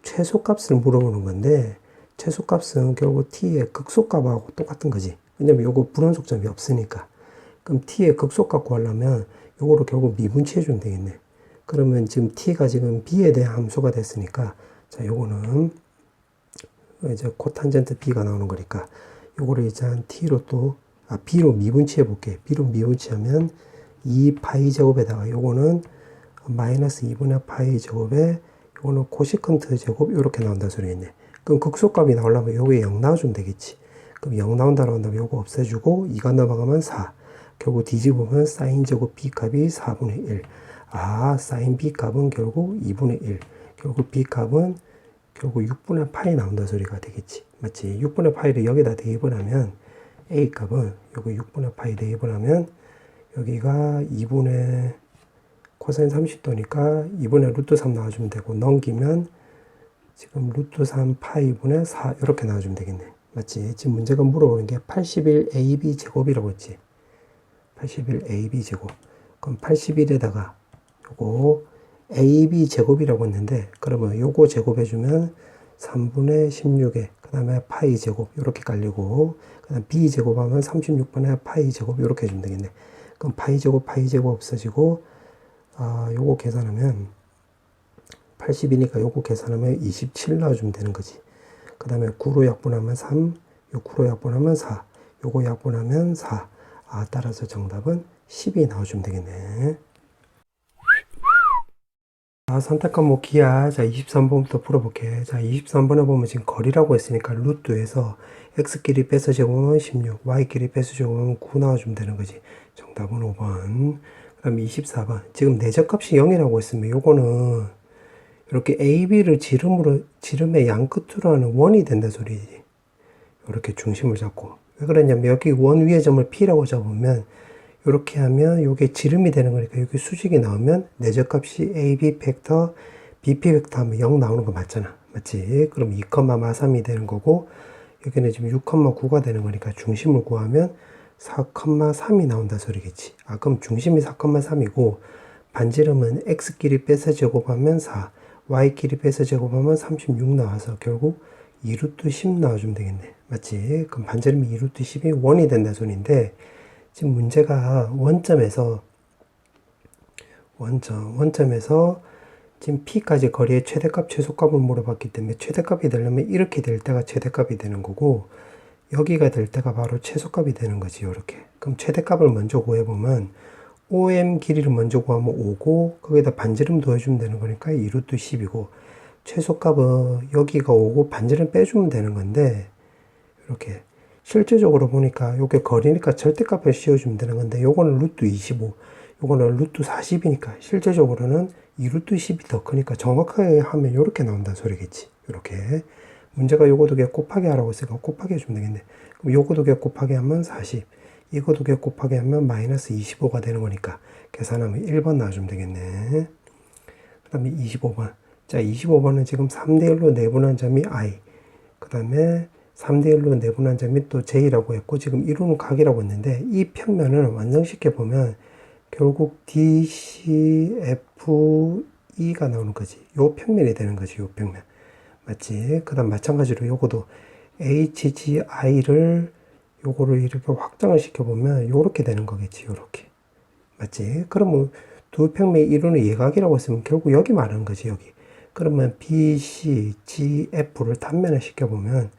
최소값을 물어보는 건데, 최소값은 결국 t의 극소값하고 똑같은 거지. 왜냐면 요거 불원속점이 없으니까. 그럼 t의 극소값 구하려면 요거를 결국 미분치해 주면 되겠네. 그러면 지금 t가 지금 b에 대한 함수가 됐으니까, 자, 요거는 이제 코탄젠트 b가 나오는 거니까 요거를 이제 한 t로 또 b로 미분치해 볼게. b로 미분치하면 2파이 제곱에다가 요거는 마이너스 2분의 파이 제곱에 요거는 코시컨트 제곱 요렇게 나온다 소리겠네. 그럼 극소값이 나오려면 요게 0 나와주면 되겠지. 그럼 0 나온다고 한다면 요거 없애주고 2가 넘어가면 4. 결국 뒤집으면 사인 제곱 b 값이 4분의 1. 사인 b 값은 결국 2분의 1. 결국 b 값은 결국 6분의 파이 나온다 소리가 되겠지. 맞지? 6분의 파이를 여기다 대입을 하면 a 값은 요거 6분의 파이 대입을 하면 여기가 2분의 코사인 30도니까 2분의 루트 3 나와주면 되고, 넘기면 지금 루트 3 파이분의 4 이렇게 나와주면 되겠네. 맞지? 지금 문제가 물어보는 게 81ab 제곱이라고 했지. 81ab 제곱. 그럼 81에다가 요거 ab 제곱이라고 했는데, 그러면 요거 제곱해주면 3분의 16에 그 다음에 파이 제곱 이렇게 깔리고, 그 다음 b 제곱하면 36분의 파이 제곱 이렇게 해주면 되겠네. 그럼 파이 제곱 없어지고, 요거 계산하면 80이니까 요거 계산하면 27 나와주면 되는 거지. 그 다음에 9로 약분하면 3, 요 9로 약분하면 4, 요거 약분하면 4. 따라서 정답은 10이 나와주면 되겠네. 선택 과목 기하. 23번부터 풀어볼게. 23번에 보면 지금 거리라고 했으니까 루트에서 x끼리 빼서 제곱하면 16, y끼리 빼서 제곱하면 9 나와주면 되는 거지. 정답은 5번. 그 다음에 24번. 지금 내적값이 0이라고 했으면 요거는 이렇게 a, b를 지름의 양 끝으로 하는 원이 된다 소리지. 이렇게 중심을 잡고. 왜 그러냐면 여기 원 위의 점을 p라고 잡으면 이렇게 하면 이게 지름이 되는 거니까 여기 수직이 나오면 내적값이 AB 벡터 BP 벡터 하면 0 나오는 거 맞잖아. 맞지? 그럼 2,3이 되는 거고, 여기는 지금 6,9가 되는 거니까 중심을 구하면 4,3이 나온다 소리겠지. 그럼 중심이 4,3이고 반지름은 x끼리 빼서 제곱하면 4, y끼리 빼서 제곱하면 36 나와서 결국 2루트 10 나와주면 되겠네. 맞지? 그럼 반지름이 2루트 10이 원이 된다 소리인데, 지금 문제가 원점에서 지금 P까지 거리의 최대값, 최소값을 물어봤기 때문에 최대값이 되려면 이렇게 될 때가 최대값이 되는 거고, 여기가 될 때가 바로 최소값이 되는 거지. 이렇게. 그럼 최대값을 먼저 구해보면 OM 길이를 먼저 구하면 5고, 거기다 반지름 더해주면 되는 거니까 2루트 10이고, 최소값은 여기가 5고 반지름 빼주면 되는 건데, 이렇게 실제적으로 보니까 요게 거리니까 절대값을 씌워주면 되는 건데, 요거는 루트 25, 요거는 루트 40이니까 실제적으로는 2루트 10이 더 크니까 정확하게 하면 요렇게 나온다는 소리겠지. 요렇게. 문제가 요거 두 개 곱하기 하라고 했으니까 곱하기 해주면 되겠네. 그럼 요거 두 개 곱하기 하면 40, 이거 두 개 곱하기 하면 마이너스 25가 되는 거니까 계산하면 1번 나와주면 되겠네. 그 다음에 25번. 25번은 지금 3대1로 내분한 점이 I, 그 다음에 3대1로 내분한 점이 또 J라고 했고, 지금 이루는 각이라고 했는데, 이 평면을 완성시켜 보면 결국 DCFE가 나오는 거지. 요 평면이 되는 거지. 요 평면. 맞지? 그 다음 마찬가지로 요거도 HGI를 요거를 이렇게 확장을 시켜보면 요렇게 되는 거겠지. 요렇게. 맞지? 그러면 두 평면이 이루는 예각이라고 했으면 결국 여기 말하는 거지. 여기. 그러면 BC, GF를 단면을 시켜보면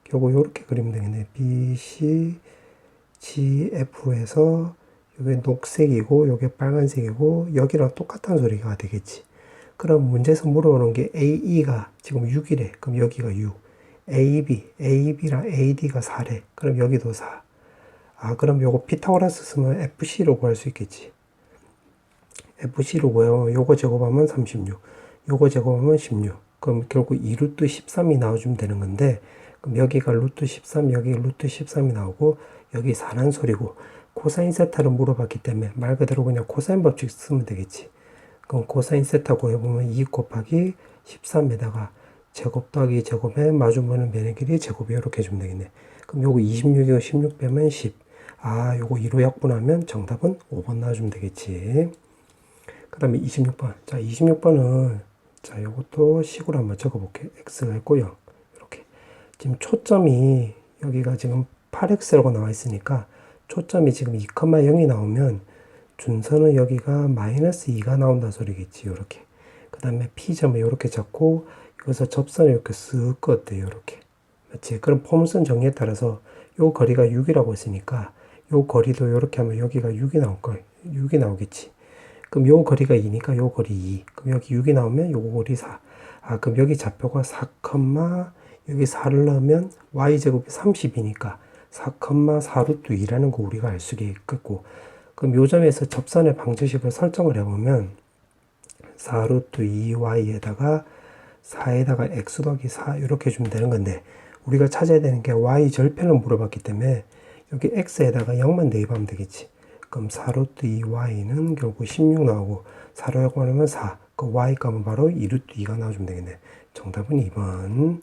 결국 이렇게 그리면 되겠네. BC, GF에서 이게 녹색이고 여기 빨간색이고 여기랑 똑같은 소리가 되겠지. 그럼 문제에서 물어보는 게 AE가 지금 6이래. 그럼 여기가 6. AB랑 AD가 4래. 그럼 여기도 4. 그럼 요거 피타고라스 쓰면 FC로 구할 수 있겠지. FC로 구해요. 요거 제곱하면 36. 요거 제곱하면 16. 그럼 결국 2루트 13이 나와주면 되는 건데, 그럼 여기가 루트 13, 여기 루트 13이 나오고, 여기 4란 소리고, 코사인 세타를 물어봤기 때문에 말 그대로 그냥 코사인 법칙 쓰면 되겠지. 그럼 코사인 세타 구해보면 2 곱하기 13에다가 제곱 더하기 제곱에 마주보는 면의 길이 제곱이 이렇게 해주면 되겠네. 그럼 요거 26이고 16 빼면 10. 요거 2로 약분하면 정답은 5번 나와주면 되겠지. 그 다음에 26번. 26번은, 요것도 식으로 한번 적어볼게요. x가 있고요. 이렇게. 지금 초점이, 여기가 지금 8x라고 나와 있으니까, 초점이 지금 2,0이 나오면, 준선은 여기가 마이너스 2가 나온다 소리겠지. 요렇게. 그 다음에 P점을 요렇게 잡고, 여기서 접선을 이렇게 쓱 껐대요. 요렇게. 맞지? 그럼 포물선 정리에 따라서, 요 거리가 6이라고 했으니까, 요 거리도 요렇게 하면 여기가 6이 나올 거예요. 6이 나오겠지. 그럼 요 거리가 2니까 요 거리 2. 그럼 여기 6이 나오면 요거 거리 4. 그럼 여기 좌표가 4, 여기 4를 넣으면 y제곱이 30이니까 4,4루트 2라는 거 우리가 알 수가 있겠고, 그럼 요 점에서 접선의 방정식을 설정을 해보면 4루트 2y에다가 4에다가 x 더하기 4 이렇게 주면 되는 건데, 우리가 찾아야 되는 게 y 절편을 물어봤기 때문에 여기 x에다가 0만 대입하면 되겠지. 그럼 4루트 2y는 결국 16 나오고 4로 약분하면 4. 그 y 값은 바로 2루트 2가 나와주면 되겠네. 정답은 2번.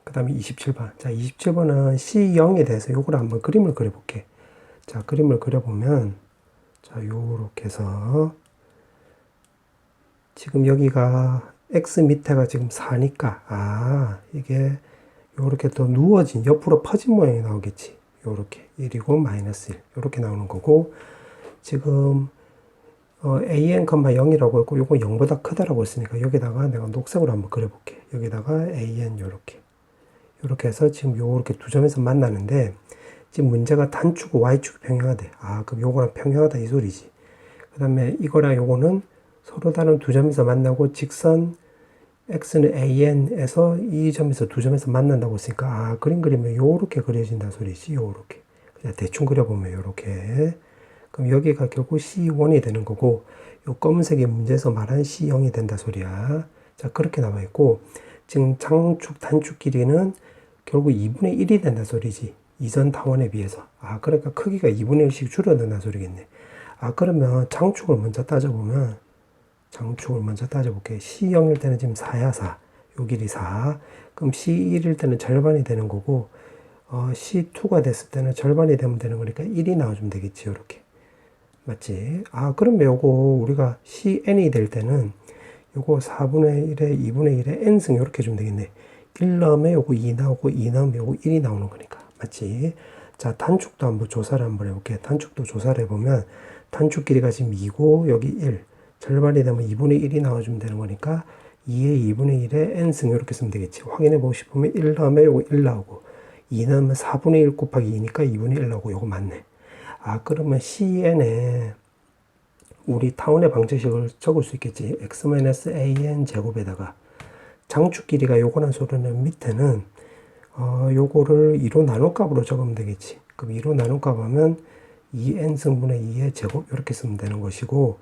그 다음에 27번. 27번은 C0에 대해서 요거를 한번 그림을 그려볼게. 그림을 그려보면, 요렇게 해서, 지금 여기가 x 밑에가 지금 4니까 이게 요렇게 또 누워진 옆으로 퍼진 모양이 나오겠지. 요렇게 1이고 마이너스 1 요렇게 나오는 거고, 지금 an, 0이라고 했고 요거 0보다 크다라고 했으니까 여기다가 내가 녹색으로 한번 그려볼게. 여기다가 an 요렇게 해서 지금 요렇게 두 점에서 만나는데, 지금 문제가 단축 y축이 평행하대. 그럼 요거랑 평행하다 이 소리지. 그 다음에 이거랑 요거는 서로 다른 두 점에서 만나고, 직선 x는 an에서 이 점에서 두 점에서 만난다고 했으니까 그림 그리면 요렇게 그려진다 소리지. 요렇게 그냥 대충 그려보면 요렇게. 그럼 여기가 결국 C1이 되는 거고, 요 검은색이 문제에서 말한 C0이 된다 소리야. 자, 그렇게 나와 있고, 지금 장축 단축 길이는 결국 2분의 1이 된다 소리지. 이전 타원에 비해서. 그러니까 크기가 2분의 1씩 줄어든다 소리겠네. 그러면 장축을 먼저 따져볼게. C0일 때는 지금 4야, 4. 요 길이 4. 그럼 C1일 때는 절반이 되는 거고, C2가 됐을 때는 절반이 되면 되는 거니까 1이 나와주면 되겠지, 요렇게. 맞지? 그러면 요거 우리가 CN이 될 때는 요거 4분의 1에 2분의 1에 n승 요렇게 주면 되겠네. 1 넣으면 요거 2 나오고, 2 넣으면 요거 1이 나오는 거니까. 맞지? 자, 단축도 한번 조사를 한번 해볼게. 단축도 조사를 해보면, 단축 길이가 지금 2고, 여기 1. 절반이 되면 2분의 1이 나와주면 되는 거니까, 2에 2분의 1에 n승 이렇게 쓰면 되겠지. 확인해 보고 싶으면 1 넣으면 요거 1 나오고, 2 넣으면 4분의 1 곱하기 2니까 2분의 1 나오고, 요거 맞네. 그러면 CN에 우리 타원의 방정식을 적을 수 있겠지. x-an 제곱에다가 장축 길이가 요거란 소리는 밑에는 요거를 2로 나눈 값으로 적으면 되겠지. 그럼 2로 나눈 값 하면 2n승분의 2의 제곱 이렇게 쓰면 되는 것이고,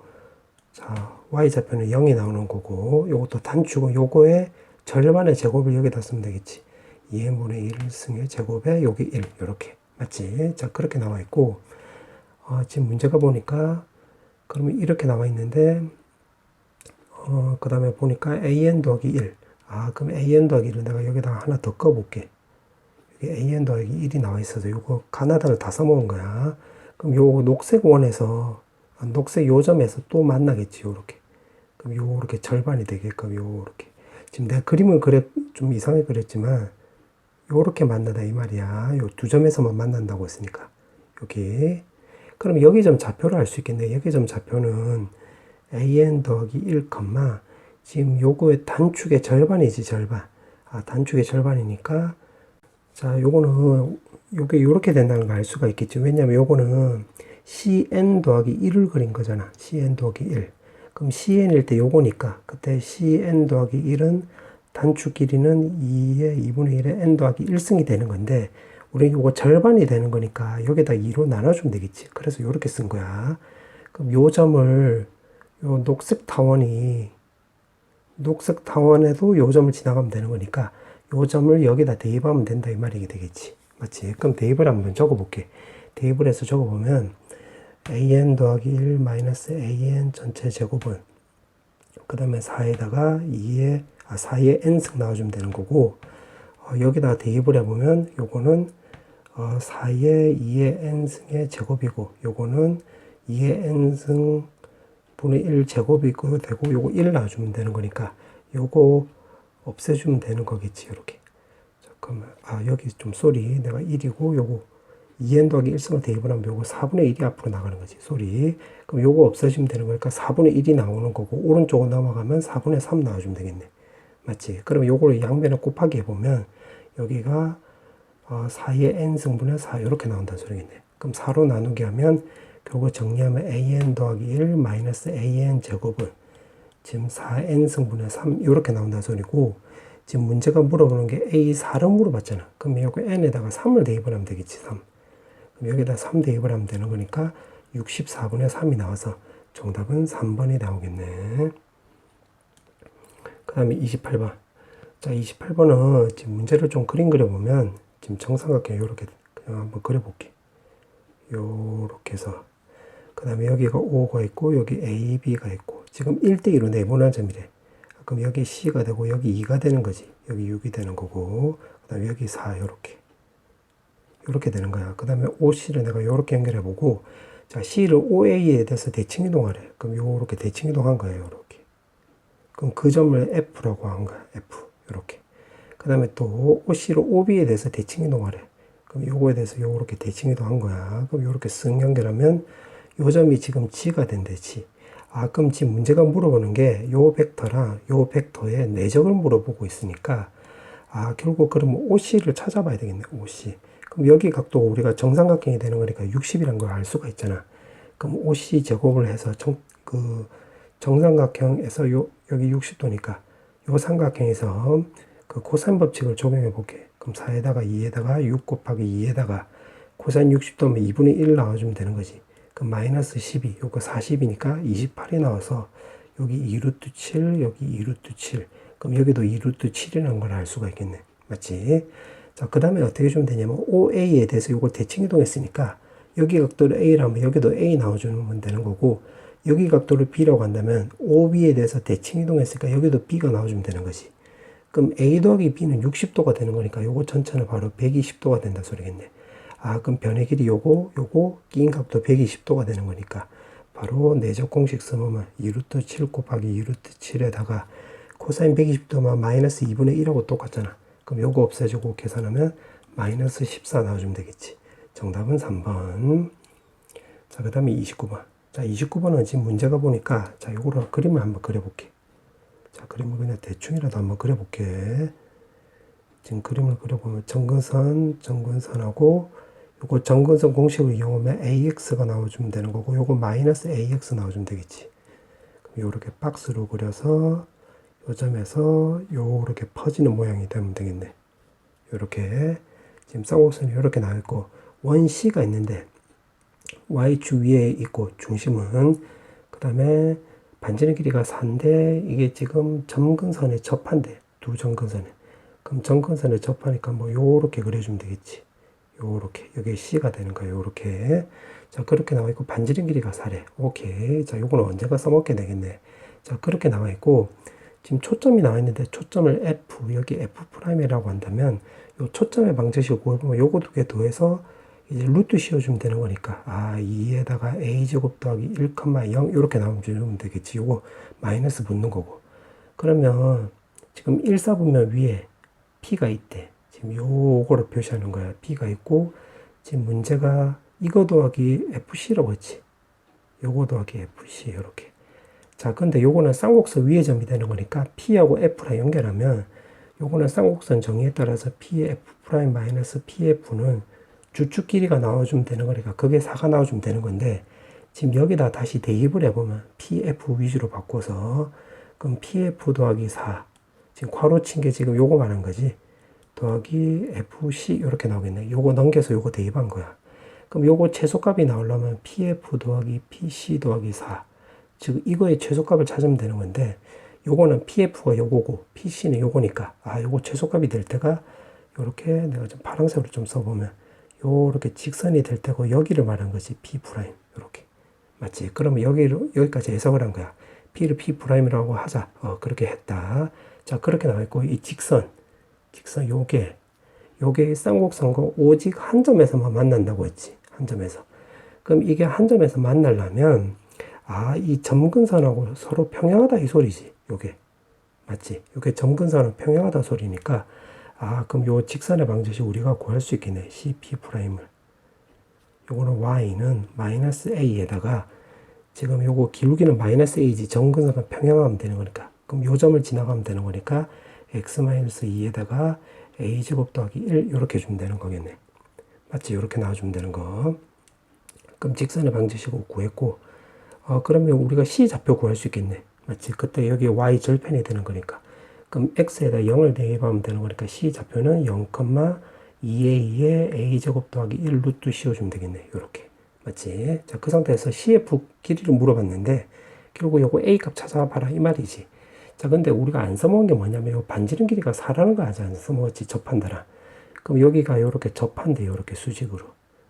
자, y좌표는 0이 나오는 거고, 요것도 단축은 요거의 절반의 제곱을 여기다 쓰면 되겠지. 2n분의 1승의 제곱에 여기 1 이렇게. 맞지? 자, 그렇게 나와 있고, 지금 문제가 보니까 그러면 이렇게 나와 있는데, 그 다음에 보니까 an 더하기 1. 그럼 an 더하기 1을 내가 여기다가 하나 더 꺼볼게. 여기 an 더하기 1이 나와 있어서 요거 가나다를 다 써먹은 거야. 그럼 요 녹색 원에서, 녹색 요점에서 또 만나겠지, 요렇게. 그럼 요렇게 절반이 되게끔 요렇게. 지금 내가 그림을 좀 이상하게 그렸지만, 요렇게 만나다 이 말이야. 요 두 점에서만 만난다고 했으니까. 여기. 그럼 여기 점 좌표를 알 수 있겠네. 여기 점 좌표는 an 더하기 1, 지금 요거의 단축의 절반이지, 절반. 단축의 절반이니까. 자, 요거는, 요게 요렇게 된다는 걸 알 수가 있겠지. 왜냐면 요거는 cn 더하기 1을 그린 거잖아. cn 더하기 1. 그럼 cn일 때 요거니까, 그때 cn 더하기 1은 단축 길이는 2의 2분의 1의 n 더하기 1승이 되는 건데, 우리 이거 절반이 되는 거니까 여기다 2로 나눠주면 되겠지. 그래서 이렇게 쓴 거야. 그럼 요 점을, 요 녹색 타원에도 요 점을 지나가면 되는 거니까 요 점을 여기다 대입하면 된다 이 말이 되겠지. 맞지? 그럼 대입을 한번 적어볼게. 대입을 해서 적어보면 an 더하기 1 마이너스 an 전체 제곱은, 그 다음에 4에다가 4의 n승 나와주면 되는 거고, 여기다가 대입을 해보면 요거는 4의 2의 n승의 제곱이고, 요거는 2의 n승 분의 1 제곱이고 되고, 요거 1 놔주면 되는 거니까 요거 없애주면 되는 거겠지. 이렇게. 잠깐만, 여기 좀 쏘리. 내가 1이고 요거 2n 더하기 1승을 대입을 하면 요거 4분의 1이 앞으로 나가는 거지. 쏘리. 그럼 요거 없애주면 되는 거니까 4분의 1이 나오는 거고, 오른쪽으로 넘어가면 4분의 3 나와주면 되겠네. 맞지? 그럼 요거를 양변에 곱하기 해보면 여기가 4의 n승분의 4 이렇게 나온다는 소리겠네. 그럼 4로 나누기 하면 결국 정리하면 an 더하기 1 마이너스 an 제곱은 지금 4n승분의 3 이렇게 나온다는 소리고, 지금 문제가 물어보는 게 a4를 물어봤잖아. 그럼 여기 n에다가 3을 대입을 하면 되겠지. 3. 그럼 여기다 3 대입을 하면 되는 거니까 64분의 3이 나와서 정답은 3번이 나오겠네. 그 다음에 28번. 자, 28번은 지금 문제를 좀 그림 그려보면 지금 정삼각형 요렇게 그냥 한번 그려볼게. 요렇게 해서. 그 다음에 여기가 O가 있고, 여기 A, B가 있고, 지금 1대2로 네모난 점이래. 그럼 여기 C가 되고, 여기 2가 되는 거지. 여기 6이 되는 거고, 그 다음에 여기 4, 요렇게. 요렇게 되는 거야. 그 다음에 OC를 내가 요렇게 연결해보고, 자, C를 OA에 대해서 대칭 이동하래. 그럼 요렇게 대칭 이동한 거예요. 요렇게. 그럼 그 점을 F라고 한 거야. F. 이렇게. 그 다음에 또 OC로 OB에 대해서 대칭 이동하래. 그럼 요거에 대해서 요렇게 대칭 이동한 거야. 그럼 요렇게 쓱 연결하면 요 점이 지금 G가 된대, G. 아, 그럼 지금 문제가 물어보는 게 요 벡터랑 요 벡터의 내적을 물어보고 있으니까 아, 결국 그러면 OC를 찾아봐야 되겠네, OC. 그럼 여기 각도 우리가 정삼각형이 되는 거니까 60이란 걸 알 수가 있잖아. 그럼 OC 제곱을 해서 정삼각형에서 여기 60도니까 요 삼각형에서 그 코사인 법칙을 적용해 볼게. 그럼 4에다가 2에다가 6 곱하기 2에다가 코사인 60도면 2분의 1 나와주면 되는 거지. 그럼 마이너스 12, 요거 40이니까 28이 나와서 여기 2루트 7, 여기 2루트 7. 그럼 여기도 2루트 7이라는 걸 알 수가 있겠네. 맞지? 자, 그 다음에 어떻게 주면 되냐면 OA에 대해서 요걸 대칭 이동했으니까 여기 각도를 A라면 여기도 A 나와주면 되는 거고 여기 각도를 B라고 한다면 OB에 대해서 대칭 이동했으니까 여기도 B가 나와주면 되는 거지. 그럼 A 더하기 B는 60도가 되는 거니까 요거 전체는 바로 120도가 된다 소리겠네. 아, 그럼 변의 길이 요거 끼인 값도 120도가 되는 거니까 바로 내적 공식 써보면 2루트 7 곱하기 2루트 7에다가 코사인 120도만 마이너스 2분의 1하고 똑같잖아. 그럼 요거 없애주고 계산하면 마이너스 14 나와주면 되겠지. 정답은 3번. 자, 그 다음에 29번. 자, 29번은 지금 문제가 보니까 자, 요거로 그림을 한번 그려볼게. 자, 그림을 그냥 대충이라도 한번 그려볼게. 지금 그림을 그려보면 정근선하고 요거 정근선 공식을 이용하면 AX가 나와주면 되는 거고 요거 마이너스 AX 나와주면 되겠지. 그럼 요렇게 박스로 그려서 요 점에서 요렇게 퍼지는 모양이 되면 되겠네. 요렇게 지금 쌍곡선이 요렇게 나와 있고 원C가 있는데 Y축 위에 있고 중심은 그 다음에 반지름 길이가 4인데 이게 지금 점근선에 접한대. 두 점근선에. 그럼 점근선에 접하니까 뭐 요렇게 그려주면 되겠지. 요렇게 여기 C가 되는 거예요. 요렇게. 자, 그렇게 나와 있고 반지름 길이가 4래. 오케이. 자, 요거는 언제가 써먹게 되겠네. 자, 그렇게 나와 있고 지금 초점이 나와 있는데 초점을 F, 여기 F'이라고 한다면 요 초점의 방정식을 구해보면 요거 두 개 더해서 이제 루트 씌워주면 되는 거니까 아 2에다가 a제곱 더하기 1,0 이렇게 나오면 되겠지. 요거 마이너스 붙는 거고 그러면 지금 1사분면 위에 p가 있대. 지금 요거를 표시하는 거야. p가 있고 지금 문제가 이거 더하기 fc라고 했지. 요거 더하기 fc 이렇게. 자, 근데 요거는 쌍곡선 위의 점이 되는 거니까 P하고 F랑 연결하면 요거는 쌍곡선 정의에 따라서 P의 F' 마이너스 PF는 주축 길이가 나와주면 되는 거니까 그게 4가 나와주면 되는 건데 지금 여기다 다시 대입을 해보면 PF 위주로 바꿔서 그럼 PF 더하기 4 지금 괄호 친 게 지금 요거 말한 거지 더하기 FC 이렇게 나오겠네. 요거 넘겨서 요거 대입한 거야. 그럼 요거 최소값이 나오려면 PF 더하기 PC 더하기 4 즉 이거의 최소값을 찾으면 되는 건데 요거는 PF가 요거고 PC는 요거니까 아 요거 최소값이 될 때가 요렇게 내가 좀 파란색으로 좀 써보면 요렇게 직선이 될 때고 여기를 말한 거지 P' 요렇게 맞지? 그러면 여기까지 해석을 한 거야. P를 P'이라고 하자. 그렇게 했다. 자 그렇게 나와 있고 이 직선 요게 쌍곡선과 오직 한 점에서만 만난다고 했지. 한 점에서. 그럼 이게 한 점에서 만나려면 아, 이 점근선하고 서로 평행하다 이 소리지. 요게. 맞지? 요게 점근선은 평행하다 소리니까 아, 그럼 요 직선의 방정식 우리가 구할 수 있겠네. CP'을. 요거는 Y는 마이너스 A에다가 지금 요거 기울기는 마이너스 A지 점근선은 평행하면 되는 거니까. 그럼 요 점을 지나가면 되는 거니까 X-2에다가 A제곱 더하기 1 요렇게 주면 되는 거겠네. 맞지? 요렇게 나와주면 되는 거. 그럼 직선의 방정식을 구했고 그러면 우리가 C 좌표 구할 수 있겠네. 맞지? 그때 여기 Y 절편이 되는 거니까. 그럼 X에다 0을 대입하면 되는 거니까 C 좌표는 0,2a에 a제곱 더하기 1 루트 씌워주면 되겠네. 요렇게. 맞지? 자, 그 상태에서 CF 길이를 물어봤는데, 결국 요거 A 값 찾아봐라. 이 말이지. 자, 근데 우리가 안 써먹은 게 뭐냐면, 요 반지름 길이가 4라는 거 아직 안 써먹었지. 접한다라. 그럼 여기가 요렇게 접한대. 요렇게 수직으로.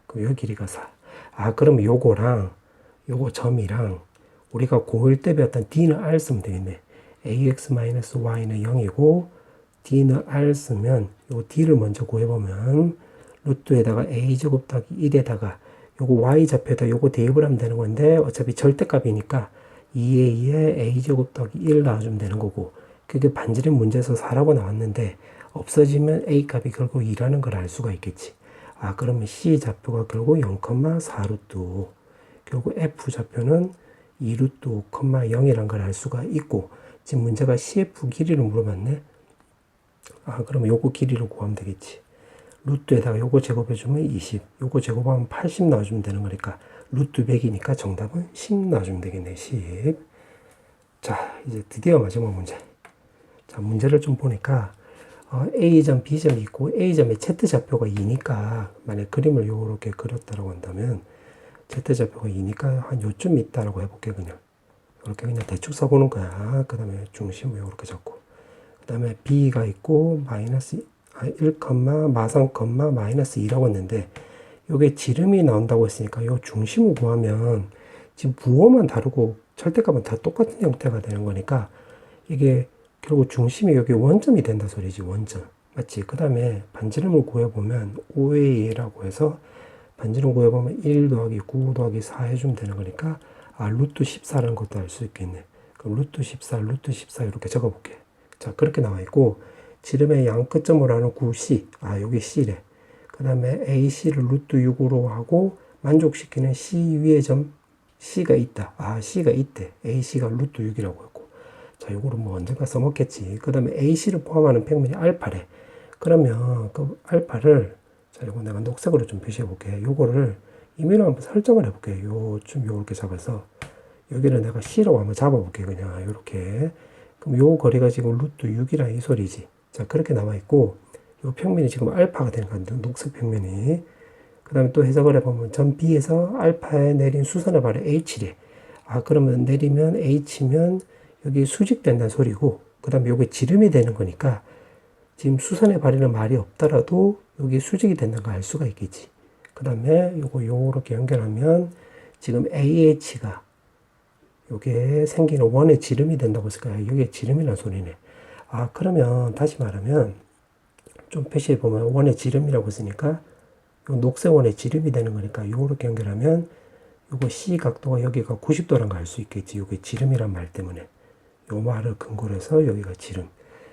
그럼 여기 길이가 4. 아, 그럼 요거랑, 요거 점이랑 우리가 고1 때 배웠던 D는 R 쓰면 되겠네. AX-Y는 0이고 D는 R 쓰면 요 D를 먼저 구해보면 루트에다가 A제곱 더하기 1에다가 요거 Y 좌표에다 요거 대입을 하면 되는 건데 어차피 절대값이니까 2a에 a제곱 더하기 1 나와주면 되는 거고, 그게 반지름 문제에서 4라고 나왔는데 없어지면 a 값이 결국 2라는 걸 알 수가 있겠지. 아, 그러면 c 좌표가 결국 0,4 루트 5, 결국 f 좌표는 2 루트 5, 0이란 걸 알 수가 있고, 지금 문제가 cf 길이를 물어봤네. 아, 그러면 요거 길이를 구하면 되겠지. 루트에다가 요거 제곱해주면 20, 요거 제곱하면 80 나와주면 되는 거니까 루트 100이니까 정답은 10 나와주면 되겠네. 10. 자, 이제 드디어 마지막 문제. 자, 문제를 좀 보니까 A점, B점이 있고 A점에 Z좌표가 2니까 만약 그림을 요렇게 그렸다고 한다면 Z좌표가 2니까 한 요쯤 있다라고 해볼게. 그냥 이렇게 그냥 대충 써보는 거야. 그 다음에 중심을 요렇게 잡고, 그 다음에 B가 있고 마이너스 1, 마상, 마이너스 2라고 했는데 요게 지름이 나온다고 했으니까 요 중심을 구하면 지금 부호만 다르고 절대값은 다 똑같은 형태가 되는 거니까 이게 결국 중심이 여기 원점이 된다 소리지. 원점 맞지? 그 다음에 반지름을 구해보면 5a라고 해서 반지름 구해보면 1 더하기 9 더하기 4 해주면 되는 거니까 아, 루트 14라는 것도 알 수 있겠네. 그럼 루트 14 이렇게 적어볼게. 자, 그렇게 나와 있고, 지름의 양 끝점으로 하는 9c, 아, 여기 c래. 그 다음에 ac를 루트 6으로 하고 만족시키는 c 위의 점 c가 있다. 아, c가 있대. ac가 루트 6이라고 했고, 자, 요거를 뭐 언젠가 써먹겠지. 그 다음에 ac를 포함하는 평면이 알파래. 그러면 그 알파를, 자, 요거 내가 녹색으로 좀 표시해 볼게. 요거를 임의로 한번 설정을 해볼게. 요쯤 요렇게 잡아서 여기를 내가 c라고 한번 잡아볼게. 그냥 요렇게. 그럼 요 거리가 지금 루트 6이라 이 소리지. 자, 그렇게 나와 있고, 요 평면이 지금 알파가 되는 건데, 녹색 평면이. 그 다음에 또 해석을 해보면, 점 B에서 알파에 내린 수선의 발이 H래. 아, 그러면 내리면 H면 여기 수직된다는 소리고, 그 다음에 요게 지름이 되는 거니까, 지금 수선의 발이는 말이 없더라도 여기 수직이 된다는 걸 알 수가 있겠지. 그 다음에 요거 요렇게 연결하면, 지금 AH가 요게 생기는 원의 지름이 된다고 했을까요? 이게 지름이라는 소리네. 아, 그러면 다시 말하면 좀 표시해 보면 원의 지름이라고 했으니까 요 녹색 원의 지름이 되는 거니까 요렇게 연결하면 요거 C 각도가 여기가 90도란 걸 알 수 있겠지. 요게 지름이란 말 때문에. 요 말을 근거로 해서 여기가 지름.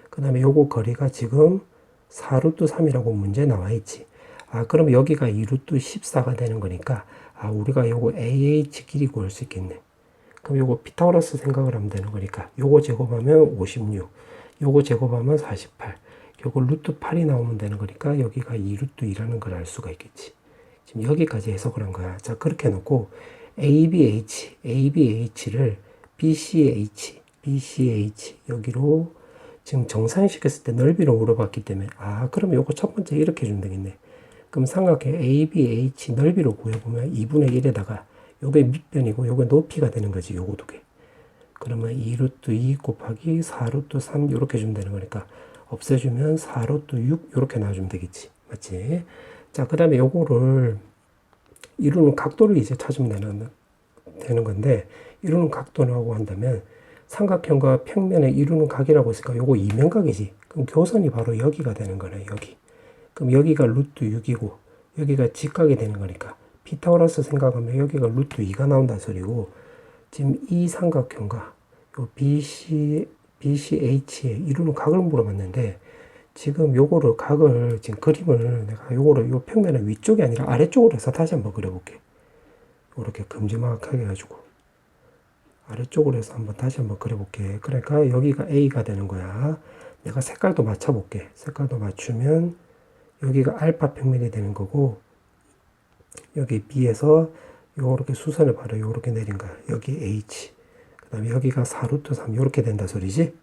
그 다음에 요거 거리가 지금 4루트 3이라고 문제에 나와 있지. 아, 그럼 여기가 2루트 14가 되는 거니까 아, 우리가 요거 AH 길이 구할 수 있겠네. 그럼 요거 피타고라스 생각을 하면 되는 거니까 요거 제곱하면 56, 요거 제곱하면 48, 요거 루트 8이 나오면 되는 거니까 여기가 2루트 2라는 걸 알 수가 있겠지. 지금 여기까지 해석을 한 거야. 자, 그렇게 해놓고 ABH를 BCH 여기로 지금 정사인시켰을 때 넓이로 물어봤기 때문에 아, 그러면 요거 첫 번째 이렇게 해주면 되겠네. 그럼 삼각형 ABH 넓이로 구해보면 2분의 1에다가 요게 밑변이고 요게 높이가 되는 거지. 요거 두 개. 그러면 2루트 2 곱하기 4루트 3 요렇게 주면 되는 거니까 없애주면 4루트 6 요렇게 나와주면 되겠지. 맞지? 자, 그 다음에 요거를 이루는 각도를 이제 찾으면 되는 건데, 이루는 각도라고 한다면 삼각형과 평면의 이루는 각이라고 했으니까 요거 이면각이지. 그럼 교선이 바로 여기가 되는 거네. 여기. 그럼 여기가 루트 6이고 여기가 직각이 되는 거니까 피타고라스 생각하면 여기가 루트 2가 나온다는 소리고, 지금 이 삼각형과 요 BCH에 이루는 각을 물어봤는데, 지금 요거를 각을 지금 그림을 내가 요거를 요 평면의 위쪽이 아니라 아래쪽으로 해서 다시 한번 그려볼게. 요렇게 큼지막하게 해가지고 아래쪽으로 해서 다시 한번 그려볼게. 그러니까 여기가 A가 되는 거야. 내가 색깔도 맞춰볼게. 색깔도 맞추면 여기가 알파 평면이 되는 거고, 여기 B에서 요렇게 수선을 바로 요렇게 내린 거야. 여기 H. 그 다음에 여기가 4루트 3 요렇게 된다 소리지.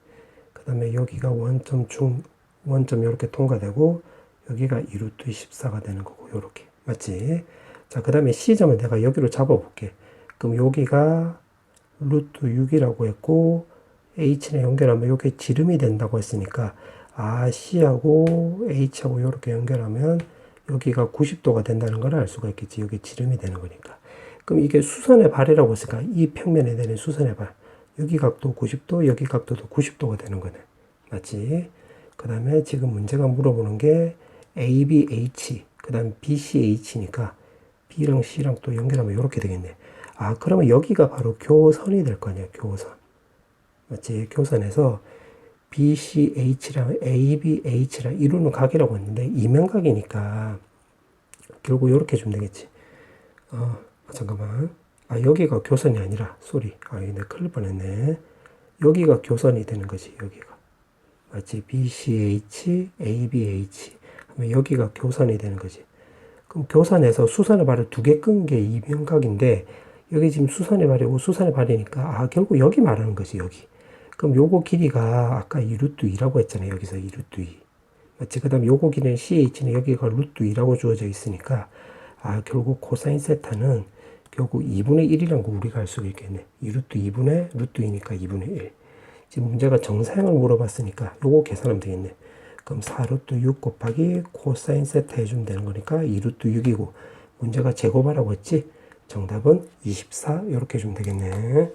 그 다음에 여기가 원점 요렇게 통과되고 여기가 2루트 14가 되는 거고 요렇게. 맞지? 자, 그 다음에 C점을 내가 여기로 잡아볼게. 그럼 여기가 루트 6이라고 했고 H랑 연결하면 요게 지름이 된다고 했으니까 아, C하고 H하고 요렇게 연결하면 여기가 90도가 된다는 걸 알 수가 있겠지. 여기 지름이 되는 거니까. 그럼 이게 수선의 발이라고 했으니까 이 평면에 되는 수선의 발. 여기 각도 90도, 여기 각도도 90도가 되는 거네. 맞지? 그 다음에 지금 문제가 물어보는 게 ABH, 그 다음 BCH니까 B랑 C랑 또 연결하면 이렇게 되겠네. 아, 그러면 여기가 바로 교선이 될 거 아니야, 교선. 맞지? 교선에서 BCH랑 ABH랑 이루는 각이라고 했는데, 이면각이니까, 결국 이렇게 해주면 되겠지. 잠깐만. 아, 여기가 교선이 아니라, 쏘리. 아, 이거 내가 큰일 날 뻔했네. 여기가 교선이 되는 거지, 여기가. 맞지? BCH, ABH. 그러면 여기가 교선이 되는 거지. 그럼 교선에서 수선의 발을 두 개 끈 게 이면각인데, 여기 지금 수선의 발이고 수선의 발이니까, 아, 결국 여기 말하는 거지, 여기. 그럼 요거 길이가 아까 2 루트 2라고 했잖아요. 여기서 2 루트 2. 맞지? 그 다음 요거 길이는 CH는 여기가 루트 2라고 주어져 있으니까, 아, 결국 코사인 세타는 결국 2분의 1이라는 거 우리가 알 수가 있겠네. 2 루트 2분의 루트 2니까 2분의 1. 지금 문제가 정사형을 물어봤으니까 요거 계산하면 되겠네. 그럼 4루트 6 곱하기 코사인 세타 해주면 되는 거니까 2루트 6이고, 문제가 제곱하라고 했지? 정답은 24 이렇게 해주면 되겠네.